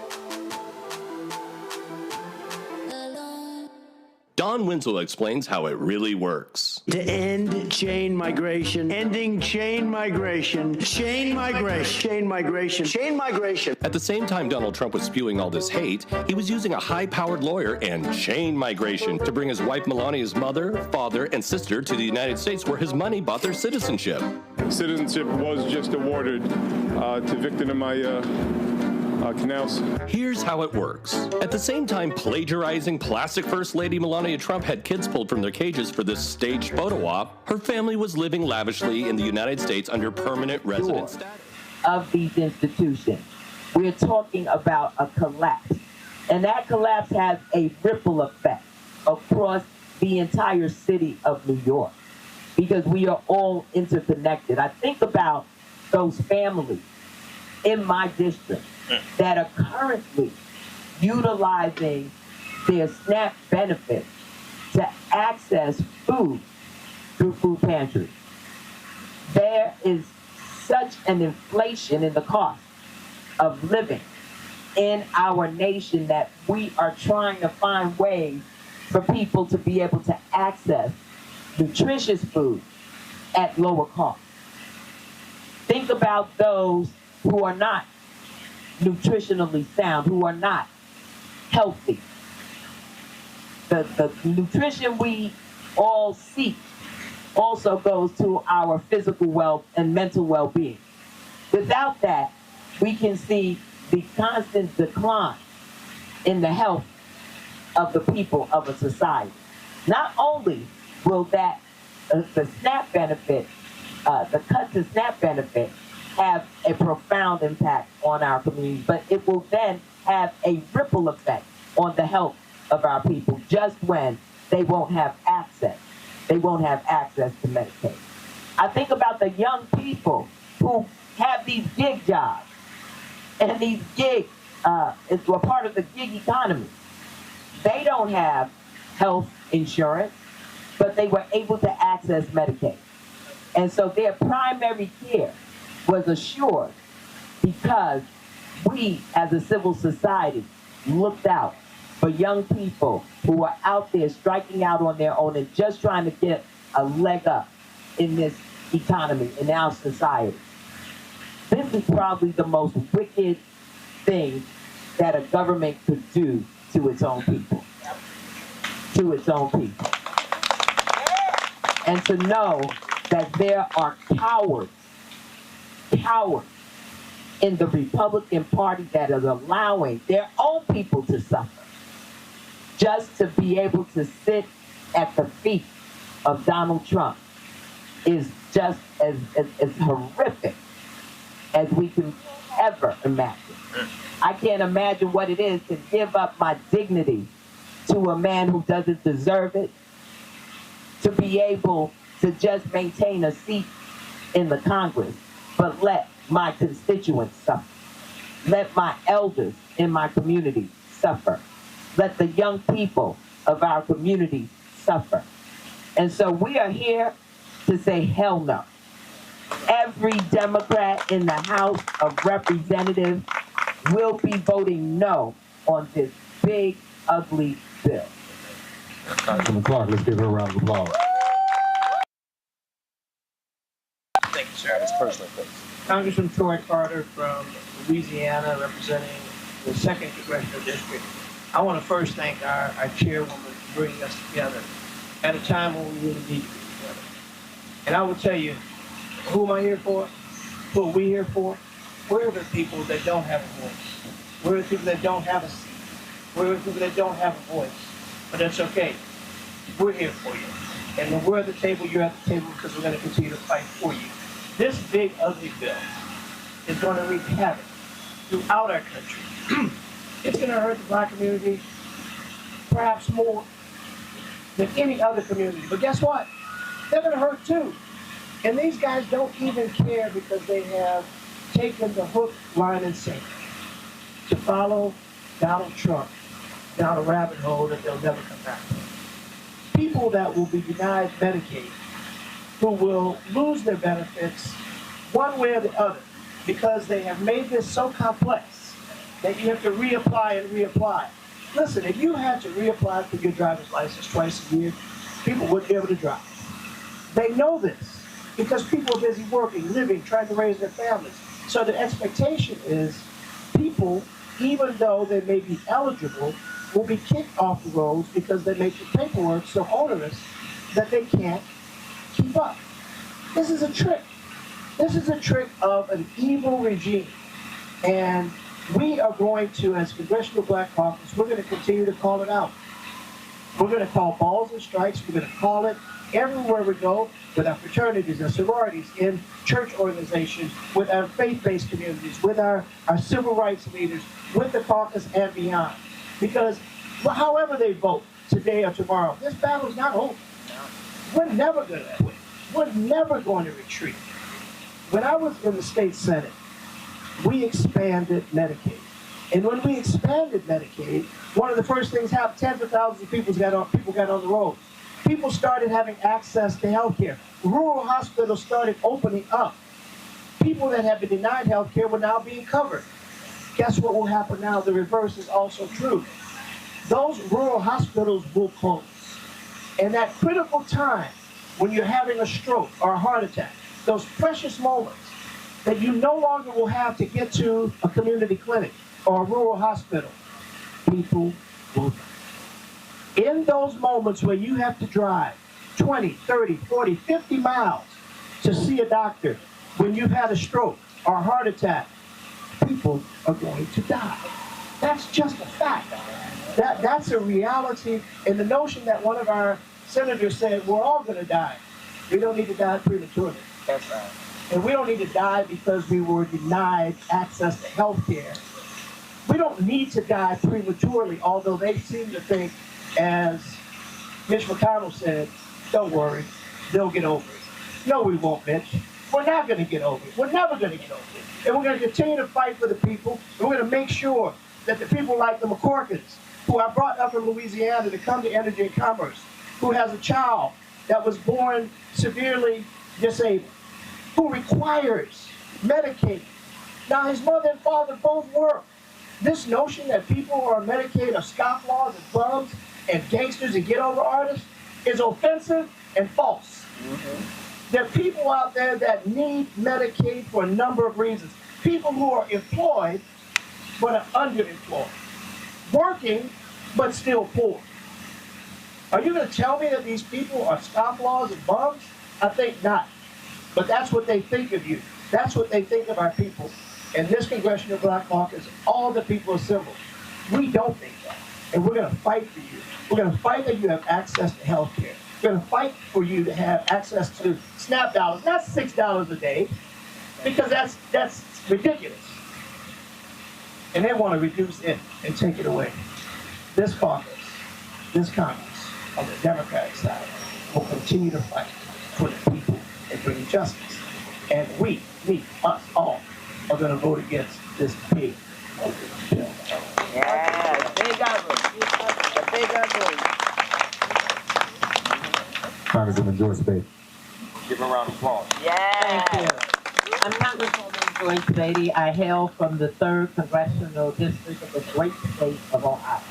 Don Winslow explains how it really works. To end chain migration, ending chain migration, chain migration, chain migration, chain migration. At the same time Donald Trump was spewing all this hate, he was using a high-powered lawyer and chain migration to bring his wife Melania's mother, father, and sister to the United States, where his money bought their citizenship. Citizenship was just awarded to Victor and my canals. Here's how it works. At the same time plagiarizing plastic First Lady Melania Trump had kids pulled from their cages for this staged photo op, her family was living lavishly in the United States under permanent resident status. Of these institutions. We're talking about a collapse. And that collapse has a ripple effect across the entire city of New York, because we are all interconnected. I think about those families in my district that are currently utilizing their SNAP benefits to access food through food pantries. There is such an inflation in the cost of living in our nation that we are trying to find ways for people to be able to access nutritious food at lower cost. Think about those who are not nutritionally sound, who are not healthy. The nutrition we all seek also goes to our physical wealth and mental well-being. Without that, we can see the constant decline in the health of the people of a society. Not only will that, the SNAP benefit, the cut to SNAP benefit have a profound impact on our community, but it will then have a ripple effect on the health of our people just when they won't have access. They won't have access to Medicaid. I think about the young people who have these gig jobs, and these gigs is a part of the gig economy. They don't have health insurance, but they were able to access Medicaid. And so their primary care was assured because we, as a civil society, looked out for young people who are out there striking out on their own and just trying to get a leg up in this economy, in our society. This is probably the most wicked thing that a government could do to its own people. To its own people. And to know that there are cowards in the Republican Party that is allowing their own people to suffer just to be able to sit at the feet of Donald Trump is just as horrific as we can ever imagine. I can't imagine what it is to give up my dignity to a man who doesn't deserve it, to be able to just maintain a seat in the Congress, but let my constituents suffer. Let my elders in my community suffer. Let the young people of our community suffer. And so we are here to say hell no. Every Democrat in the House of Representatives will be voting no on this big, ugly bill. Congresswoman Clark, let's give her a round of applause. Thank you, sir. It's personal, please. Congressman Troy Carter from Louisiana, representing the 2nd Congressional District. I want to first thank our chairwoman for bringing us together at a time when we really need to be together. And I will tell you, who am I here for? Who are we here for? We're the people that don't have a voice. We're the people that don't have a seat. We're the people that don't have a voice. But that's okay. We're here for you. And when we're at the table, you're at the table because we're going to continue to fight for you. This big, ugly bill is going to wreak havoc throughout our country. It's going to hurt the Black community perhaps more than any other community. But guess what? They're going to hurt too. And these guys don't even care because they have taken the hook, line, and sinker to follow Donald Trump down a rabbit hole that they'll never come back from. People that will be denied Medicaid, who will lose their benefits one way or the other because they have made this so complex that you have to reapply and reapply. Listen, if you had to reapply for your driver's license twice a year, people wouldn't be able to drive. They know this because people are busy working, living, trying to raise their families. So the expectation is people, even though they may be eligible, will be kicked off the roads because they make the paperwork so onerous that they can't keep up. This is a trick. This is a trick of an evil regime. And we are going to, as Congressional Black Caucus, we're going to continue to call it out. We're going to call balls and strikes. We're going to call it everywhere we go, with our fraternities and sororities, in church organizations, with our faith-based communities, with our civil rights leaders, with the caucus and beyond. Because however they vote today or tomorrow, this battle's not over. We're never going to quit. We're never going to retreat. When I was in the state Senate, we expanded Medicaid. And when we expanded Medicaid, one of the first things happened, tens of thousands of people got on the roads. People started having access to health care. Rural hospitals started opening up. People that had been denied health care were now being covered. Guess what will happen now? The reverse is also true. Those rural hospitals will close. And that critical time when you're having a stroke or a heart attack, those precious moments that you no longer will have to get to a community clinic or a rural hospital, people will die. In those moments where you have to drive 20, 30, 40, 50 miles to see a doctor when you've had a stroke or a heart attack, people are going to die. That's just a fact. That's a reality. And the notion that one of our senators said, we're all going to die. We don't need to die prematurely. That's right. And we don't need to die because we were denied access to health care. We don't need to die prematurely, although they seem to think, as Mitch McConnell said, don't worry, they'll get over it. No, we won't, Mitch. We're not going to get over it. We're never going to get over it. And we're going to continue to fight for the people. And we're going to make sure that the people like the McCorkins, who I brought up from Louisiana to come to Energy and Commerce, who has a child that was born severely disabled, who requires Medicaid. Now, his mother and father both work. This notion that people who are on Medicaid are scofflaws and bums and gangsters and get-over artists is offensive and false. There are people out there that need Medicaid for a number of reasons. People who are employed but are underemployed. Working but still poor. Are you going to tell me that these people are scofflaws and bums? I think not. But that's what they think of you. That's what they think of our people. And this Congressional Black Caucus, all the people assembled, we don't think that. And we're going to fight for you. We're going to fight that you have access to health care. We're going to fight for you to have access to SNAP dollars, not $6 a day, because that's ridiculous. And they want to reduce it and take it away. This caucus, this Congress, on the Democratic side, will continue to fight for the people and bring justice. And we, us, all, are going to vote against this big bill. Yeah, big ugly. Big ugly. Congresswoman Joyce Beatty. Give him a round of applause. Yeah. Thank you. I'm Congresswoman Joyce Beatty. I hail from the 3rd Congressional District of the great state of Ohio.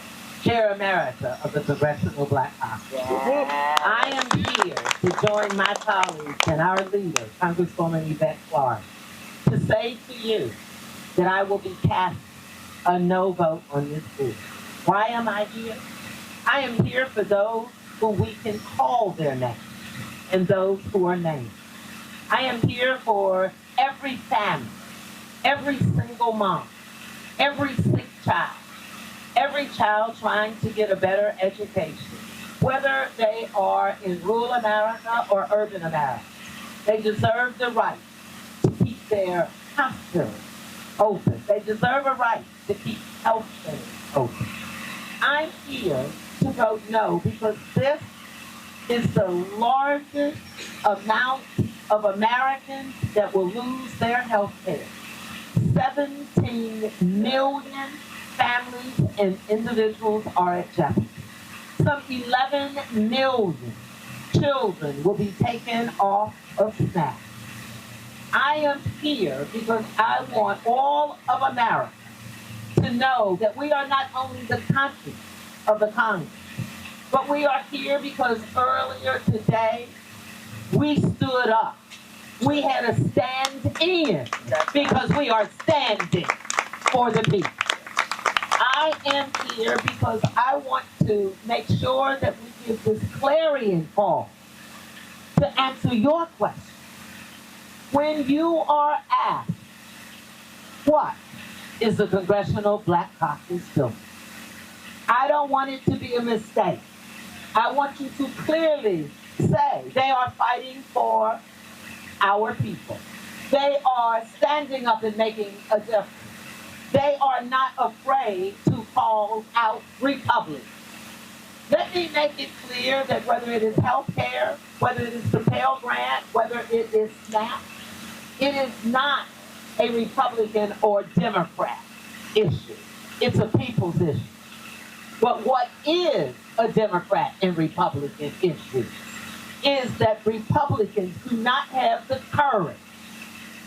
Chair Emerita of the Congressional Black Caucus. Yeah. I am here to join my colleagues and our leader, Congresswoman Yvette Clarke, to say to you that I will be casting a no vote on this bill. Why am I here? I am here for those who we can call their names and those who are named. I am here for every family, every single mom, every sick child trying to get a better education, whether they are in rural America or urban America. They deserve the right to keep their hospitals open. They deserve a right to keep health centers open. I'm here to vote no because this is the largest amount of Americans that will lose their health care. 17 million families and individuals are at jeopardy. Some 11 million children will be taken off of SNAP. I am here because I want all of America to know that we are not only the country of the Congress, but we are here because earlier today, we stood up. We had a stand in because we are standing for the people. I am here because I want to make sure that we give this clarion call to answer your question. When you are asked, what is the Congressional Black Caucus doing? I don't want it to be a mistake. I want you to clearly say they are fighting for our people. They are standing up and making a difference. They are not afraid to call out Republicans. Let me make it clear that whether it is health care, whether it is the Pell Grant, whether it is SNAP, it is not a Republican or Democrat issue. It's a people's issue. But what is a Democrat and Republican issue is that Republicans do not have the courage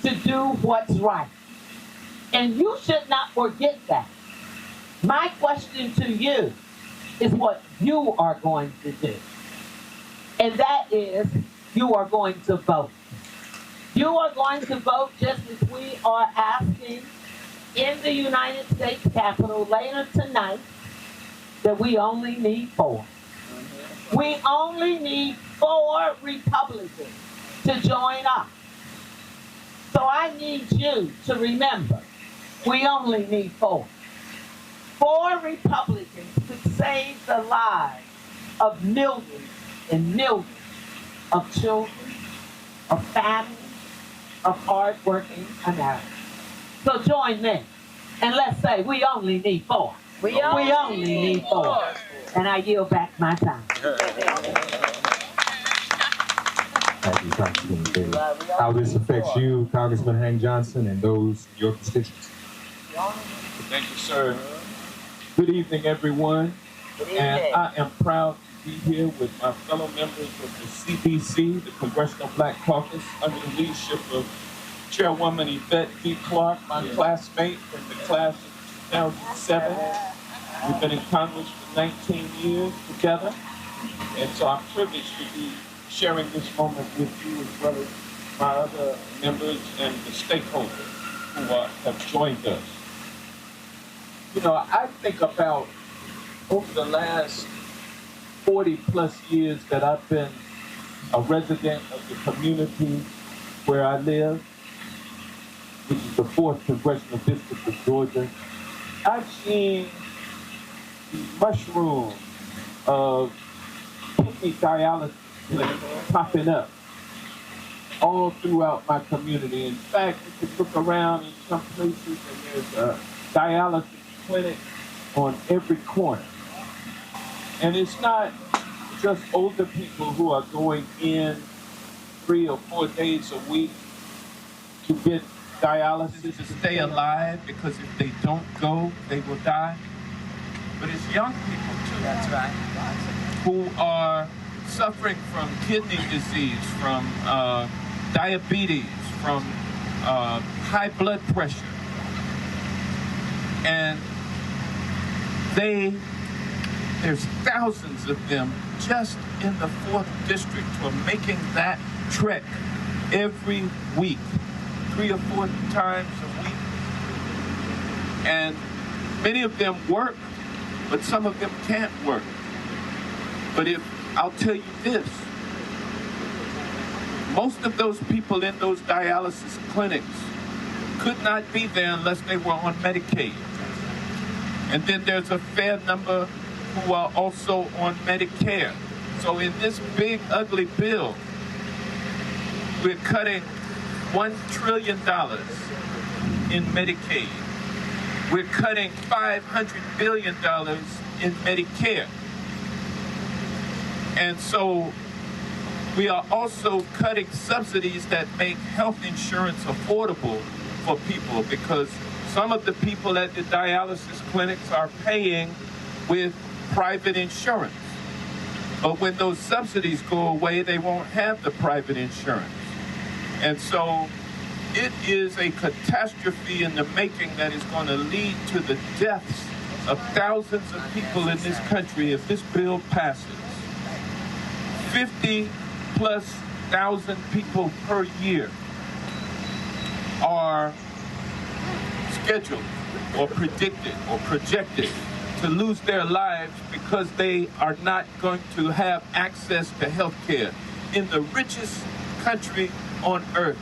to do what's right. And you should not forget that. My question to you is what you are going to do. And that is, you are going to vote. You are going to vote just as we are asking in the United States Capitol later tonight that we only need 4. We only need 4 Republicans to join us. So I need you to remember, we only need 4. 4 Republicans could save the lives of millions and millions of children, of families, of hard-working Americans. So join me, and let's say we only need 4. We only need 4. And I yield back my time. Thank you, Congressman Kelly. How this affects you, Congressman Hank Johnson, and those your constituents. Thank you, sir. Good evening, everyone. Good evening. And I am proud to be here with my fellow members of the CBC, the Congressional Black Caucus, under the leadership of Chairwoman Yvette D. Clark, my classmate from the class of 2007. We've been in Congress for 19 years together, and so I'm privileged to be sharing this moment with you as well as my other members and the stakeholders who have joined us. You know, I think about over the last 40 plus years that I've been a resident of the community where I live, which is the 4th Congressional District of Georgia. I've seen the mushroom of kidney dialysis clinics popping up all throughout my community. In fact, you can look around in some places and there's a dialysis clinic on every corner. And it's not just older people who are going in 3 or 4 days a week to get dialysis to stay alive, because if they don't go, they will die. But it's young people too. That's right. Who are suffering from kidney disease, from diabetes, from high blood pressure. And there's thousands of them just in the 4th District who are making that trek every week, 3 or 4 times a week. And many of them work, but some of them can't work. But I'll tell you this, most of those people in those dialysis clinics could not be there unless they were on Medicaid. And then there's a fair number who are also on Medicare. So in this big, ugly bill, we're cutting $1 trillion in Medicaid. We're cutting $500 billion in Medicare. And so We are also cutting subsidies that make health insurance affordable for people, because some of the people at the dialysis clinics are paying with private insurance. But when those subsidies go away, they won't have the private insurance. And so it is a catastrophe in the making that is going to lead to the deaths of thousands of people in this country if this bill passes. 50,000+ people per year are scheduled or predicted or projected to lose their lives because they are not going to have access to health care in the richest country on earth.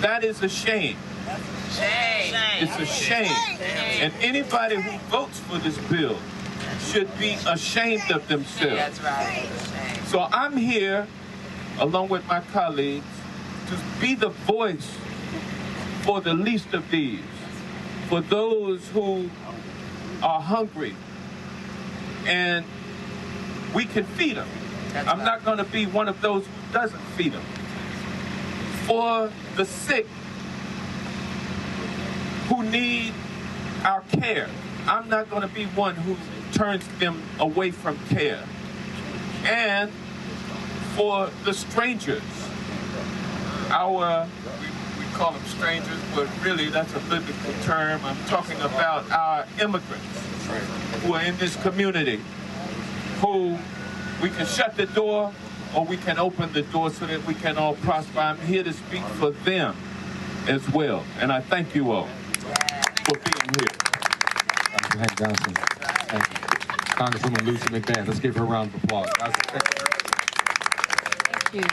That is a shame. Shame. It's a shame. And anybody who votes for this bill should be ashamed of themselves. That's right. So I'm here, along with my colleagues, to be the voice for the least of these, for those who are hungry, and we can feed them. I'm not going to be one of those who doesn't feed them. For the sick who need our care, I'm not going to be one who turns them away from care. And for the strangers, we call them strangers, but really that's a biblical term. I'm talking about our immigrants who are in this community, who we can shut the door or we can open the door so that we can all prosper. I'm here to speak for them as well. And I thank you all for being here. Congressman Johnson. Thank you. Congresswoman Lucy McBath. Let's give her a round of applause. Thank you.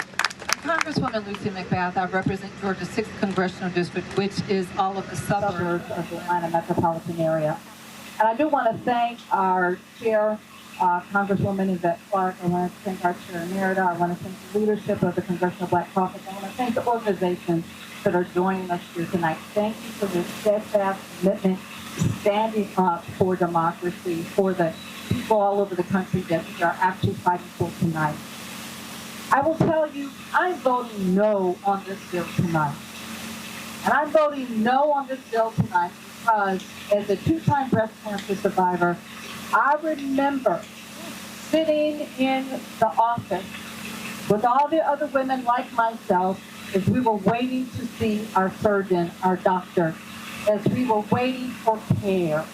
I'm Congresswoman Lucy McBath. I represent Georgia's 6th Congressional District, which is all of the suburbs of the Atlanta metropolitan area. And I do want to thank our chair, Congresswoman Yvette Clark. I want to thank our chair, Emerita. I want to thank the leadership of the Congressional Black Caucus. I want to thank the organizations that are joining us here tonight. Thank you for your steadfast commitment to standing up for democracy, for the people all over the country that we are actually fighting for tonight. I will tell you, I'm voting no on this bill tonight. And I'm voting no on this bill tonight because as a 2-time breast cancer survivor, I remember sitting in the office with all the other women like myself as we were waiting to see our surgeon, our doctor, as we were waiting for care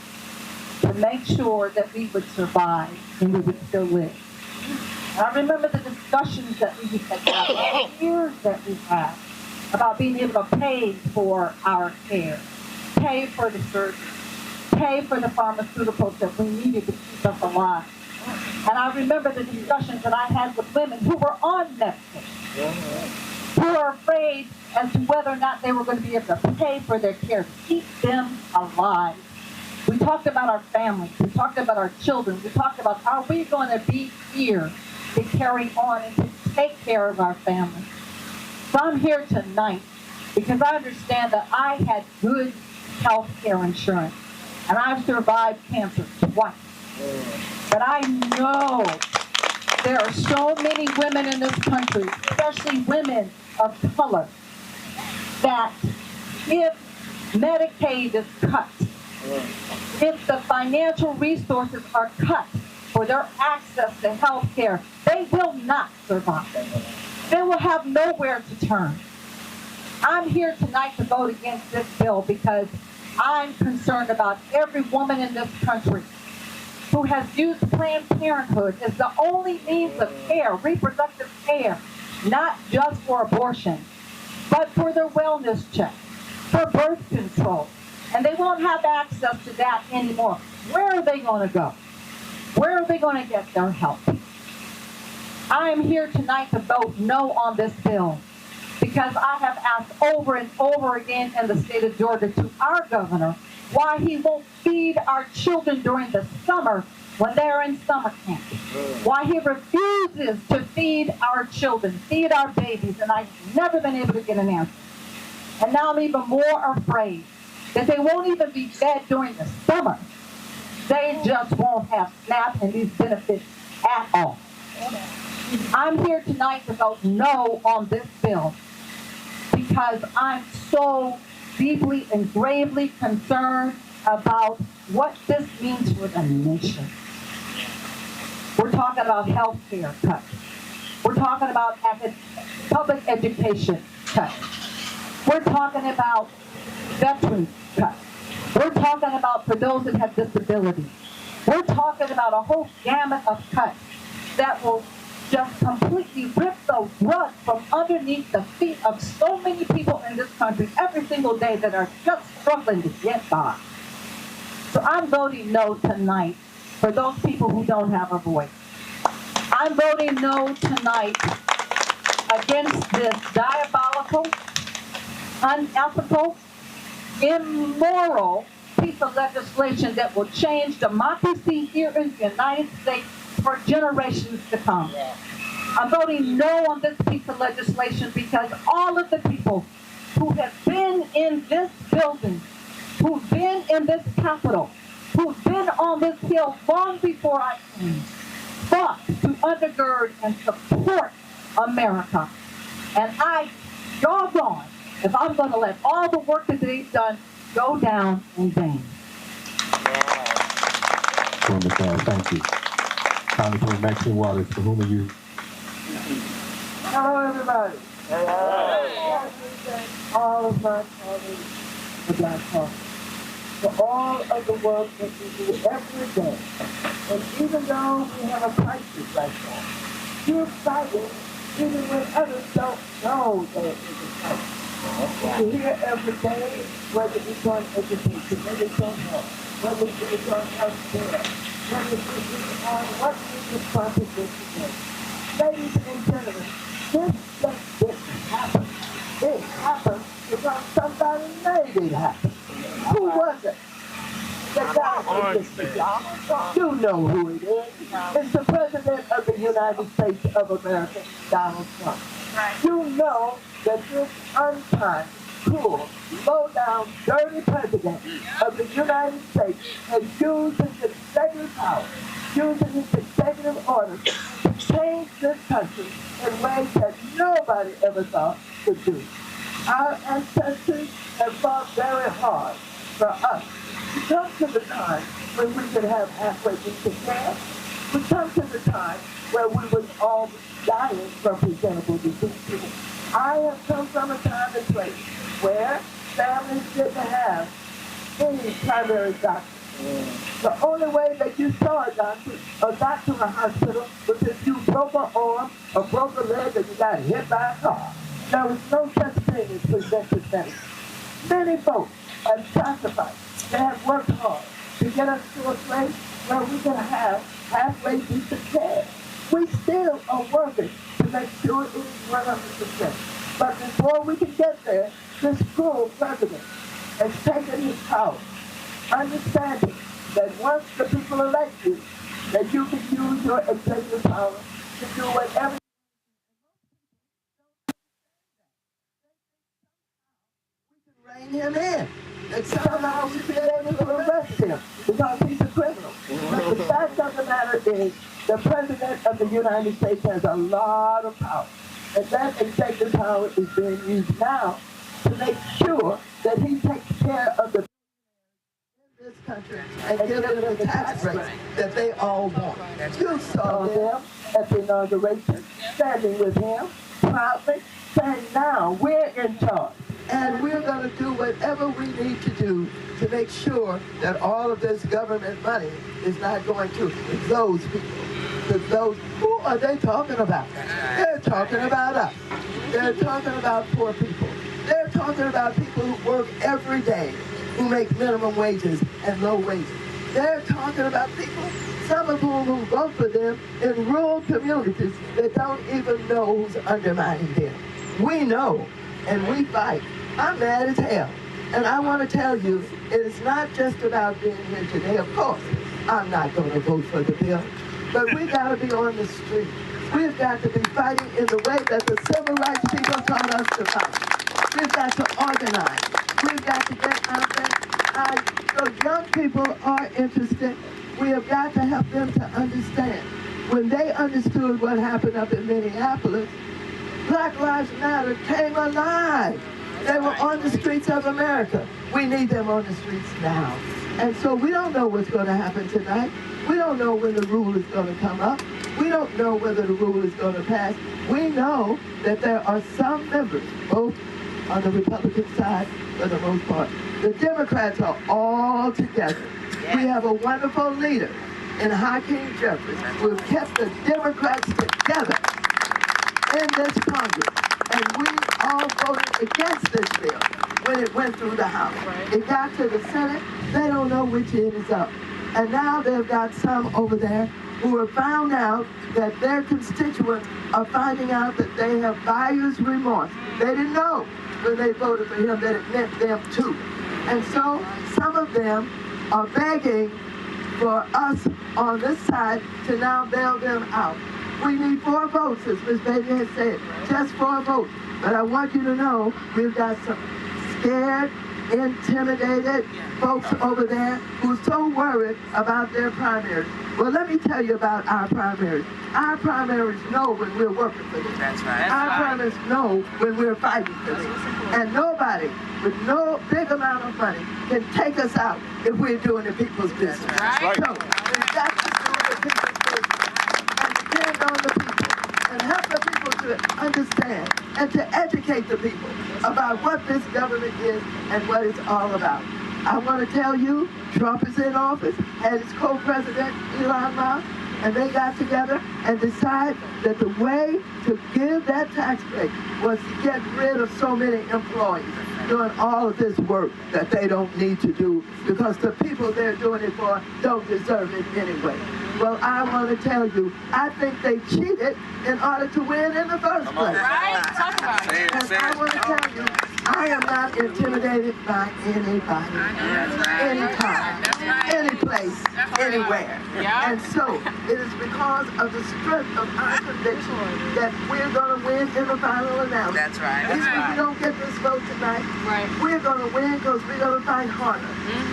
to make sure that we would survive and we would still live. And I remember the discussions that we had had, the years that we had about being able to pay for our care, pay for the surgery, pay for the pharmaceuticals that we needed to keep us alive. And I remember the discussions that I had with women who were on medication, who were afraid as to whether or not they were going to be able to pay for their care, to keep them alive. We talked about our families. We talked about our children. We talked about, are we going to be here to carry on and to take care of our families? So I'm here tonight because I understand that I had good health care insurance, and I've survived cancer twice. But I know there are so many women in this country, especially women of color, that if Medicaid is cut, if the financial resources are cut for their access to health care, they will not survive. They will have nowhere to turn. I'm here tonight to vote against this bill because I'm concerned about every woman in this country who has used Planned Parenthood as the only means of care, reproductive care, not just for abortion, but for their wellness check, for birth control. And they won't have access to that anymore. Where are they going to go? Where are they going to get their help? I am here tonight to vote no on this bill because I have asked over and over again in the state of Georgia to our governor why he won't feed our children during the summer when they're in summer camp. Why he refuses to feed our children, feed our babies, and I've never been able to get an answer. And now I'm even more afraid that they won't even be fed during the summer. They just won't have SNAP and these benefits at all. I'm here tonight to vote no on this bill because I'm so deeply and gravely concerned about what this means for the nation. We're talking about health care cuts. We're talking about public education cuts. We're talking about veterans cuts. We're talking about for those that have disabilities. We're talking about a whole gamut of cuts that will just completely rip the rug from underneath the feet of so many people in this country every single day that are just struggling to get by. So I'm voting no tonight for those people who don't have a voice. I'm voting no tonight against this diabolical, unethical, immoral piece of legislation that will change democracy here in the United States for generations to come. I'm voting no on this piece of legislation because all of the people who have been in this building, who've been in this Capitol, who've been on this Hill long before I came, fought to undergird and support America. And doggone, if I'm going to let all the work that they've done go down in vain. Thank you. Congresswoman Maxine Waters, for whom are you? Hello, everybody. Hello. All of my colleagues, the Black Caucus, for all of the work that we do every day. And even though we have a crisis like that, you're fighting even when others don't know that it is a crisis. You hear every day whether it's on education, whether it's on health, whether it's on health care, whether it's on what is the proposition is. Ladies and gentlemen, this just didn't happen. It happened because somebody made it happen. Who was it? The guy who did the job. You know who it is. It's the President of the United States of America, Donald Trump. You know that this unkind, cruel, low-down, dirty President of the United States has used his executive power, using his executive orders to change this country in ways that nobody ever thought could do. Our ancestors have fought very hard for us to come to the time when we could have halfway decent care. We come to the time where we would all dying from preventable disease. I have come from a time and place where families didn't have any primary doctor. The only way that you saw a doctor or got to a hospital was if you broke an arm or broke a leg or you got hit by a car. There was no such thing as preventive medicine. Many folks have sacrificed. They have worked hard to get us to a place where we can have halfway decent care. We still are working to make sure it is 100%. But before we can get there, this cruel president has taken his power, understanding that once the people elect you, that you can use your executive power to do whatever. We can rein him in, and somehow we've been able to arrest him because he's a criminal. But the fact of the matter is, the President of the United States has a lot of power, and that executive power is being used now to make sure that he takes care of the this country and give them the tax rates that they all want. You saw them at the inauguration, standing with him, proudly, saying, now we're in charge. And we're going to do whatever we need to do to make sure that all of this government money is not going to those people. Those, who are they talking about? They're talking about us. They're talking about poor people. They're talking about people who work every day, who make minimum wages and low wages. They're talking about people, some of whom who vote for them in rural communities that don't even know who's undermining them. We know, and we fight. I'm mad as hell. And I want to tell you, it is not just about being here today. Of course, I'm not going to vote for the bill, but we got to be on the street. We've got to be fighting in the way that the civil rights people taught us to fight. We've got to organize. We've got to get out there. The young people are interested. We have got to help them to understand when they understood what happened up in Minneapolis, Black Lives Matter came alive. They were on the streets of America. We need them on the streets now. And so we don't know what's going to happen tonight. We don't know when the rule is going to come up. We don't know whether the rule is going to pass. We know that there are some members, both on the Republican side for the most part. The Democrats are all together. We have a wonderful leader in Hakeem Jeffries who has kept the Democrats together in this Congress. And we all voted against this bill when it went through the House. It got to the Senate. They don't know which end is up. And now they've got some over there who have found out that their constituents are finding out that they have buyer's remorse. They didn't know when they voted for him that it meant them too. And so some of them are begging for us on this side to now bail them out. We need 4 votes, as Ms. Baby has said, just 4 votes. But I want you to know we've got some scared, intimidated folks over there who's so worried about their primaries. Well, let me tell you about our primaries. Our primaries know when we're working for them. That's right. Our primaries know when we're fighting for them. And nobody with no big amount of money can take us out if we're doing the people's business. That's right. So we've got to do the people's business and depend on the people and help the people to understand and to educate the people about what this government is and what it's all about. I want to tell you, Trump is in office, had his co-president Elon Musk, and they got together and decided that the way to give that tax break was to get rid of so many employees doing all of this work that they don't need to do because the people they're doing it for don't deserve it anyway. Well, I want to tell you, I think they cheated in order to win in the first place. Right? Talk about it. And I want to tell you, I am not intimidated by anybody, anytime, any place, anywhere. And so it is because of the strength of our conviction that we're going to win in the final analysis. That's right. Even if we don't get this vote tonight, we're going to win because we're going to fight harder.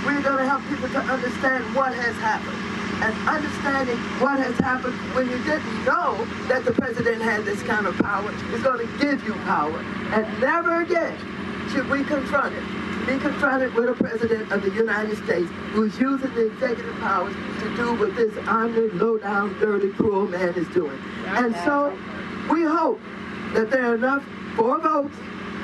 We're going to help people to understand what has happened. And understanding what has happened when you didn't know that the president had this kind of power is going to give you power. And never again should we confront it. Be confronted with a president of the United States who's using the executive powers to do what this honored, low-down, dirty, cruel man is doing. And so we hope that there are enough 4 votes,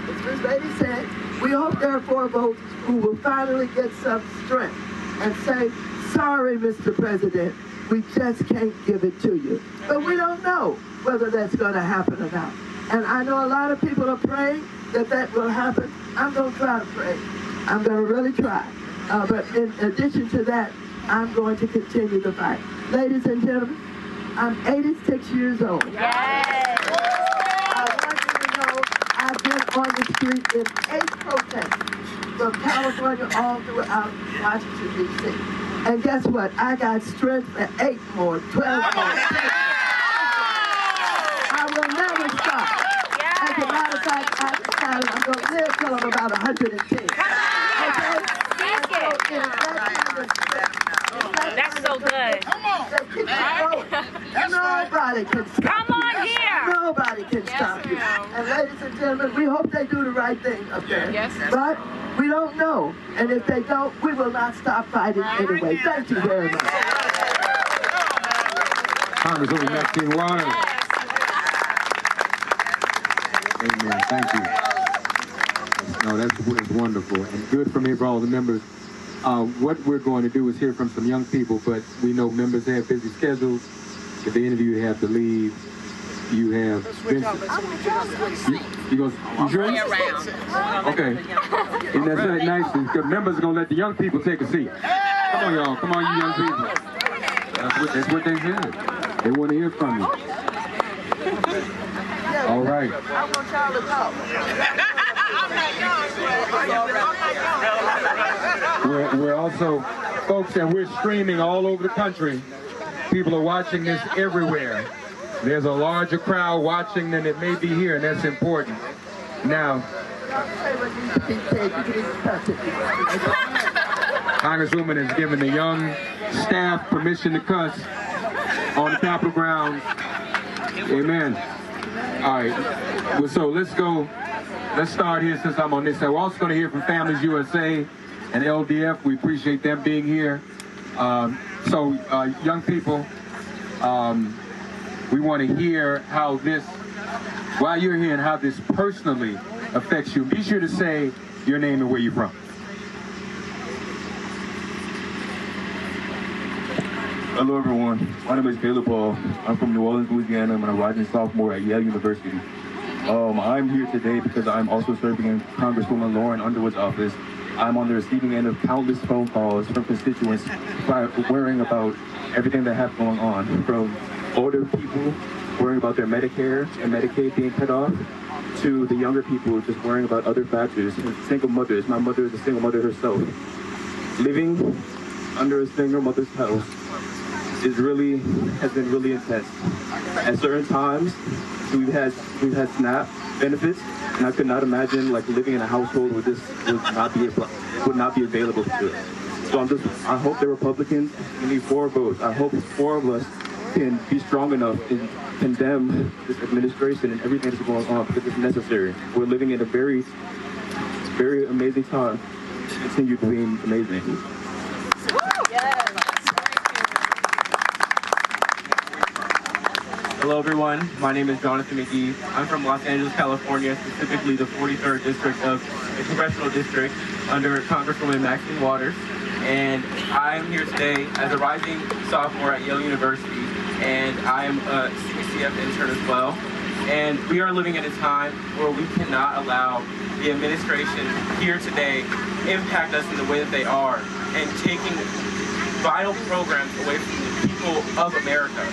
as Ms. Lady said, we hope there are 4 votes who will finally get some strength and say, sorry, Mr. President, we just can't give it to you. But we don't know whether that's going to happen or not. And I know a lot of people are praying that that will happen. I'm going to try to pray. I'm going to really try. But in addition to that, I'm going to continue the fight. Ladies and gentlemen, I'm 86 years old. Yes. I want you to know I've been on the street in 8 protests from California all throughout Washington, D.C. And guess what? I got strength for 8 more, 12 more. I will never stop. As a matter of fact, I decided I'm going to live till I'm about 110. That's so good. Come on. Nobody can stop you. Come on here. Nobody can stop you. And ladies and gentlemen, we hope they do the right thing up there. Yes. But we don't know. And if they don't, we will not stop fighting anyway. Thank you very much. Congresswoman Maxine. Amen. Thank you. No, that's wonderful and good for me for all the members. What we're going to do is hear from some young people, but we know members have busy schedules. If any of you have to leave, you have Vincent. You sure? Okay. And that's very nice because members are going to let the young people take a seat. Come on, y'all. Come on, you young people. That's what they said. They want to hear from you. All right. I want y'all to talk. We're also, folks, and we're streaming all over the country. People are watching this everywhere. There's a larger crowd watching than it may be here, and that's important. Now, Congresswoman has given the young staff permission to cuss. on the Capitol grounds. Amen. All right, well, so let's go. Let's start here since I'm on this side. We're also going to hear from Families USA and LDF. We appreciate them being here. Young people, we want to hear how this, while you're here, and how this personally affects you. Be sure to say your name and where you're from. Hello everyone, my name is Caleb Paul. I'm from New Orleans, Louisiana. I'm a rising sophomore at Yale University. I'm here today because I'm also serving in Congresswoman Lauren Underwood's office. I'm on the receiving end of countless phone calls from constituents worrying about everything that have going on, from older people worrying about their Medicare and Medicaid being cut off, to the younger people just worrying about other factors. Single mothers. My mother is a single mother herself. Living under a single mother's house has been really intense. At certain times, we've had SNAP benefits, and I could not imagine living in a household where this would not be available to us. So I hope the Republicans, we need 4 votes. I hope 4 of us can be strong enough and condemn this administration and everything that's going on, because it's necessary. We're living in a very, very amazing time. Continue to be amazing. Hello everyone, my name is Jonathan McGee. I'm from Los Angeles, California, specifically the 43rd District of the Congressional District under Congresswoman Maxine Waters. And I'm here today as a rising sophomore at Yale University, and I'm a CBCF intern as well. And we are living in a time where we cannot allow the administration here today impact us in the way that they are and taking vital programs away from the people of America.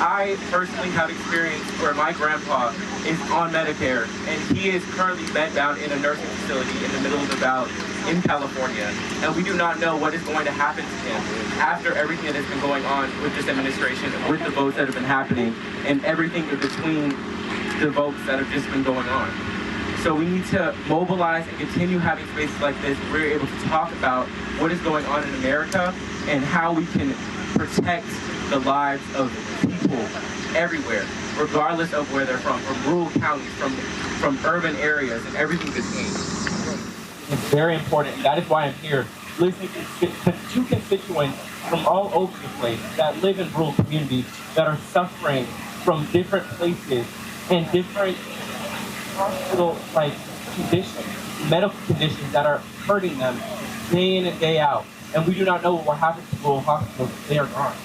I personally have experience where my grandpa is on Medicare, and he is currently bed bound in a nursing facility in the middle of the valley in California. And we do not know what is going to happen to him after everything that has been going on with this administration, with the votes that have been happening, and everything in between the votes that have just been going on. So we need to mobilize and continue having spaces like this where we're able to talk about what is going on in America and how we can protect the lives of people everywhere, regardless of where they're from rural counties, from urban areas, and everything between. It's very important, and that is why I'm here, listening to constituents from all over the place that live in rural communities that are suffering from different places and different hospital conditions, medical conditions that are hurting them day in and day out. And we do not know what will happen to rural hospitals if they are gone.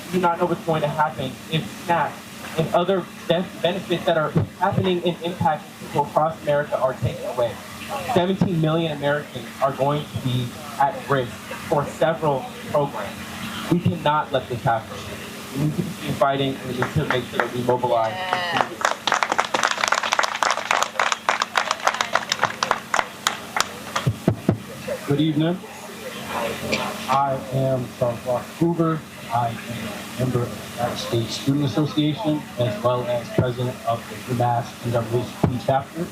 We do not know what's going to happen if SNAP and other benefits that are happening and impacting people across America are taken away. 17 million Americans are going to be at risk for several programs. We cannot let this happen. We need to keep fighting, and we need to make sure that we mobilize. Good evening. I am Charles Ross Hoover. I am a member of the United States Student Association, as well as president of the UMass NAACP chapter.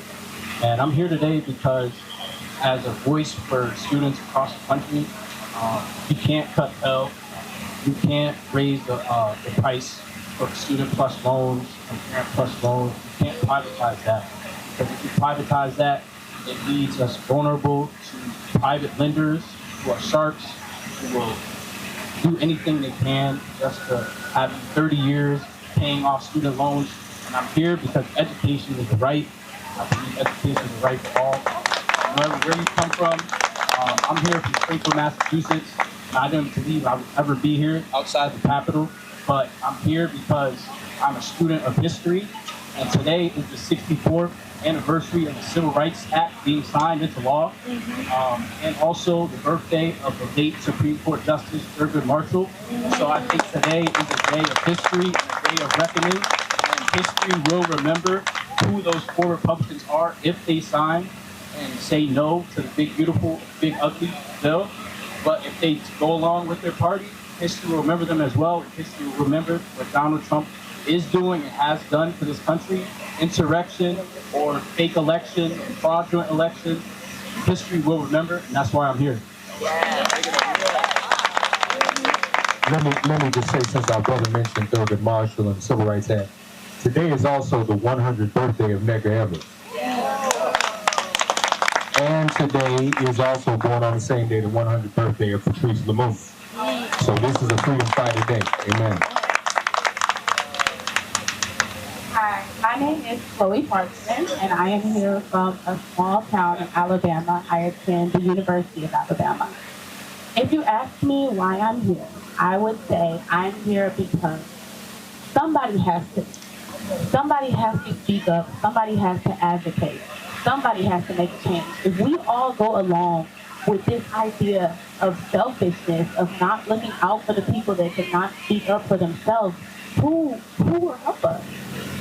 And I'm here today because, as a voice for students across the country, you can't cut Pell. You can't raise the price for student plus loans and parent plus loans. You can't privatize that. Because if you privatize that, it leaves us vulnerable to private lenders who are sharks, who will do anything they can just to have 30 years paying off student loans. And I'm here because education is a right. I believe education is a right for all. Where you come from, I'm here from Springfield, Massachusetts, and I didn't believe I would ever be here outside the Capitol, but I'm here because I'm a student of history, and today is the 64th anniversary of the Civil Rights Act being signed into law, and also the birthday of the late Supreme Court Justice Thurgood Marshall. So I think today is a day of history, a day of reckoning, and history will remember who those 4 Republicans are if they sign and say no to the big, beautiful, big, ugly bill. But if they go along with their party, history will remember them as well. History will remember what Donald Trump is doing and has done for this country. Insurrection or fake election, fraudulent election, history will remember, and that's why I'm here. let me just say, since our brother mentioned Thurgood Marshall and the Civil Rights Act, today is also the 100th birthday of Medgar Evers. And today is also born on the same day, the 100th birthday of Patrice Lumumba. So this is a freedom fighter day. Amen. Hi, my name is Chloe Parkman, and I am here from a small town in Alabama. I attend the University of Alabama. If you ask me why I'm here, I would say I'm here because somebody has to speak up, somebody has to advocate, somebody has to make a change. If we all go along with this idea of selfishness, of not looking out for the people that cannot speak up for themselves, who will help us?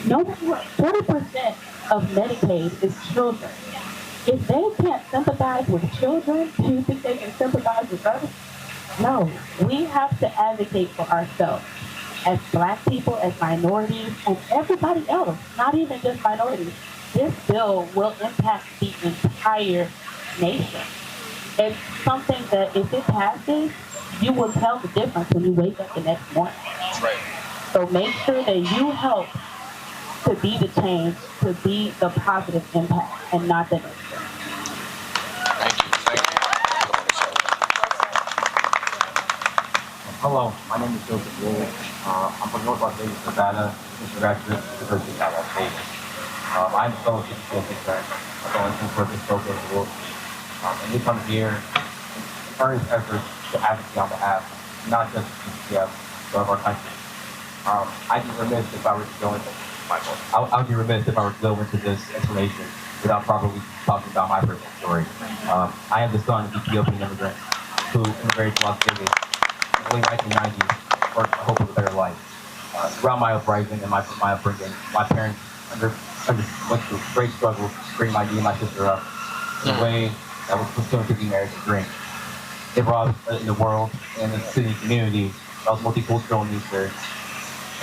Nobody. 40% of Medicaid is children. If they can't sympathize with children, do you think they can sympathize with us? No. We have to advocate for ourselves as Black people, as minorities, and everybody else, not even just minorities. This bill will impact the entire nation. It's something that if it passes, you will tell the difference when you wake up the next morning. That's right. So make sure that you help to be the change, to be the positive impact, and not the negative. Hello, my name is Joseph Wool. I'm from North Las Vegas, Nevada, graduate of the University of Las Vegas. I'm a fellow GOP concern. I'm going to for this focus of the world. And we come here in earnest efforts to advocate on behalf, not just of GCF, but of our country. I'd be remiss if I were to go into I would be remiss if I were to go into this information without probably talking about my personal story. I am the son of Ethiopian immigrants who immigrated to Las Vegas in the late 1990s for the hope of a better life. Throughout my uprising and my upbringing, my parents went through great struggles to bring me and my sister up in a way that was pursuant to the American dream. They brought us in the world and in the city community that was multicultural in nature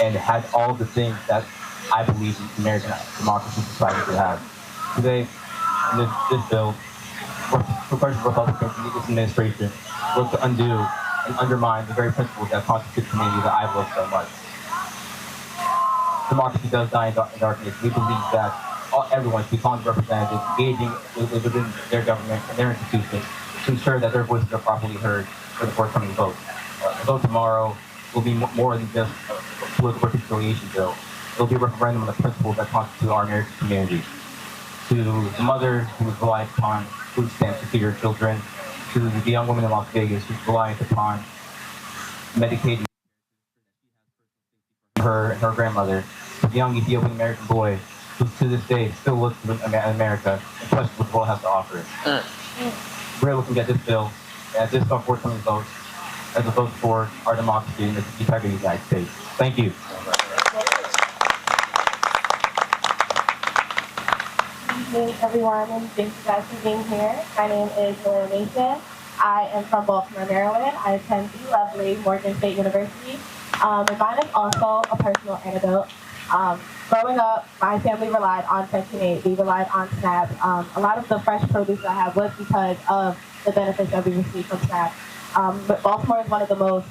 and had all the things that I believe in American democracy society should have. Today, in this bill, Progressive Republicans and this administration look to undo and undermine the very principles that constitute the community that I love so much. Democracy does die in darkness. We believe that everyone should be Congress representatives engaging within their government and their institutions to ensure that their voices are properly heard for the forthcoming vote. The vote tomorrow will be more than just a political reconciliation bill. It will be a referendum on the principles that constitute our American community. To the mother who is relying upon food stamps to feed her children, to the young woman in Las Vegas who's relying upon medicating her and her grandmother, to the young Ethiopian American boy who to this day still looks to America and questions what the world has to offer. We're looking at this bill, at this forthcoming vote, as a vote for our democracy and the integrity of the United States. Thank you. Good evening, everyone, and thank you guys for being here. My name is Laura Mason. I am from Baltimore, Maryland. I attend the lovely Morgan State University. And mine is also a personal anecdote. Growing up, my family relied on Section 8. We relied on SNAP. A lot of the fresh produce I have was because of the benefits that we received from SNAP. But Baltimore is one of the most,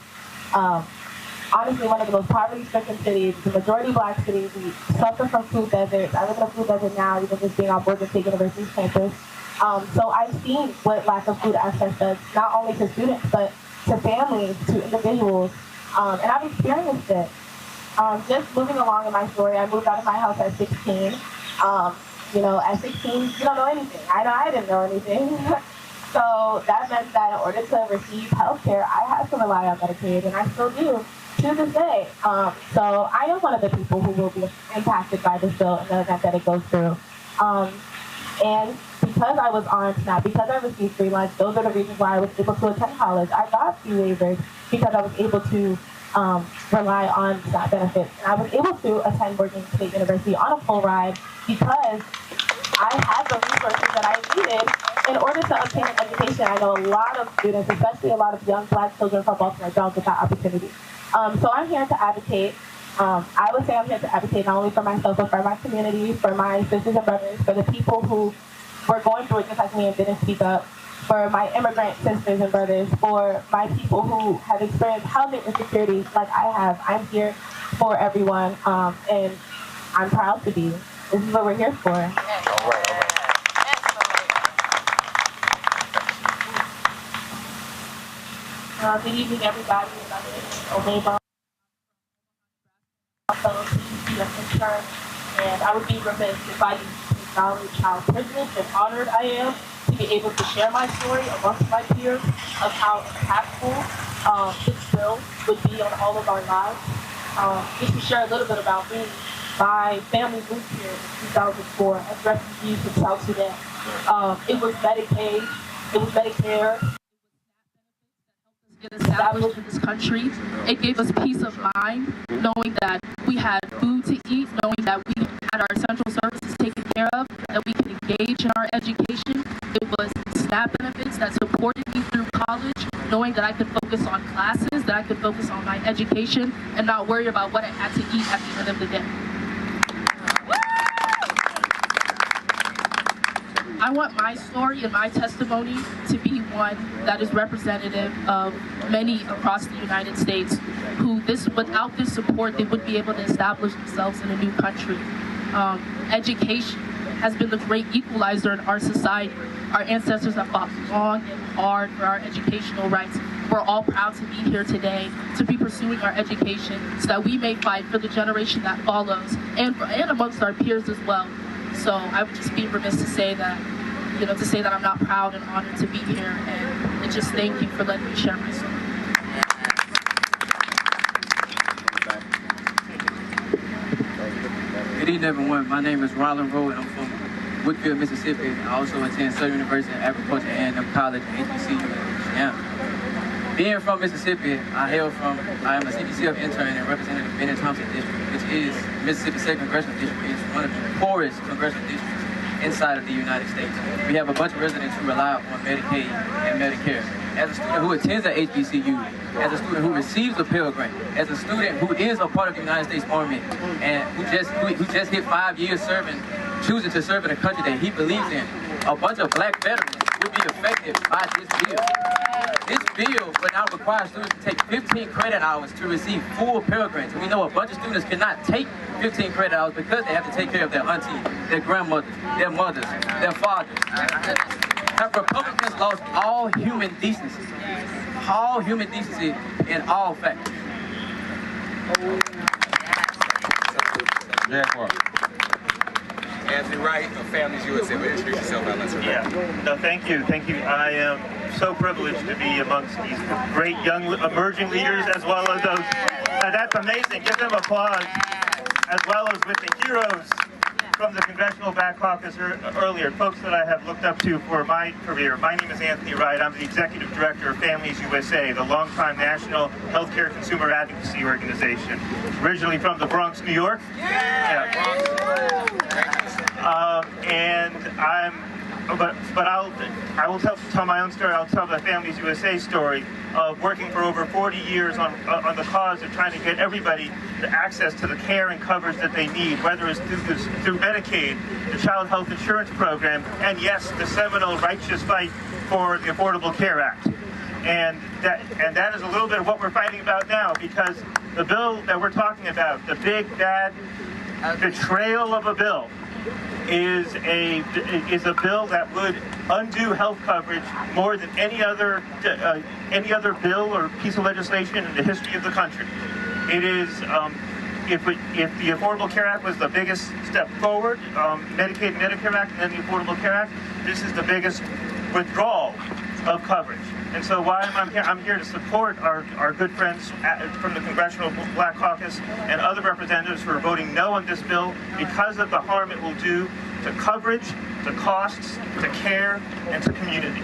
honestly, one of the most poverty-stricken cities. The majority Black cities. We suffer from food deserts. I live in a food desert now, even just being on Morgan State University's campus. So I've seen what lack of food access does, not only to students, but to families, to individuals. And I've experienced it. Just moving along in my story, I moved out of my house at 16. At 16, you don't know anything. I know I didn't know anything. So that meant that in order to receive health care, I had to rely on Medicaid, and I still do to this day. So I am one of the people who will be impacted by this bill in the event that it goes through. And because I was on SNAP, because I received free lunch, those are the reasons why I was able to attend college. I got fee waivers because I was able to rely on SNAP benefits. And I was able to attend Morgan State University on a full ride because I had the resources that I needed in order to obtain an education. I know a lot of students, especially a lot of young Black children from Baltimore, don't get that opportunity. So I'm here to advocate. I would say I'm here to advocate not only for myself, but for my community, for my sisters and brothers, for the people who were going through it just like me and didn't speak up, for my immigrant sisters and brothers, for my people who have experienced housing insecurity like I have. I'm here for everyone, and I'm proud to be. This is what we're here for. Good evening, everybody. My name is Omema, fellow CBC intern, and I would be remiss if I didn't acknowledge how privileged and honored I am to be able to share my story amongst my peers of how impactful this bill would be on all of our lives. Just to share a little bit about me, my family moved here in 2004 as refugees from South Sudan. It was Medicaid, it was Medicare. Get established in this country. It gave us peace of mind, knowing that we had food to eat, knowing that we had our essential services taken care of, that we could engage in our education. It was SNAP benefits that supported me through college, knowing that I could focus on classes, that I could focus on my education, and not worry about what I had to eat at the end of the day. I want my story and my testimony to be one that is representative of many across the United States who without this support, they wouldn't be able to establish themselves in a new country. Education has been the great equalizer in our society. Our ancestors have fought long and hard for our educational rights. We're all proud to be here today to be pursuing our education so that we may fight for the generation that follows and amongst our peers as well. So I would just be remiss to say that, I'm not proud and honored to be here, and just thank you for letting me share my story. Good evening, everyone. My name is Roland Rowe, and I'm from Woodfield, Mississippi. I also attend Southern University of Agriculture and College at HBCU in Louisiana. Being from Mississippi, I am a CBCF intern and Representative Bennett Thompson District, which is Mississippi's 2nd Congressional District. It's one of the poorest congressional districts inside of the United States. We have a bunch of residents who rely on Medicaid and Medicare. As a student who attends at HBCU, as a student who receives a Pell Grant, as a student who is a part of the United States Army, and who just hit 5 years choosing to serve in a country that he believes in, a bunch of black veterans will be affected by this bill. This bill would now require students to take 15 credit hours to receive full Pell Grants. And we know a bunch of students cannot take 15 credit hours because they have to take care of their aunties, their grandmothers, their mothers, their fathers. Have Republicans lost all human decency? All human decency in all factors. Anthony Wright of Families USA. Introduce yourself. Thank you. I am so privileged to be amongst these great young emerging leaders as well as those. That's amazing. Give them applause. As well as with the heroes from the Congressional Black Caucus earlier, folks that I have looked up to for my career. My name is Anthony Wright. I'm the Executive Director of Families USA, the longtime national healthcare consumer advocacy organization. Originally from the Bronx, New York. I will tell my own story. I'll tell the Families USA story of working for over 40 years on the cause of trying to get everybody the access to the care and coverage that they need, whether it's through Medicaid, the Child Health Insurance Program, and yes, the seminal righteous fight for the Affordable Care Act. And that is a little bit of what we're fighting about now, because the bill that we're talking about, the big bad betrayal of a bill, is a bill that would undo health coverage more than any other bill or piece of legislation in the history of the country. It is, if the Affordable Care Act was the biggest step forward, Medicaid and Medicare Act, and then the Affordable Care Act, this is the biggest withdrawal of coverage. And so why I'm here? I'm here to support our good friends from the Congressional Black Caucus and other representatives who are voting no on this bill because of the harm it will do to coverage, to costs, to care, and to community.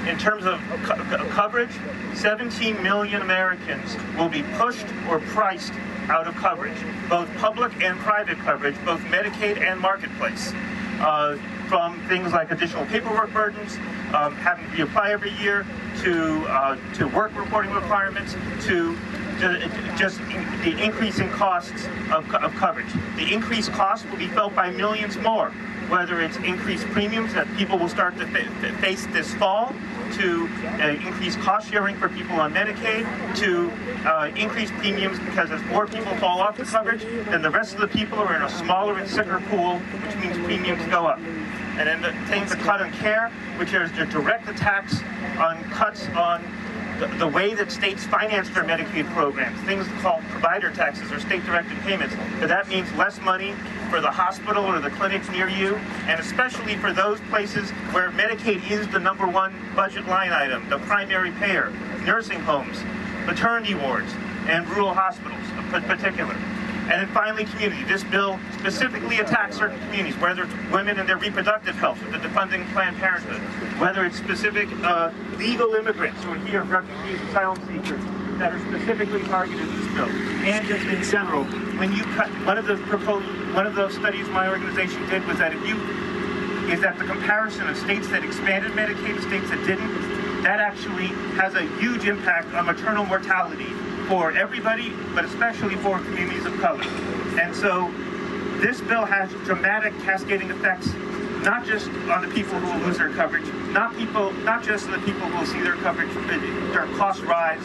In terms of coverage, 17 million Americans will be pushed or priced out of coverage, both public and private coverage, both Medicaid and Marketplace, from things like additional paperwork burdens, having to reapply every year, to work reporting requirements, to just the increasing costs of coverage. The increased costs will be felt by millions more, whether it's increased premiums that people will start to face this fall, to increase cost sharing for people on Medicaid, to increase premiums, because as more people fall off the coverage, then the rest of the people are in a smaller and sicker pool, which means premiums go up. And then things that cut on care, which is the direct attacks on cuts on the way that states finance their Medicaid programs, things called provider taxes or state-directed payments. But that means less money for the hospital or the clinic near you, and especially for those places where Medicaid is the #1 budget line item, the primary payer, nursing homes, maternity wards, and rural hospitals in particular. And then finally, community. This bill specifically attacks certain communities, whether it's women and their reproductive health, with the defunding Planned Parenthood, whether it's specific legal immigrants who are here, refugees, asylum seekers, that are specifically targeted in this bill, and just in general. When you cut, one of the studies my organization did was that the comparison of states that expanded Medicaid to states that didn't, that actually has a huge impact on maternal mortality for everybody, but especially for communities of color. And so this bill has dramatic cascading effects, not just on the people who will lose their coverage, not just on the people who will see their coverage, their costs rise,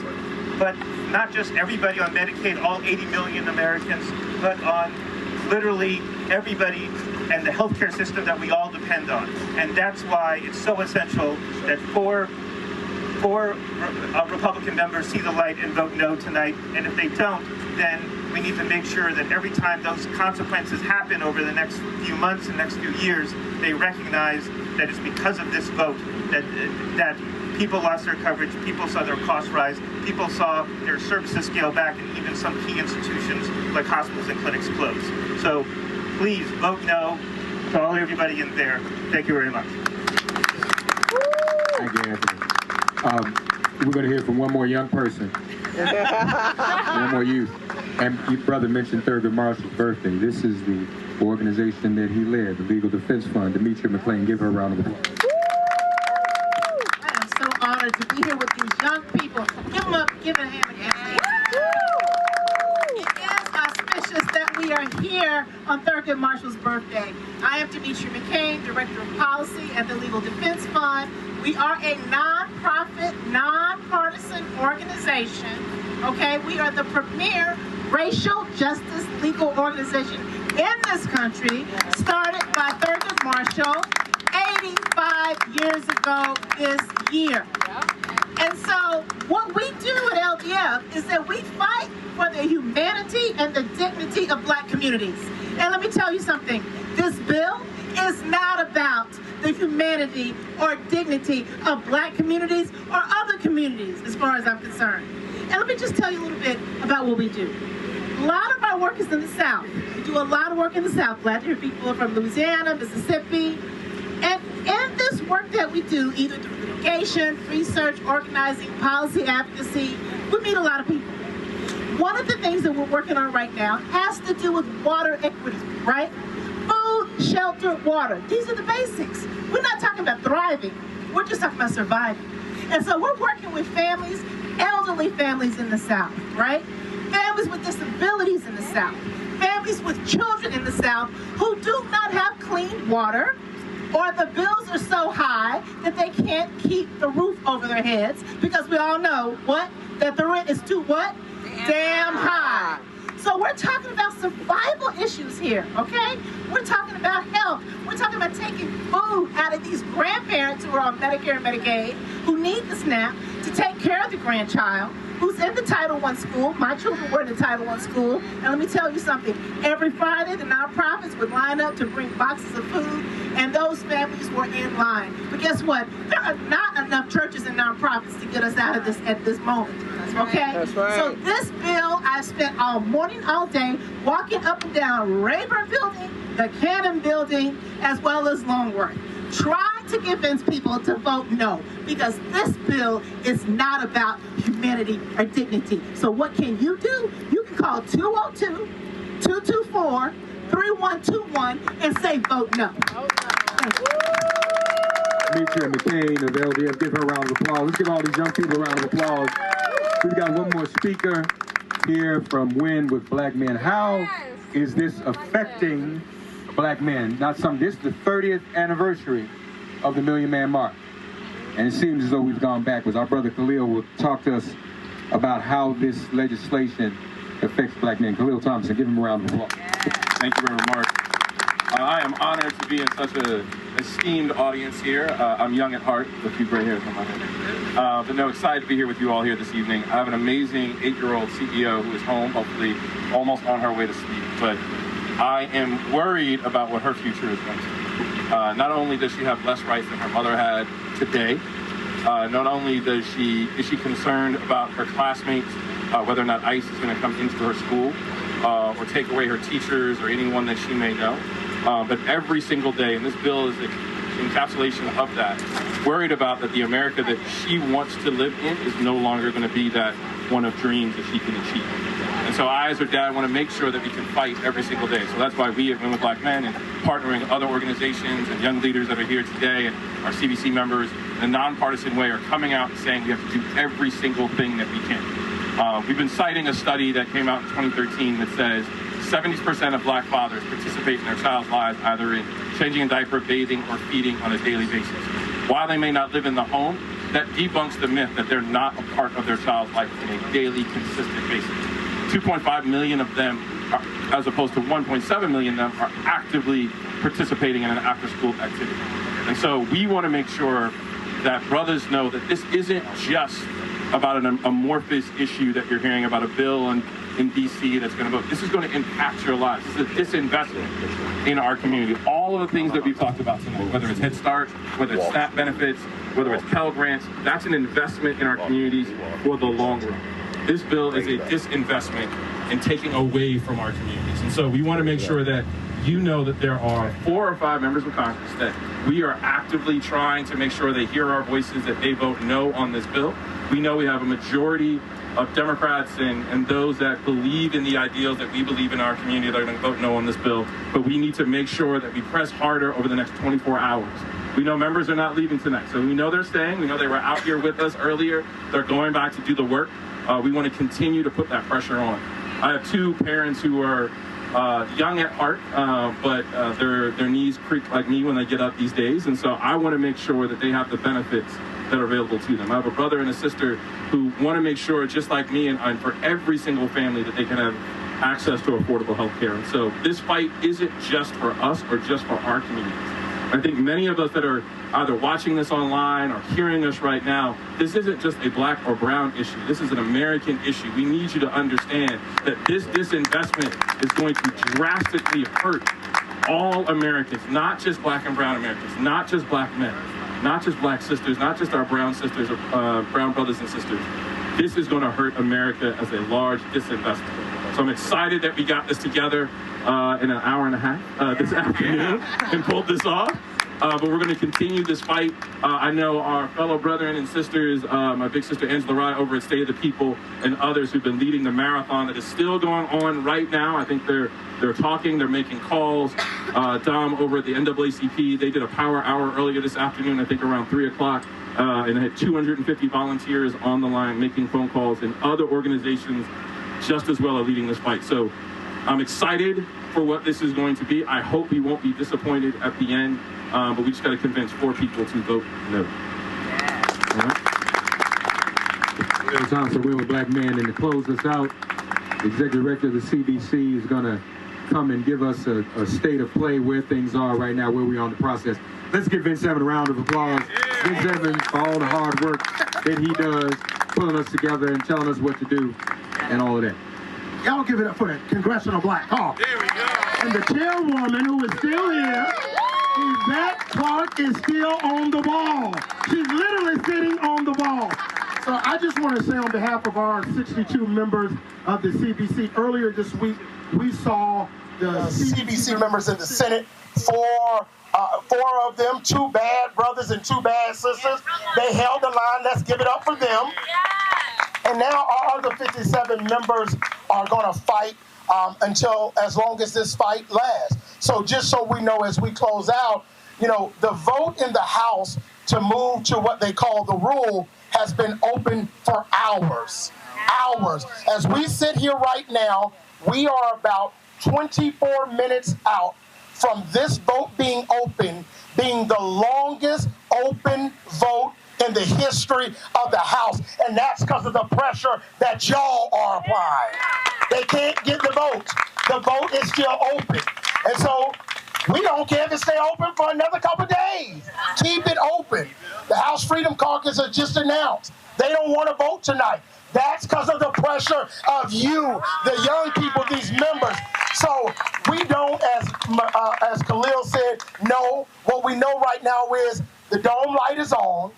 but not just everybody on Medicaid, all 80 million Americans, but on literally everybody and the healthcare system that we all depend on. And that's why it's so essential that four Republican members see the light and vote no tonight. And if they don't, then we need to make sure that every time those consequences happen over the next few months and next few years, they recognize that it's because of this vote that people lost their coverage, people saw their costs rise, people saw their services scale back, and even some key institutions like hospitals and clinics close. So please vote no to everybody in there. Thank you very much. Thank you, Anthony. We're going to hear from one more young person, one more youth. And your brother mentioned Thurgood Marshall's birthday. This is the organization that he led, the Legal Defense Fund. Demetria McClain, give her a round of applause. I am so honored to be here with these young people. Give them a hand again. It is auspicious that we are here on Thurgood Marshall's birthday. I am Demetria McClain, Director of Policy at the Legal Defense Fund. We are a nonprofit, nonpartisan organization, okay? We are the premier racial justice legal organization in this country, started by Thurgood Marshall 85 years ago this year. And so what we do at LDF is that we fight for the humanity and the dignity of black communities. And let me tell you something, this bill is not about the humanity or dignity of black communities or other communities, as far as I'm concerned. And let me just tell you a little bit about what we do. A lot of our work is in the South. We do a lot of work in the South. Glad to hear people from Louisiana, Mississippi. And in this work that we do, either through litigation, research, organizing, policy advocacy, we meet a lot of people. One of the things that we're working on right now has to do with water equity, right? Food, shelter, water. These are the basics. We're not talking about thriving. We're just talking about surviving. And so we're working with families, elderly families in the South, right? Families with disabilities in the South. Families with children in the South who do not have clean water, or the bills are so high that they can't keep the roof over their heads, because we all know what? That the rent is too what? Damn high. So we're talking about survival issues here, okay? We're talking about health. We're talking about taking food out of these grandparents who are on Medicare and Medicaid, who need the SNAP to take care of the grandchild, who's in the Title I school. My children were in the Title I school. And let me tell you something. Every Friday, the nonprofits would line up to bring boxes of food, and those families were in line. But guess what? There are not enough churches and nonprofits to get us out of this at this moment. Okay? That's right. So this bill, I spent all morning, all day, walking up and down Rayburn Building, the Cannon Building, as well as Longworth, trying to convince people to vote no, because this bill is not about humanity or dignity. So what can you do? You can call 202-224-3121 and say vote no. Demetria McClain of LDF, give her a round of applause. Let's give all these young people a round of applause. We've got one more speaker here from Win with Black Men. How is this affecting black men? This is the 30th anniversary of the Million Man March. and it seems as though we've gone backwards. Our brother Khalil will talk to us about how this legislation affects black men. Khalil Thompson, give him a round of applause. Thank you very much. I am honored to be in such an esteemed audience here. I'm young at heart, with a few gray hairs on my head. But no, excited to be here with you all here this evening. I have an amazing 8-year-old CEO who is home, hopefully almost on her way to sleep. But I am worried about what her future is going to be. Not only does she have less rights than her mother had today, not only is she concerned about her classmates, whether or not ICE is going to come into her school or take away her teachers or anyone that she may know. But every single day, and this bill is an encapsulation of that, worried about that the America that she wants to live in is no longer going to be that one of dreams that she can achieve. And so I, as her dad, want to make sure that we can fight every single day. So that's why we at Women Black Men and partnering with other organizations and young leaders that are here today and our CBC members in a nonpartisan way are coming out and saying we have to do every single thing that we can. We've been citing a study that came out in 2013 that says 70% of black fathers participate in their child's lives either in changing a diaper, bathing, or feeding on a daily basis. While they may not live in the home, that debunks the myth that they're not a part of their child's life on a daily, consistent basis. 2.5 million of them, as opposed to 1.7 million of them, are actively participating in an after-school activity. And so we want to make sure that brothers know that this isn't just about an amorphous issue that you're hearing about a bill in D.C. that's going to vote. This is going to impact your lives. This is a disinvestment in our community. All of the things that we've talked about tonight, whether it's Head Start, whether it's SNAP benefits, whether it's Pell Grants, that's an investment in our communities for the long run. This bill is a disinvestment in taking away from our communities. And so we want to make sure that you know that there are 4 or 5 members of Congress that we are actively trying to make sure they hear our voices, that they vote no on this bill. We know we have a majority of Democrats and those that believe in the ideals that we believe in our community that are going to vote no on this bill. But we need to make sure that we press harder over the next 24 hours. We know members are not leaving tonight, so we know they're staying. We know they were out here with us earlier. They're going back to do the work. We want to continue to put that pressure on. I have 2 parents who are young at heart, but their knees creak like me when they get up these days. And so I want to make sure that they have the benefits that are available to them. I have a brother and a sister who want to make sure, just like me, and for every single family, that they can have access to affordable health care. And so this fight isn't just for us or just for our communities. I think many of us that are either watching this online or hearing us right now, this isn't just a black or brown issue. This is an American issue. We need you to understand that this disinvestment is going to drastically hurt all Americans, not just black and brown Americans, not just black men, not just black sisters, not just our brown sisters or brown brothers and sisters. This is going to hurt America as a large disinvestment. So I'm excited that we got this together in an hour and a half this afternoon and pulled this off. But we're going to continue this fight. I know our fellow brethren and sisters, my big sister Angela Rye over at State of the People, and others who've been leading the marathon that is still going on right now. I think they're talking, they're making calls. Dom over at the NAACP, they did a power hour earlier this afternoon, I think around 3 o'clock, and had 250 volunteers on the line making phone calls, and other organizations just as well are leading this fight. So I'm excited for what this is going to be. I hope we won't be disappointed at the end, but we just got to convince 4 people to vote no. It's time for Women Black Men, and to close us out, the Executive Director of the CBC is going to come and give us a state of play where things are right now, where we are in the process. Let's give Vince Evans a round of applause. Vince Evans for all the hard work that he does, pulling us together and telling us what to do and all of that. Y'all give it up for the Congressional Black Caucus. There we go. And the chairwoman, who is still here, Yvette Clark, is still on the ball. She's literally sitting on the ball. So I just want to say on behalf of our 62 members of the CBC, earlier this week, we saw the CBC members in the Senate, four of them, 2 bad brothers and 2 bad sisters. They held the line. Let's give it up for them. And now our other 57 members are going to fight as long as this fight lasts. So just so we know as we close out, you know, the vote in the House to move to what they call the rule has been open for hours. As we sit here right now, we are about 24 minutes out from this vote being open, being the longest open vote in the history of the House, and that's because of the pressure that y'all are applying. They can't get the vote. The vote is still open. And so we don't care if it stay open for another couple days. Keep it open. The House Freedom Caucus has just announced they don't want to vote tonight. That's because of the pressure of you, the young people, these members. So we don't, as Khalil said, know. What we know right now is the dome light is on.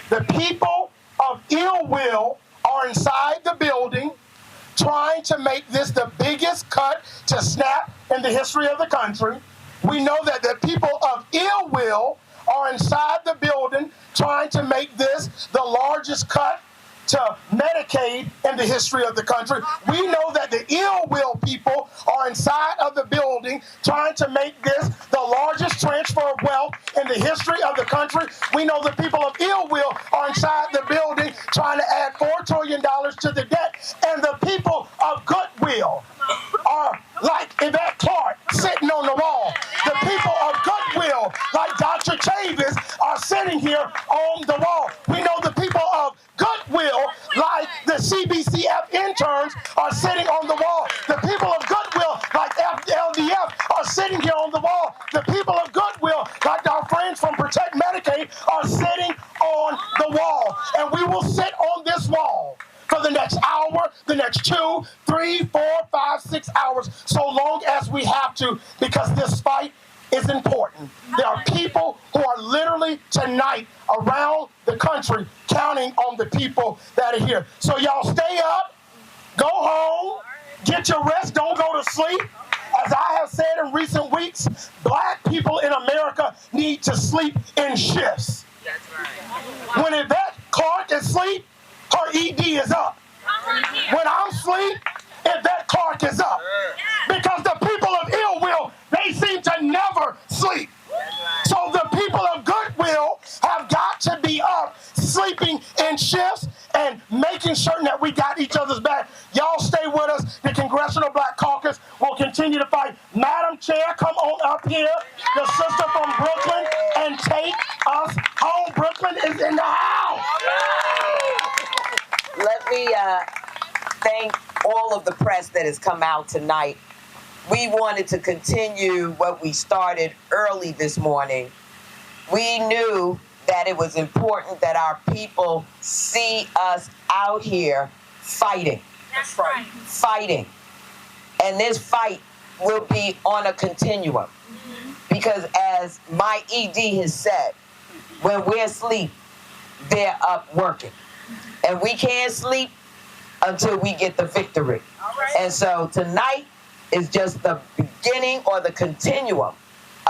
The people of ill will are inside the building trying to make this the biggest cut to SNAP in the history of the country. We know that the people of ill will are inside the building trying to make this the largest cut to Medicaid in the history of the country. We know that the ill will people are inside of the building trying to make this the largest transfer of wealth in the history of the country. We know the people of ill will are inside the building trying to add $4 trillion to the debt. And the people of goodwill are like Yvette Clarke sitting on the wall. The people of goodwill, like Dr. Chavis, are sitting here on the wall. We know the people of goodwill, like the CBCF interns, are sitting on the wall. The people of goodwill, like LDF, are sitting here on the wall. The people of goodwill, like our friends from Protect Medicaid, are sitting on the wall. And we will sit on this wall for the next hour, the next 2, 3, 4, 5, 6 hours, so long as we have to, because this fight is important. There are people who are literally tonight around the country counting on the people that are here. So y'all stay up, go home, get your rest, don't go to sleep. As I have said in recent weeks, black people in America need to sleep in shifts. That's right. When Yvette Clarke is asleep, her ED is up. When I'm asleep, Yvette Clarke is up. Because the people of ill will, they seem to never sleep. So the people of goodwill have got to be up, sleeping in shifts and making certain that we got each other's back. Y'all stay with us. The Congressional Black Caucus will continue to fight. Madam Chair, come on up here, the sister from Brooklyn, and take us home. Brooklyn is in the house. Let me thank all of the press that has come out tonight. We wanted to continue what we started early this morning. We knew that it was important that our people see us out here fighting. That's right. Fighting. And this fight will be on a continuum. Because as my ED has said, when we're asleep, they're up working. And we can't sleep until we get the victory. Right. And so tonight is just the beginning or the continuum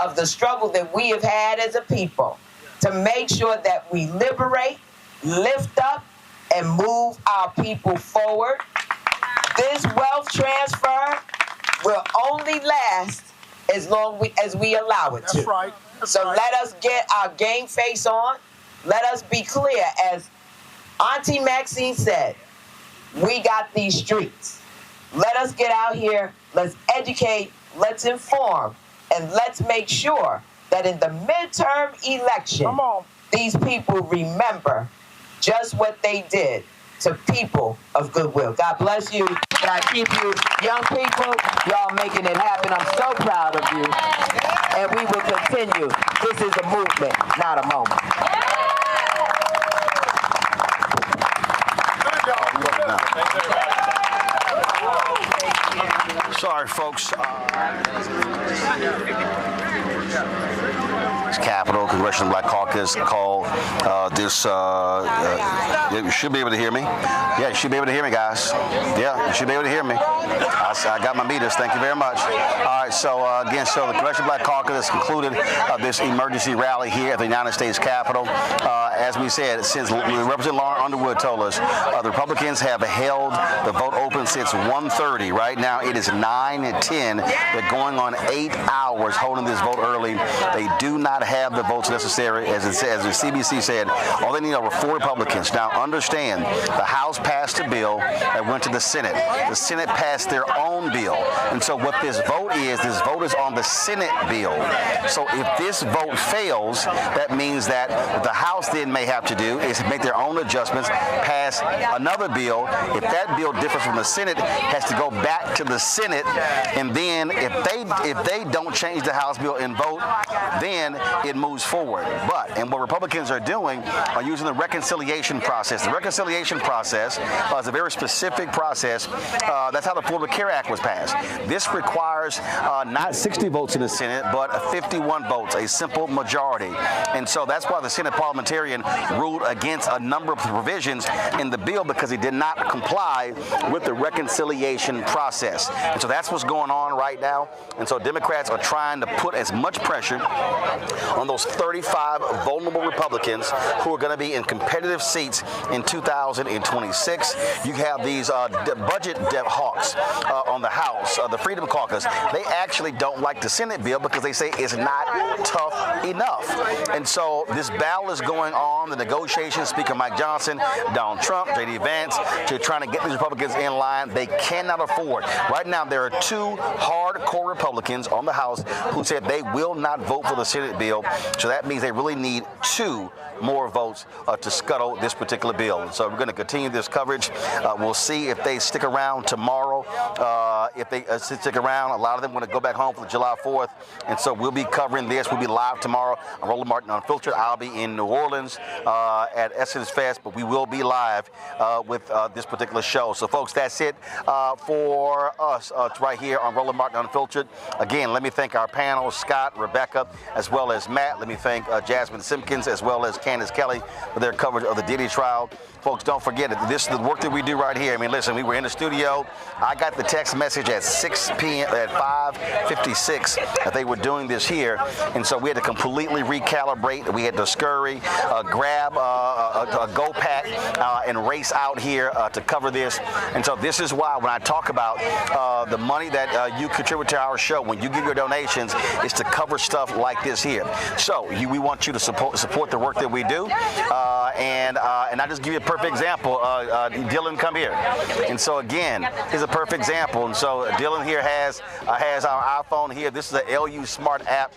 of the struggle that we have had as a people to make sure that we liberate, lift up, and move our people forward. This wealth transfer will only last as long as we allow it to. That's right. So let us get our game face on. Let us be clear, as Auntie Maxine said, we got these streets. Let us get out here, let's educate, let's inform, and let's make sure that in the midterm election, these people remember just what they did to people of goodwill. God bless you. God keep you. Young people, y'all making it happen. I'm so proud of you. And we will continue. This is a movement, not a moment. Sorry, folks. It's Capitol, Congressional Black Caucus called this. You should be able to hear me. Yeah, you should be able to hear me, guys. Yeah, you should be able to hear me. I got my meters. Thank you very much. All right, so again, so the Congressional Black Caucus has concluded this emergency rally here at the United States Capitol. As we said, since Representative Lauren Underwood told us, the Republicans have held the vote open since 1:30. Right now, it is 9:10. They're going on 8 hours holding this vote early. They do not not have the votes necessary. As the CBC said, all they need are 4 Republicans. Now, understand, the House passed a bill that went to the Senate. The Senate passed their own bill. And so what this vote is on the Senate bill. So if this vote fails, that means that what the House then may have to do is make their own adjustments, pass another bill. If that bill differs from the Senate, it has to go back to the Senate. And then if they don't change the House bill and vote, then it moves forward. And what Republicans are doing are using the reconciliation process. The reconciliation process is a very specific process. That's how the Affordable Care Act was passed. This requires not 60 votes in the Senate, but 51 votes, a simple majority. And so that's why the Senate parliamentarian ruled against a number of provisions in the bill, because he did not comply with the reconciliation process. And so that's what's going on right now. And so Democrats are trying to put as much pressure on those 35 vulnerable Republicans who are going to be in competitive seats in 2026. You have these budget hawks on the House, the Freedom Caucus. They actually don't like the Senate bill because they say it's not tough enough. And so this battle is going on, the negotiations, Speaker Mike Johnson, Donald Trump, J.D. Vance, to trying to get these Republicans in line. They cannot afford. Right now, there are 2 hardcore Republicans on the House who said they will not vote for the Senate bill. So that means they really need 2 more votes to scuttle this particular bill. So we're going to continue this coverage. We'll see if they stick around tomorrow. If they stick around, a lot of them want to go back home for the July 4th. And so we'll be covering this. We'll be live tomorrow on Roland Martin Unfiltered. I'll be in New Orleans at Essence Fest, but we will be live with this particular show. So, folks, that's it for us right here on Roland Martin Unfiltered. Again, let me thank our panel, Scott, Rebecca, as well as Matt. Let me thank Jasmine Simpkins, as well as Candace Kelly, for their coverage of the Diddy trial. Folks, don't forget it. This is the work that we do right here. I mean, listen, we were in the studio. I got the text message at 6 p.m. at 5:56 that they were doing this here. And so we had to completely recalibrate. We had to scurry, grab a go pack, and race out here to cover this. And so this is why when I talk about the money that you contribute to our show, when you give your donations, is to cover stuff like this here. So we want you to support the work that we do. And I'll just give you a perfect example. Dylan, come here. And so again, here's a perfect example. And so Dylan here has our iPhone here. This is the LU Smart app.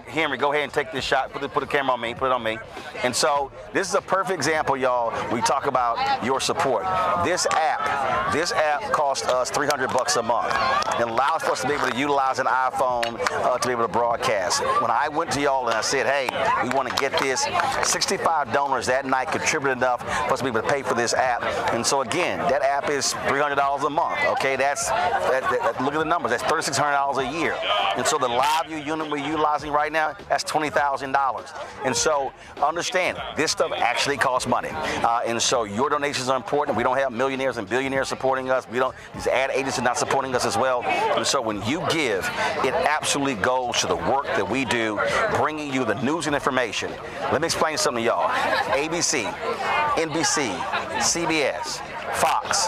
Henry, go ahead and take this shot. Put the camera on me. Put it on me. And so this is a perfect example, y'all. We talk about your support. This app costs us $300 a month. It allows for us to be able to utilize an iPhone to be able to broadcast. When I went to y'all and I said, hey, we want to get this, 65 donors that night contributed enough for us to be able to pay for this app. And so again, that app is $300 a month. Okay, look at the numbers. That's $3,600 a year. And so the live unit we're utilizing right now, that's $20,000. And so understand, this stuff actually costs money. And so your donations are important. We don't have millionaires and billionaires supporting us. These ad agents are not supporting us as well. And so when you give, it absolutely goes to the work that we do, bringing you the news and information. Let me explain something to y'all. ABC, NBC, CBS, Fox,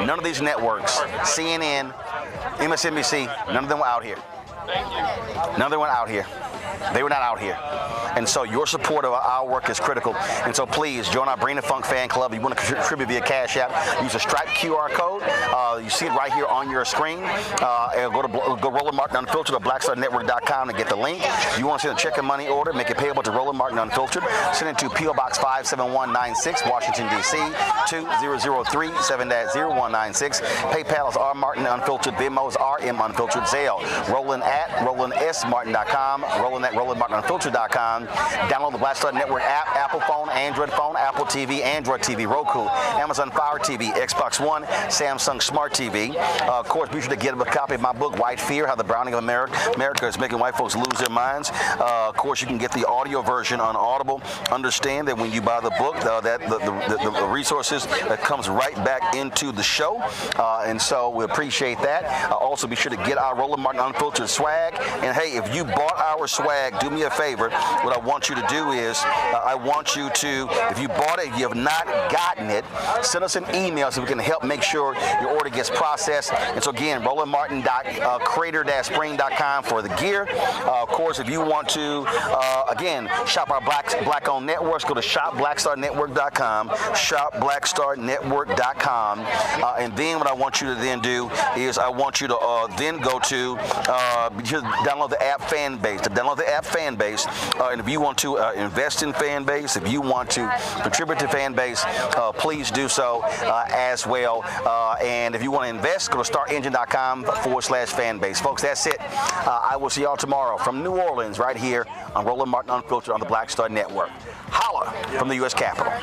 none of these networks, CNN, MSNBC, none of them were out here. None of them were out here. They were not out here. And so your support of our work is critical. And so please join our Brain and Funk fan club. You want to contribute via Cash App, use the Stripe QR code. You see it right here on your screen. Go Roland Martin Unfiltered or BlackStarNetwork.com to get the link. You want to send a check and money order, make it payable to Roland Martin Unfiltered. Send it to P.O. Box 57196, Washington, D.C. 2003-7-0196. PayPal is R Martin Unfiltered. Venmo is RM Unfiltered. Zelle, Roland at RolandSMartin.com. Roland at RolandMartinUnfiltered.com. Download the Black Star Network app, Apple phone, Android phone, Apple TV, Android TV, Roku, Amazon Fire TV, Xbox One, Samsung Smart TV. Of course, be sure to get a copy of my book, White Fear, How the Browning of America is Making White Folks Lose Their Minds. Of course, you can get the audio version on Audible. Understand that when you buy the book, that the resources that comes right back into the show. And so we appreciate that. Also, be sure to get our Roland Martin Unfiltered swag. And hey, if you bought our swag, swag, do me a favor. What I want you to do is I want you to, if you bought it, you have not gotten it, send us an email so we can help make sure your order gets processed. And so again, rolandmartin.crater-spring.com for the gear. Of course, if you want to, again, shop our Black-owned networks, go to shopblackstarnetwork.com, shopblackstarnetwork.com. And then what I want you to then do is I want you to then go to download the app Fanbase. To download the app Fanbase, and if you want to invest in Fanbase, if you want to contribute to Fanbase, please do so as well. And if you want to invest, go to startengine.com/Fanbase. Folks, that's it. I will see y'all tomorrow from New Orleans right here on Roland Martin Unfiltered on the Black Star Network. Holla from the U.S. Capitol.